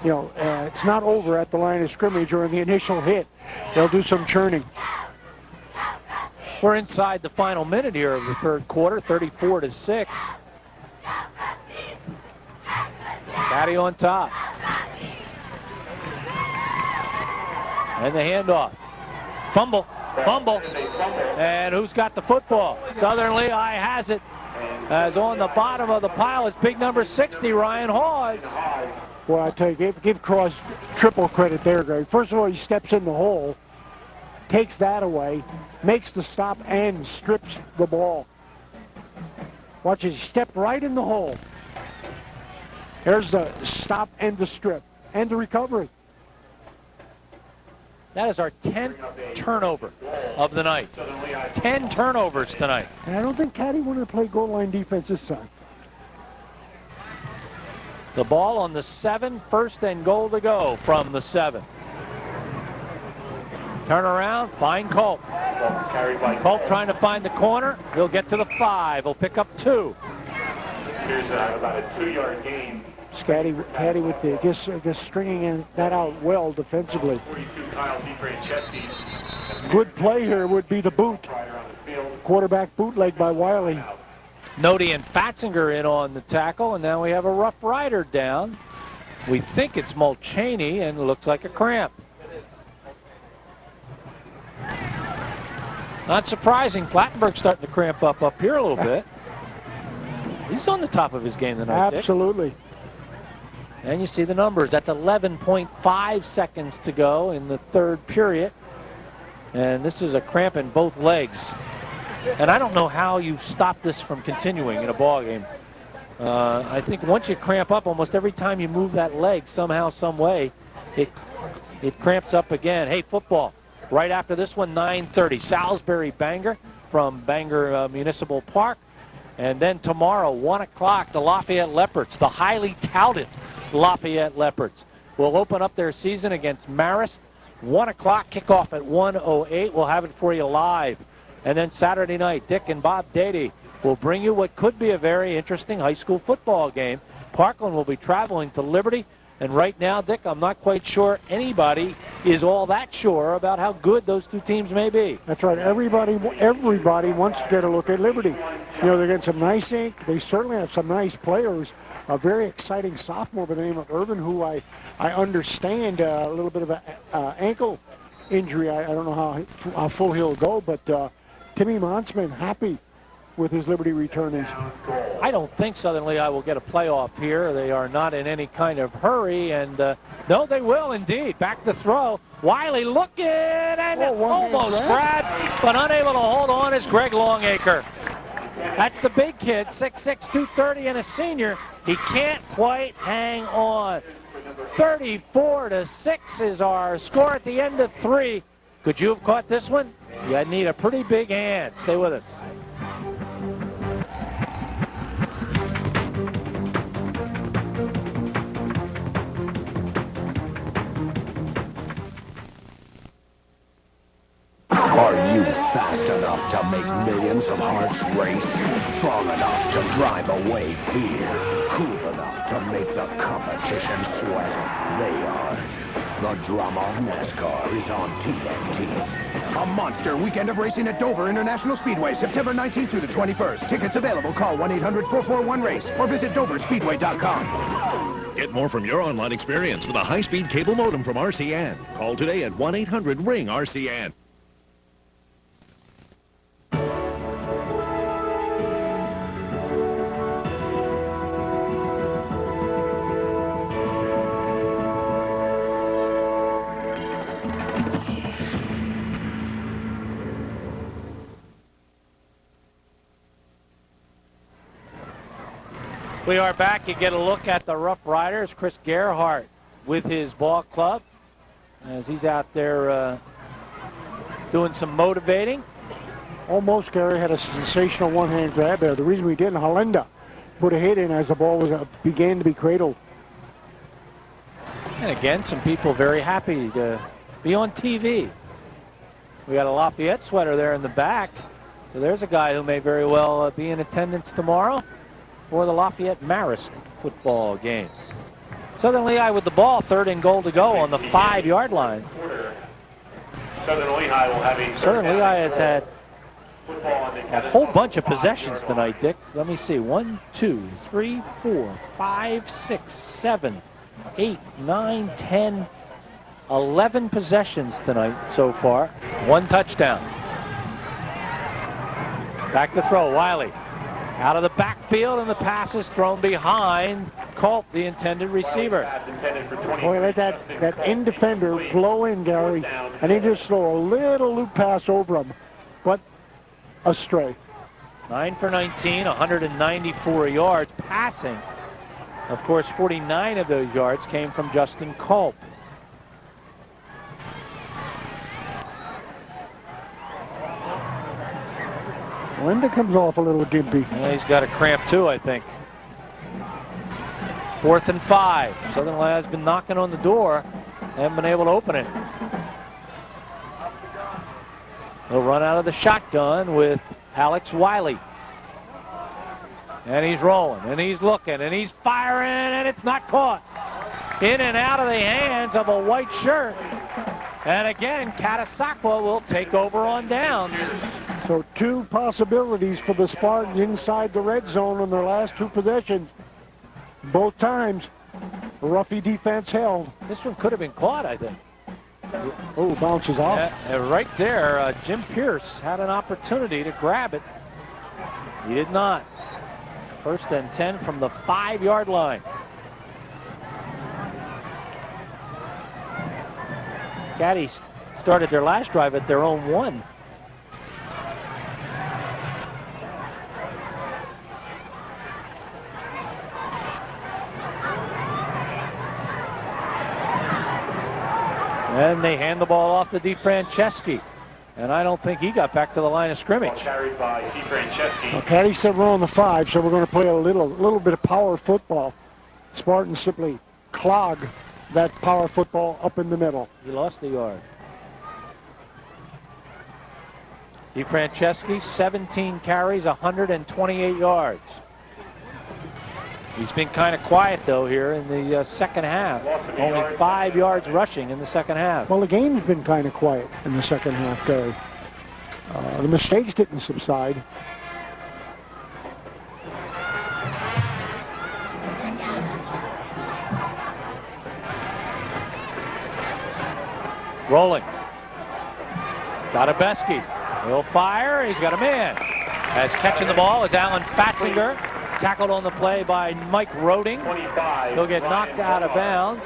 Speaker 3: You know, it's not over at the line of scrimmage or in the initial hit. They'll do some churning.
Speaker 1: We're inside the final minute here of the 3rd quarter, 34-6. Caddy on top. And the handoff. Fumble. And who's got the football? Southern Lehigh has it. As on the bottom of the pile is big number 60, Ryan Hawes.
Speaker 3: Well, I tell you, give Cross triple credit there, Greg. First of all, he steps in the hole, takes that away, makes the stop, and strips the ball. Watch it, he stepped right in the hole. There's the stop and the strip and the recovery.
Speaker 1: That is our 10th turnover of the night. 10 turnovers tonight.
Speaker 3: And I don't think Caddy wanted to play goal line defense this time.
Speaker 1: The ball on the 7, 1st and goal to go from the 7. Turn around, find Culp. Culp trying to find the corner. He'll get to the 5. He'll pick up 2.
Speaker 5: Here's about a 2-yard gain.
Speaker 3: Caddy with the just stringing that out well defensively.
Speaker 5: 42 Kyle DeFranceschi.
Speaker 3: Good play here would be the boot. Quarterback bootleg by Wiley.
Speaker 1: Nody and Fatzinger in on the tackle, and now we have a Rough Rider down. We think it's Mulchaney, and it looks like a cramp. Not surprising, Plattenberg's starting to cramp up here a little bit. He's on the top of his game tonight,
Speaker 3: Absolutely.
Speaker 1: Dick. And you see the numbers. That's 11.5 seconds to go in the 3rd period. And this is a cramp in both legs. And I don't know how you stop this from continuing in a ball game. I think once you cramp up, almost every time you move that leg somehow, some way, it cramps up again. Hey, football. Right after this one, 9:30. Salisbury Bangor from Bangor Municipal Park. And then tomorrow, 1 o'clock, the Lafayette Leopards, the highly touted Lafayette Leopards, will open up their season against Marist. 1 o'clock, kickoff at 1:08. We'll have it for you live. And then Saturday night, Dick and Bob Dady will bring you what could be a very interesting high school football game. Parkland will be traveling to Liberty. And right now, Dick, I'm not quite sure anybody is all that sure about how good those two teams may be.
Speaker 3: That's right. Everybody wants to get a look at Liberty. You know, they got some nice ink. They certainly have some nice players. A very exciting sophomore by the name of Irvin, who I understand a little bit of an ankle injury. I don't know how full he'll go, but Timmy Monsman happy with his Liberty returnees.
Speaker 1: I don't think Southern Lehigh will get a playoff here. They are not in any kind of hurry, and no, they will indeed. Back to throw. Wiley looking, and almost grabbed, but unable to hold on is Greg Longacre. That's the big kid, 6'6", 230, and a senior. He can't quite hang on. 34-6 is our score at the end of 3. Could you have caught this one? You need a pretty big hand. Stay with us.
Speaker 6: Are you fast enough to make millions of hearts race? Strong enough to drive away fear? Cool enough to make the competition sweat? They are. The drama of NASCAR is on TNT.
Speaker 8: A monster weekend of racing at Dover International Speedway, September 19th through the 21st. Tickets available. Call 1-800-441-RACE or visit doverspeedway.com.
Speaker 7: Get more from your online experience with a high-speed cable modem from RCN. Call today at 1-800-RING-RCN.
Speaker 1: We are back. You get a look at the Rough Riders. Chris Gerhardt with his ball club as he's out there doing some motivating.
Speaker 3: Almost, Gary had a sensational one-hand grab there. The reason we didn't, Hollenda put a hit in as the ball was began to be cradled.
Speaker 1: And again, some people very happy to be on TV. We got a Lafayette sweater there in the back. So there's a guy who may very well be in attendance tomorrow for the Lafayette Marist football game. Southern Lehigh with the ball, 3rd and goal to go on the 5-yard line.
Speaker 5: Southern Lehigh will have a
Speaker 1: Southern Lehigh has had
Speaker 5: football on the
Speaker 1: a whole bunch of possessions tonight, Dick. Let me see. 1, 2, 3, 4, 5, 6, 7, 8, 9, 10, 11 possessions tonight so far. 1 touchdown. Back to throw, Wiley. Out of the backfield, and the pass is thrown behind Colt, the intended receiver.
Speaker 3: Boy, let that end defender blow in, Gary, and he just throw a little loop pass over him, but astray.
Speaker 1: 9 for 19, 194 yards passing. Of course, 49 of those yards came from Justin Culp.
Speaker 3: Linda comes off a little gimpy.
Speaker 1: Yeah, he's got a cramp too, I think. 4th and 5. Southern Lehigh has been knocking on the door. They haven't been able to open it. He'll run out of the shotgun with Alex Wiley. And he's rolling, and he's looking, and he's firing, and it's not caught. In and out of the hands of a white shirt. And again, Catasauqua will take over on downs.
Speaker 3: So 2 possibilities for the Spartans inside the red zone on their last 2 possessions. Both times, Ruffy defense held.
Speaker 1: This one could have been caught, I think.
Speaker 3: Oh, bounces off.
Speaker 1: Right there, Jim Pierce had an opportunity to grab it. He did not. 1st and 10 from the 5-yard line. Caddy started their last drive at their own 1. And they hand the ball off to DeFranceschi. And I don't think he got back to the line of scrimmage.
Speaker 5: Carried by DeFranceschi.
Speaker 3: Well, Patty said we're on the 5, so we're going to play a little bit of power football. Spartans simply clog that power football up in the middle.
Speaker 1: He lost a yard. DeFranceschi, 17 carries, 128 yards. He's been kind of quiet, though, here in the second half. Only 5 yards rushing in the second half.
Speaker 3: Well, the game's been kind of quiet in the second half, Gary. The mistakes didn't subside.
Speaker 1: Rolling. Gotabeski. He'll fire. He's got a man. As catching the ball is Alan Fatzinger. Tackled on the play by Mike Roding.
Speaker 5: 25.
Speaker 1: He'll get knocked out of bounds.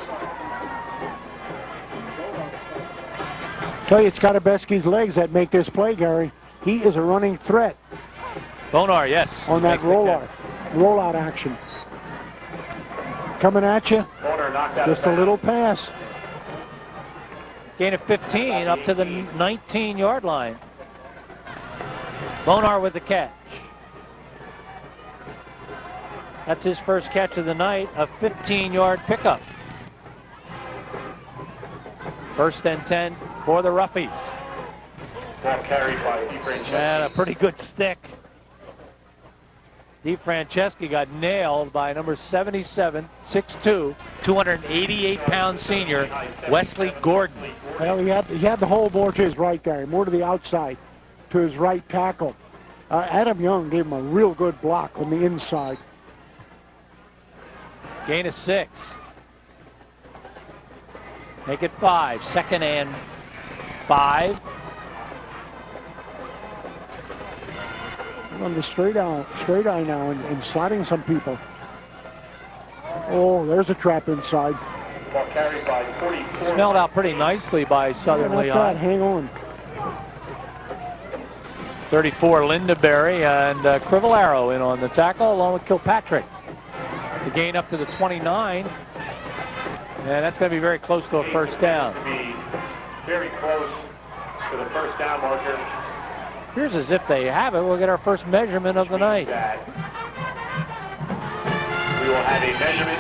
Speaker 3: Tell you, it's Gotabeski's legs that make this play, Gary. He is a running threat.
Speaker 1: Bonar, yes.
Speaker 3: On that rollout action. Coming at you. Just a little pass.
Speaker 1: Gain of 15 up to the 19-yard line. Bonar with the catch. That's his first catch of the night, a 15-yard pickup. 1st and 10 for the Roughies.
Speaker 5: Ball carried by DeFranceschi.
Speaker 1: And a pretty good stick. Steve Franceschi got nailed by number 77, 6'2", 288-pound senior, Wesley Gordon.
Speaker 3: Well, he had the hole more to his right there, more to the outside, to his right tackle. Adam Young gave him a real good block on the inside.
Speaker 1: Gain of 6. Make it 5. 2nd and 5.
Speaker 3: On the straight eye now and sliding some people. Oh, there's a trap inside.
Speaker 5: Ball carried by 44.
Speaker 1: Smelled out pretty nicely by Southern Lehigh.
Speaker 3: Hang on.
Speaker 1: 34 Lindaberry and Crivellaro in on the tackle along with Kilpatrick. The gain up to the 29. And that's going to be very close to a first down.
Speaker 5: To be very close to the first down marker.
Speaker 1: Here's as if they have it. We'll get our first measurement of the night.
Speaker 5: We will have a measurement.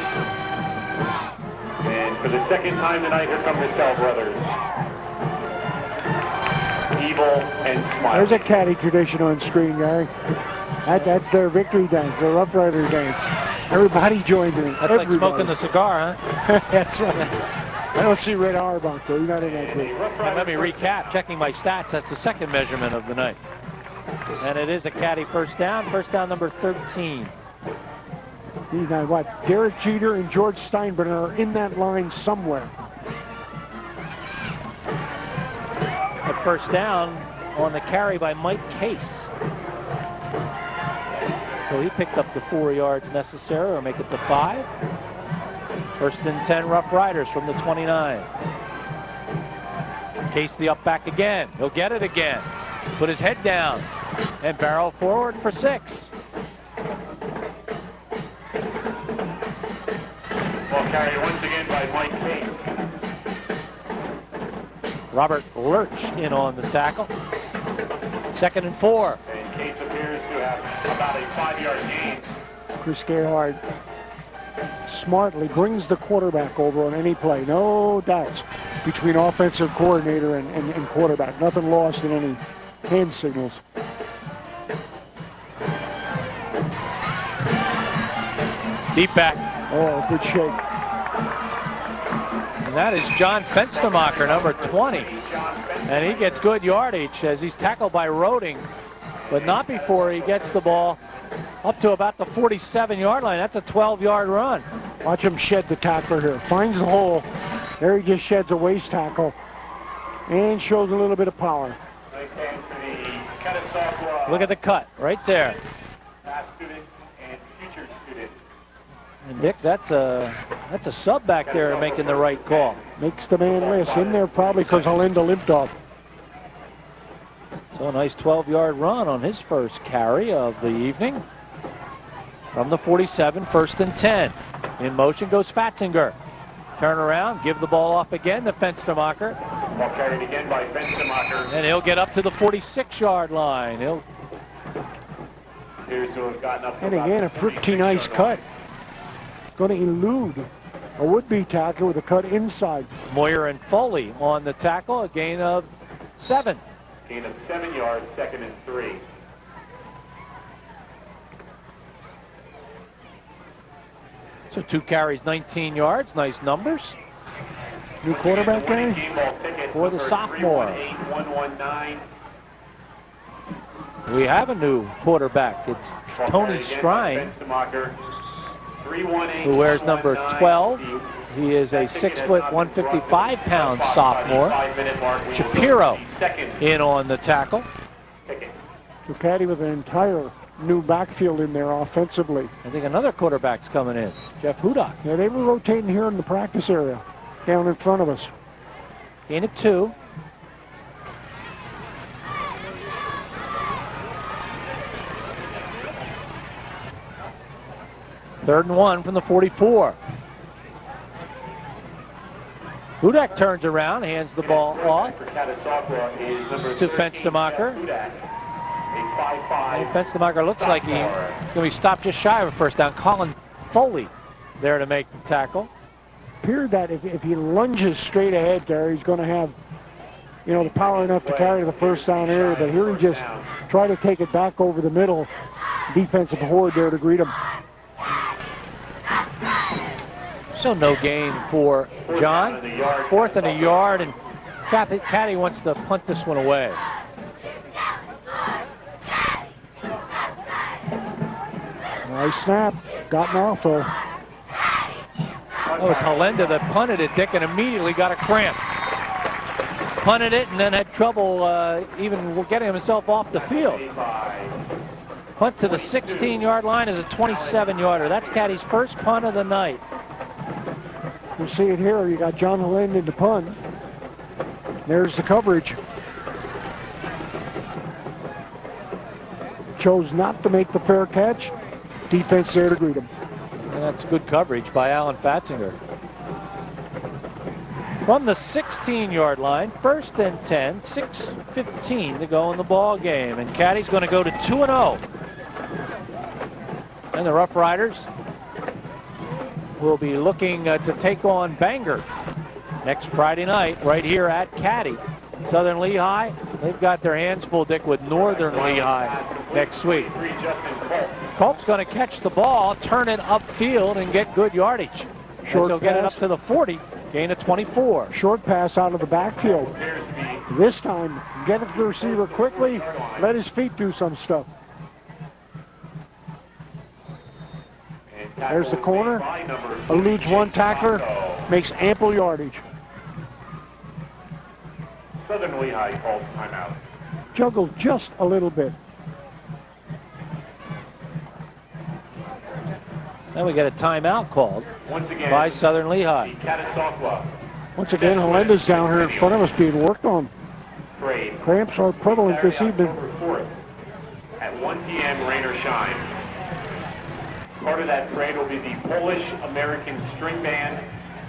Speaker 5: And for the second time tonight, here come the Cell brothers. Evil and Smile.
Speaker 3: There's a caddy tradition on screen, Gary. That's their victory dance, their Rough Rider dance. Everybody joins in.
Speaker 1: That's like smoking the cigar, huh?
Speaker 3: That's right. I don't see Red Auerbach, though. You're not in that group.
Speaker 1: And let me recap. Checking my stats, that's the second measurement of the night. And it is a caddy first down number 13.
Speaker 3: These guys, what? Derek Jeter and George Steinbrenner are in that line somewhere.
Speaker 1: At first down on the carry by Mike Case. So he picked up the 4 yards necessary, or make it the 5. First and 10 Rough Riders from the 29. Case the up back again. He'll get it again. Put his head down and barrel forward for 6.
Speaker 5: Ball carried once again by Mike Case.
Speaker 1: Robert Lurch in on the tackle. 2nd and 4.
Speaker 5: And Case appears to have about a 5-yard gain.
Speaker 3: Chris Gerhardt smartly brings the quarterback over on any play. No doubts between offensive coordinator and quarterback. Nothing lost in any hand signals.
Speaker 1: Deep back.
Speaker 3: Oh, good shake.
Speaker 1: And that is John Fenstermacher, number 20. And he gets good yardage as he's tackled by Roding, but not before he gets the ball up to about the 47-yard line. That's a 12-yard run.
Speaker 3: Watch him shed the tackler here. Finds the hole. There he just sheds a waist tackle and shows a little bit of power.
Speaker 1: Look at the cut right there.
Speaker 5: Past student and future student.
Speaker 1: And Nick, that's a sub back there making the right call.
Speaker 3: Makes the man list. In there probably because Halinda limped off.
Speaker 1: So a nice 12-yard run on his first carry of the evening. From the 47, 1st and 10. In motion goes Fatzinger. Turn around, give the ball off again to Fenstermacher.
Speaker 5: Ball carried again by Fenstermacher.
Speaker 1: And he'll get up to the 46-yard line. He'll
Speaker 5: appears to have gotten up to
Speaker 3: and again, a pretty nice cut. Going to elude a would-be tackler with a cut inside.
Speaker 1: Moyer and Foley on the tackle, a gain of 7.
Speaker 5: Gain of 7 yards, 2nd and 3.
Speaker 1: So 2 carries, 19 yards. Nice numbers.
Speaker 3: New quarterback there
Speaker 1: for the sophomore. We have a new quarterback. It's Tony Strine, who wears number 12. He is a 6', 155-pound sophomore. Shapiro in on the tackle.
Speaker 3: Ducati with an entire new backfield in there offensively.
Speaker 1: I think another quarterback's coming in, Jeff Hudak.
Speaker 3: Yeah, they were rotating here in the practice area, down in front of us.
Speaker 1: Gain of 2. Third and 1 from the 44. Hudak turns around, hands the ball off to Fenstermacher. And Fenstermacher looks like he's going to be stopped just shy of a first down. Colin Foley there to make the tackle.
Speaker 3: Appeared that if he lunges straight ahead there, he's going to have, the power enough to carry the first down area. But here he just tried to take it back over the middle defensive horde there to greet him.
Speaker 1: So no gain for John. 4th and a yard, and Caddy wants to punt this one away.
Speaker 3: Nice snap. Gotten off though.
Speaker 1: That was Halenda that punted it, Dick, and immediately got a cramp. Punted it and then had trouble even getting himself off the field. Punt to the 16-yard line is a 27-yarder. That's Caddy's first punt of the night.
Speaker 3: You see it here. You got John Halenda in the punt. There's the coverage. Chose not to make the fair catch. Defense there to greet him.
Speaker 1: And that's good coverage by Alan Fatzinger. From the 16-yard line, 1st and 10, 6:15 to go in the ball game. And Caddy's going to go to 2-0. And the Rough Riders will be looking to take on Bangor next Friday night right here at Caddy. Southern Lehigh, they've got their hands full, Dick, with Northern Lehigh next week. Colt's going to catch the ball, turn it upfield, and get good yardage. Short he'll get it up to the 40, gain of 24.
Speaker 3: Short pass out of the backfield. This time, get it to the receiver quickly, let his feet do some stuff. There's the corner, eludes one tackler, makes ample yardage.
Speaker 5: Southern Lehigh calls timeout.
Speaker 3: Juggled just a little bit.
Speaker 1: Then we get a timeout called
Speaker 5: Once again,
Speaker 1: by Southern Lehigh.
Speaker 5: Catasauqua
Speaker 3: Once again, Halenda's down here in front of us being worked on.
Speaker 5: parade.
Speaker 3: Cramps are prevalent this evening.
Speaker 5: October 4th at 1 p.m. rain or shine. Part of that parade will be the Polish-American String Band.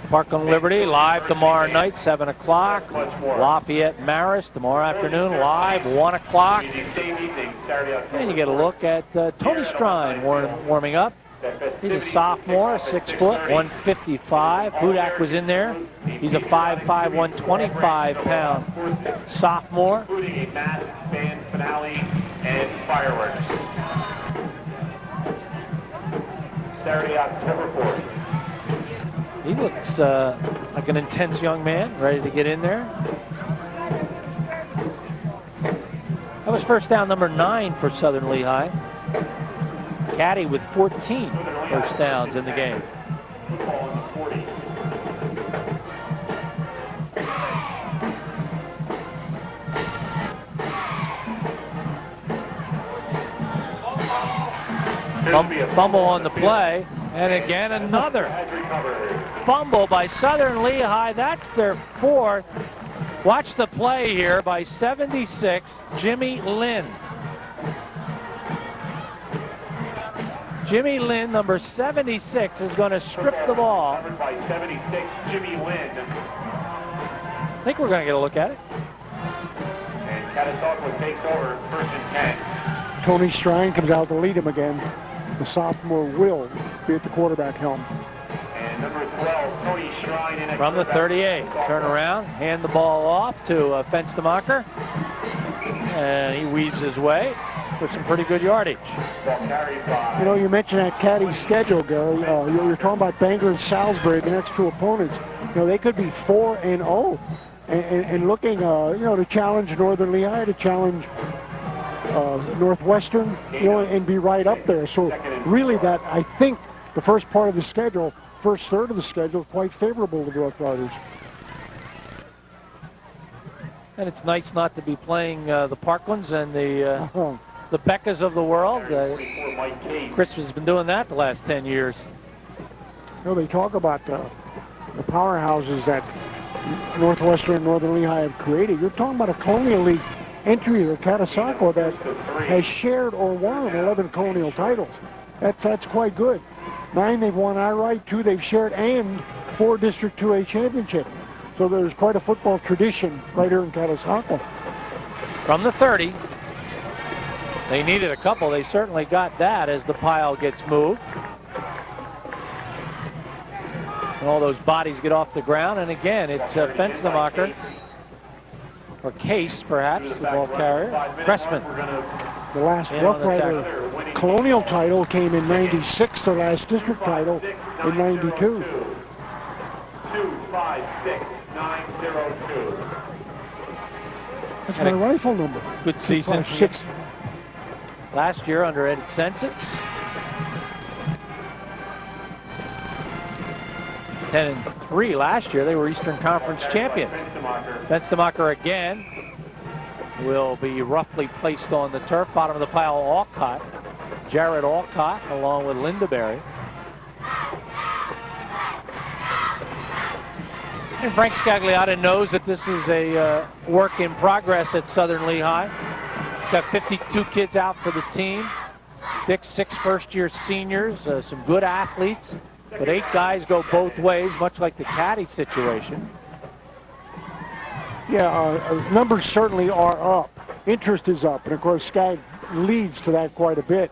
Speaker 1: Park on Liberty, live tomorrow night, 7 o'clock. Lafayette Marist tomorrow afternoon, live, 1 o'clock.
Speaker 5: The same evening, Saturday, October
Speaker 1: And you get a look at Tony Strine warming up. He's a sophomore, 6 foot, 155. Hudak was in there. He's a 5'5", 125-pound sophomore.
Speaker 5: including a masked band finale and fireworks. Saturday, October 4th.
Speaker 1: He looks like an intense young man, ready to get in there. That was first down number 9 for Southern Lehigh. Caddy with 14 first downs in the game.
Speaker 5: Football on the 40.
Speaker 1: Fumble on the play, and again another fumble by Southern Lehigh. That's their 4th. Watch the play here by 76, Jimmy Lynn. Jimmy Lynn, number 76, is going to strip the ball.
Speaker 5: Covered by 76, Jimmy Lynn.
Speaker 1: I think we're going to get a look at it.
Speaker 5: And Catasauqua takes over, 1st and 10.
Speaker 3: Tony Strine comes out to lead him again. The sophomore will be at the quarterback helm.
Speaker 5: And number 12, Tony Strine in at
Speaker 1: From the 38, turn around, hand the ball off to Fenstermacher. And he weaves his way for some pretty good yardage.
Speaker 5: Ball carried by.
Speaker 3: You know, you mentioned that Caddy schedule, Gary. You're talking about Bangor and Salisbury, the next 2 opponents. You know, they could be 4-0 and looking, to challenge Northern Lehigh, to challenge Northwestern, and be right up there. So really that, I think, the first part of the schedule, first third of the schedule, quite favorable to the Rough Riders.
Speaker 1: And it's nice not to be playing the Parklands and the Beccas of the world. Chris has been doing that the last 10 years.
Speaker 3: You know, they talk about the powerhouses that Northwestern and Northern Lehigh have created. You're talking about a Colonial League entry or Catasauqua that has shared or won 11 Colonial titles. That's quite good. 9 they've won outright, 2 they've shared, and 4 District 2A championships. So there's quite a football tradition right here in Catasauqua.
Speaker 1: From the 30, they needed a couple. They certainly got that as the pile gets moved. And all those bodies get off the ground. And again, it's Fenstermacher, or Case, perhaps, the ball carrier. Pressman.
Speaker 3: The last Rough Rider Colonial title came in 96, their last district title in 92.
Speaker 5: 256902.
Speaker 3: That's my rifle number.
Speaker 1: Good season.
Speaker 3: 6.
Speaker 1: Last year under Ed Sensitz. 10-3 last year. They were Eastern Conference champions. Fenstermacher again will be roughly placed on the turf. Bottom of the pile, Alcott. Jared Alcott along with Lindaberry. And Frank Scagliotta knows that this is a work in progress at Southern Lehigh. He's got 52 kids out for the team. Dick's 6 first-year seniors, some good athletes, but 8 guys go both ways, much like the Caddy situation.
Speaker 3: Yeah, numbers certainly are up. Interest is up, and of course Skag leads to that quite a bit.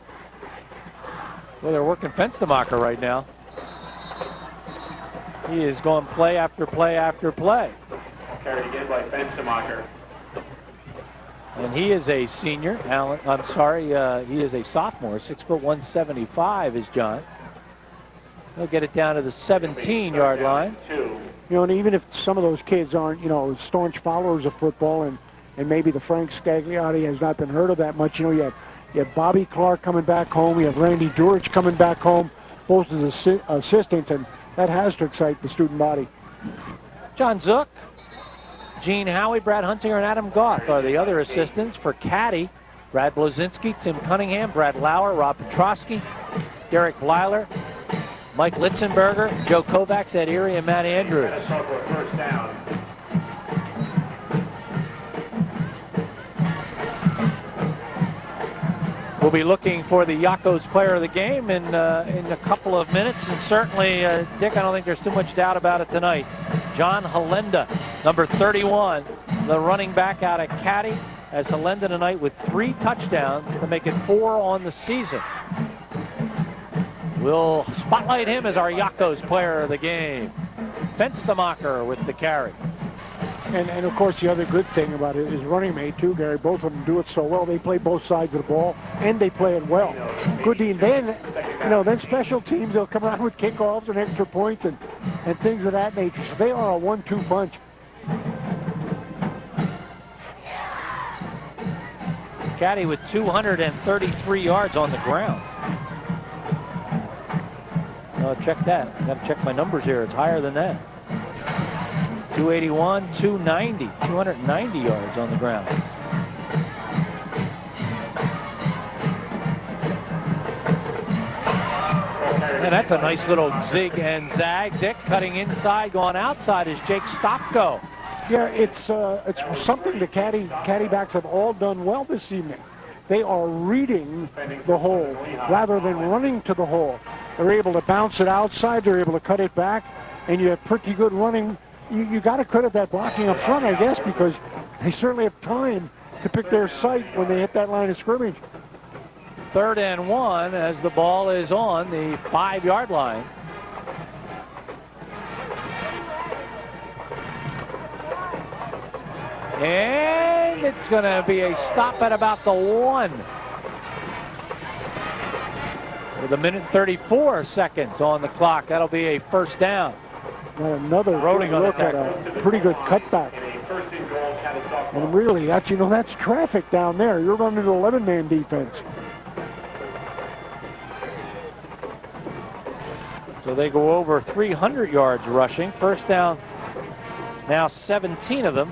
Speaker 1: Well, they're working Fenstermacher right now. He is going play after play after play.
Speaker 5: Carried again by Fenstermacher.
Speaker 1: And he is a senior. Alan, I'm sorry, he is a sophomore. 6'1", 175 is John. He'll get it down to the 17-yard line.
Speaker 3: You know, and even if some of those kids aren't, you know, staunch followers of football, and maybe the Frank Scagliotti has not been heard of that much, you know, you have Bobby Clark coming back home. You have Randy Durich coming back home, both as assistants, and that has to excite the student body.
Speaker 1: John Zook, Gene Howie, Brad Hunsinger, and Adam Goff are the other assistants. For Caddy, Brad Blazinski, Tim Cunningham, Brad Lauer, Rob Petrosky, Derek Blyler, Mike Litzenberger, Joe Kovacs, Ed Erie, and Matt Andrews.
Speaker 5: First down.
Speaker 1: We'll be looking for the Yakos player of the game in a couple of minutes, and certainly, Dick, I don't think there's too much doubt about it tonight. John Halenda, number 31, the running back out of Caddy, has Halenda tonight with 3 touchdowns to make it 4 on the season. We'll spotlight him as our Yakos player of the game. Fenstermacher with the carry.
Speaker 3: And of course, the other good thing about it is running mate too, Gary. Both of them do it so well. They play both sides of the ball, and they play it well. Good team. Then, you know, then special teams, they'll come out with kickoffs and extra points and things of that nature. So they are a 1-2 punch.
Speaker 1: Caddy with 233 yards on the ground. Oh, check that. I got to check my numbers here. It's higher than that. 281, 290, 290 yards on the ground. And that's a nice little zig and zag. Dick cutting inside, going outside is Jake Stopko.
Speaker 3: Yeah, it's something the caddy backs have all done well this evening. They are reading the hole rather than running to the hole. They're able to bounce it outside. They're able to cut it back, and you have pretty good running. You got to credit that blocking up front, I guess, because they certainly have time to pick their sight when they hit that line of scrimmage.
Speaker 1: 3rd and 1 as the ball is on the 5-yard line. And it's going to be a stop at about the 1. With 1:34 seconds on the clock. That'll be a first down.
Speaker 3: Another
Speaker 1: Rolling on
Speaker 3: look at a pretty good cutback. And really, that's traffic down there. You're running an 11-man defense.
Speaker 1: So they go over 300 yards rushing. First down, now 17 of them.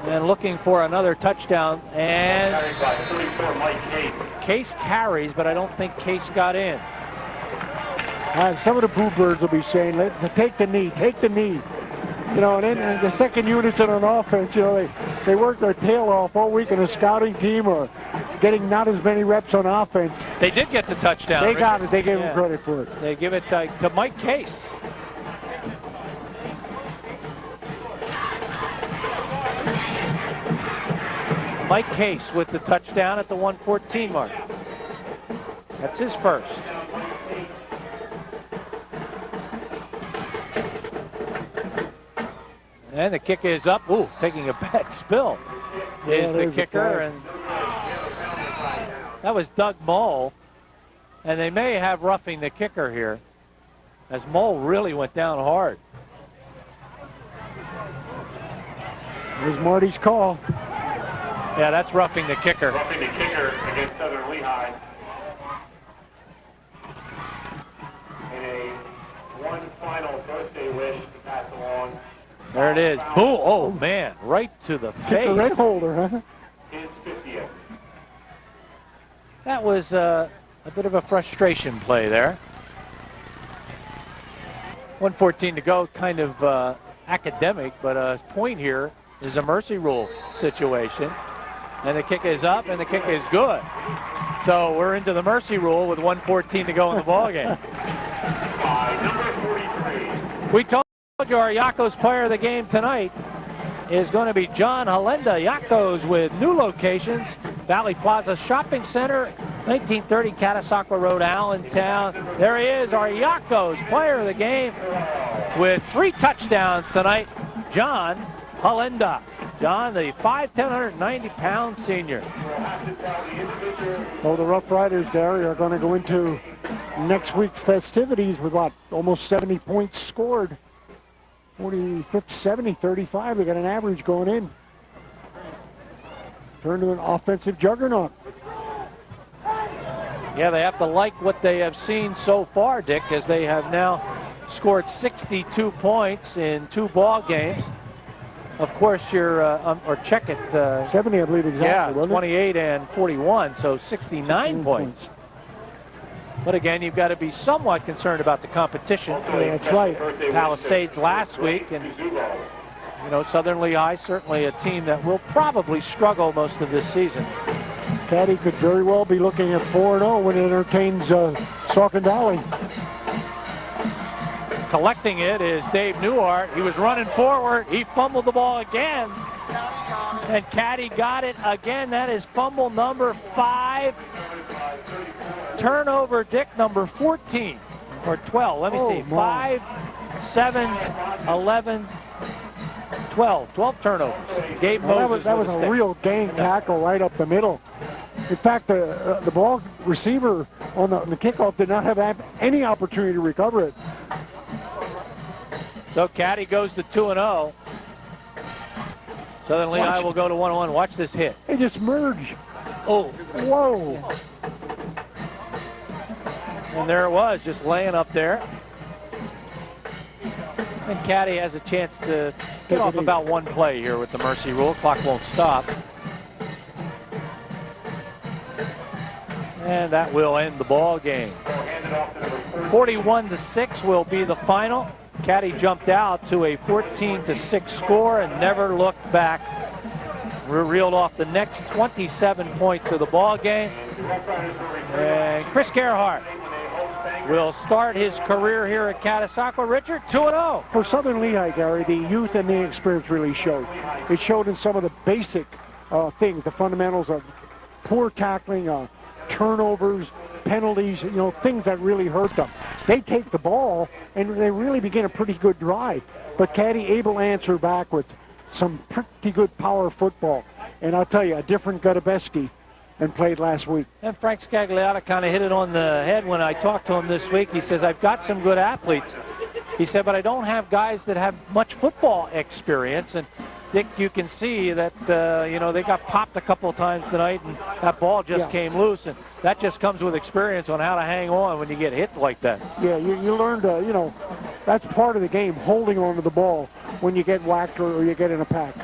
Speaker 1: And looking for another touchdown. And
Speaker 5: Carried by 34, Mike Case.
Speaker 1: Case carries, but I don't think Case got in.
Speaker 3: Some of the Boo Birds will be saying, take the knee, take the knee. You know, and then the second units in an offense, you know, they work their tail off all week in a scouting team or getting not as many reps on offense.
Speaker 1: They did get the touchdown.
Speaker 3: They got it. They gave him credit for it.
Speaker 1: They give it to Mike Case. Mike Case with the touchdown at the 114 mark. That's his first. And the kick is up. Ooh, taking a bad spill is the kicker. And that was Doug Mull. And they may have roughing the kicker here, as Mole really went down hard.
Speaker 3: There's Marty's call.
Speaker 1: Yeah, that's roughing the kicker.
Speaker 5: Roughing the kicker against Southern Lehigh. And a one final birthday wish to pass along.
Speaker 1: There it is. Boom. Oh, man, right to the
Speaker 3: Kick
Speaker 1: face.
Speaker 3: the red holder, huh?
Speaker 5: His 50th.
Speaker 1: That was a bit of a frustration play there. 1:14 to go, kind of academic, but a point here is a mercy rule situation. And the kick is up, and the kick is good. So we're into the mercy rule with 1:14 to go in the ballgame.
Speaker 5: By number 43.
Speaker 1: We told you our Yakos player of the game tonight is going to be John Halenda. Yakos with new locations. Valley Plaza Shopping Center, 1930 Catasauqua Road, Allentown. There he is, our Yakos player of the game with 3 touchdowns tonight, John Halenda. John, the 5'10", 190-pound senior.
Speaker 3: Oh, the Rough Riders, Gary, are going to go into next week's festivities with what, almost 70 points scored. 40, 50, 70, 35. They got an average going in. Turn to an offensive juggernaut.
Speaker 1: Yeah, they have to like what they have seen so far, Dick, as they have now scored 62 points in 2 ball games. Of course, you're, or check it.
Speaker 3: 70, I believe, exactly.
Speaker 1: Yeah,
Speaker 3: wasn't
Speaker 1: 28 and 41, so 69 points. But again, you've got to be somewhat concerned about the competition.
Speaker 3: Yeah, that's right.
Speaker 1: Palisades last week, and you know, Southern Lehigh, certainly a team that will probably struggle most of this season.
Speaker 3: Caddy could very well be looking at 4-0 when it entertains Saucon Valley.
Speaker 1: Collecting it is Dave Newhart. He was running forward. He fumbled the ball again. And Caddy got it again. That is fumble number 5. Turnover, Dick, number 14 or 12. Let me see. 5, 7, 11, 12. 12 turnovers. Gabe Moses.
Speaker 3: That was a real gang tackle right up the middle. In fact, the ball receiver on the kickoff did not have any opportunity to recover it.
Speaker 1: So Caddy goes to 2-0. Southern Lehigh will go to 1-1. Watch this hit.
Speaker 3: They just merge.
Speaker 1: Oh,
Speaker 3: whoa.
Speaker 1: And there it was, just laying up there. And Caddy has a chance to get off about 1 play here with the mercy rule. Clock won't stop. And that will end the ball game. 41-6 will be the final. Caddy jumped out to a 14-6 score and never looked back. Reeled off the next 27 points of the ball game. And Chris Gerhardt will start his career here at Catasauqua. Richard, 2-0.
Speaker 3: For Southern Lehigh, Gary, the youth and the experience really showed. It showed in some of the basic things, the fundamentals of poor tackling, turnovers, penalties, you know, things that really hurt them. They take the ball and they really begin a pretty good drive. But Caddy able to answer back with some pretty good power football. And I'll tell you, a different Gudabeski than played last week.
Speaker 1: And Frank Scagliotta kind of hit it on the head when I talked to him this week. He says, I've got some good athletes. He said, but I don't have guys that have much football experience. And Dick, you can see that, you know, they got popped a couple of times tonight, and that ball just came loose. And that just comes with experience on how to hang on when you get hit like that. Yeah,
Speaker 3: you learn to, you know, that's part of the game, holding on to the ball when you get whacked or you get in a pack.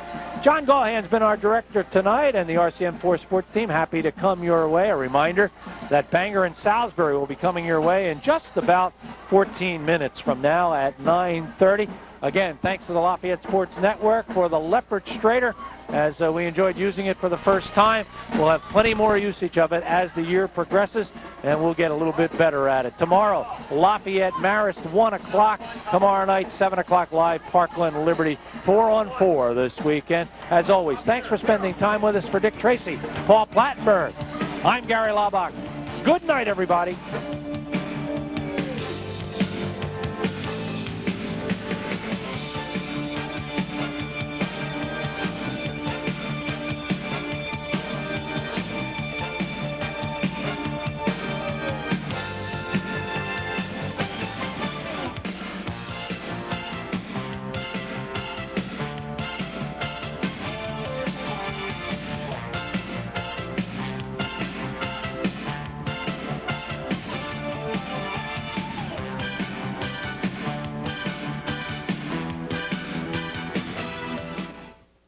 Speaker 1: John Gaughan's been our director tonight, and the RCN 4 sports team happy to come your way. A reminder that Bangor and Salisbury will be coming your way in just about 14 minutes from now at 9:30. Again, thanks to the Lafayette Sports Network for the Leopard Straighter, as we enjoyed using it for the first time. We'll have plenty more usage of it as the year progresses, and we'll get a little bit better at it. Tomorrow, Lafayette Marist, 1 o'clock. Tomorrow night, 7 o'clock live, Parkland Liberty, 4-on-4 this weekend. As always, thanks for spending time with us. For Dick Tracy, Paul Plattenberg, I'm Gary Laubach. Good night, everybody.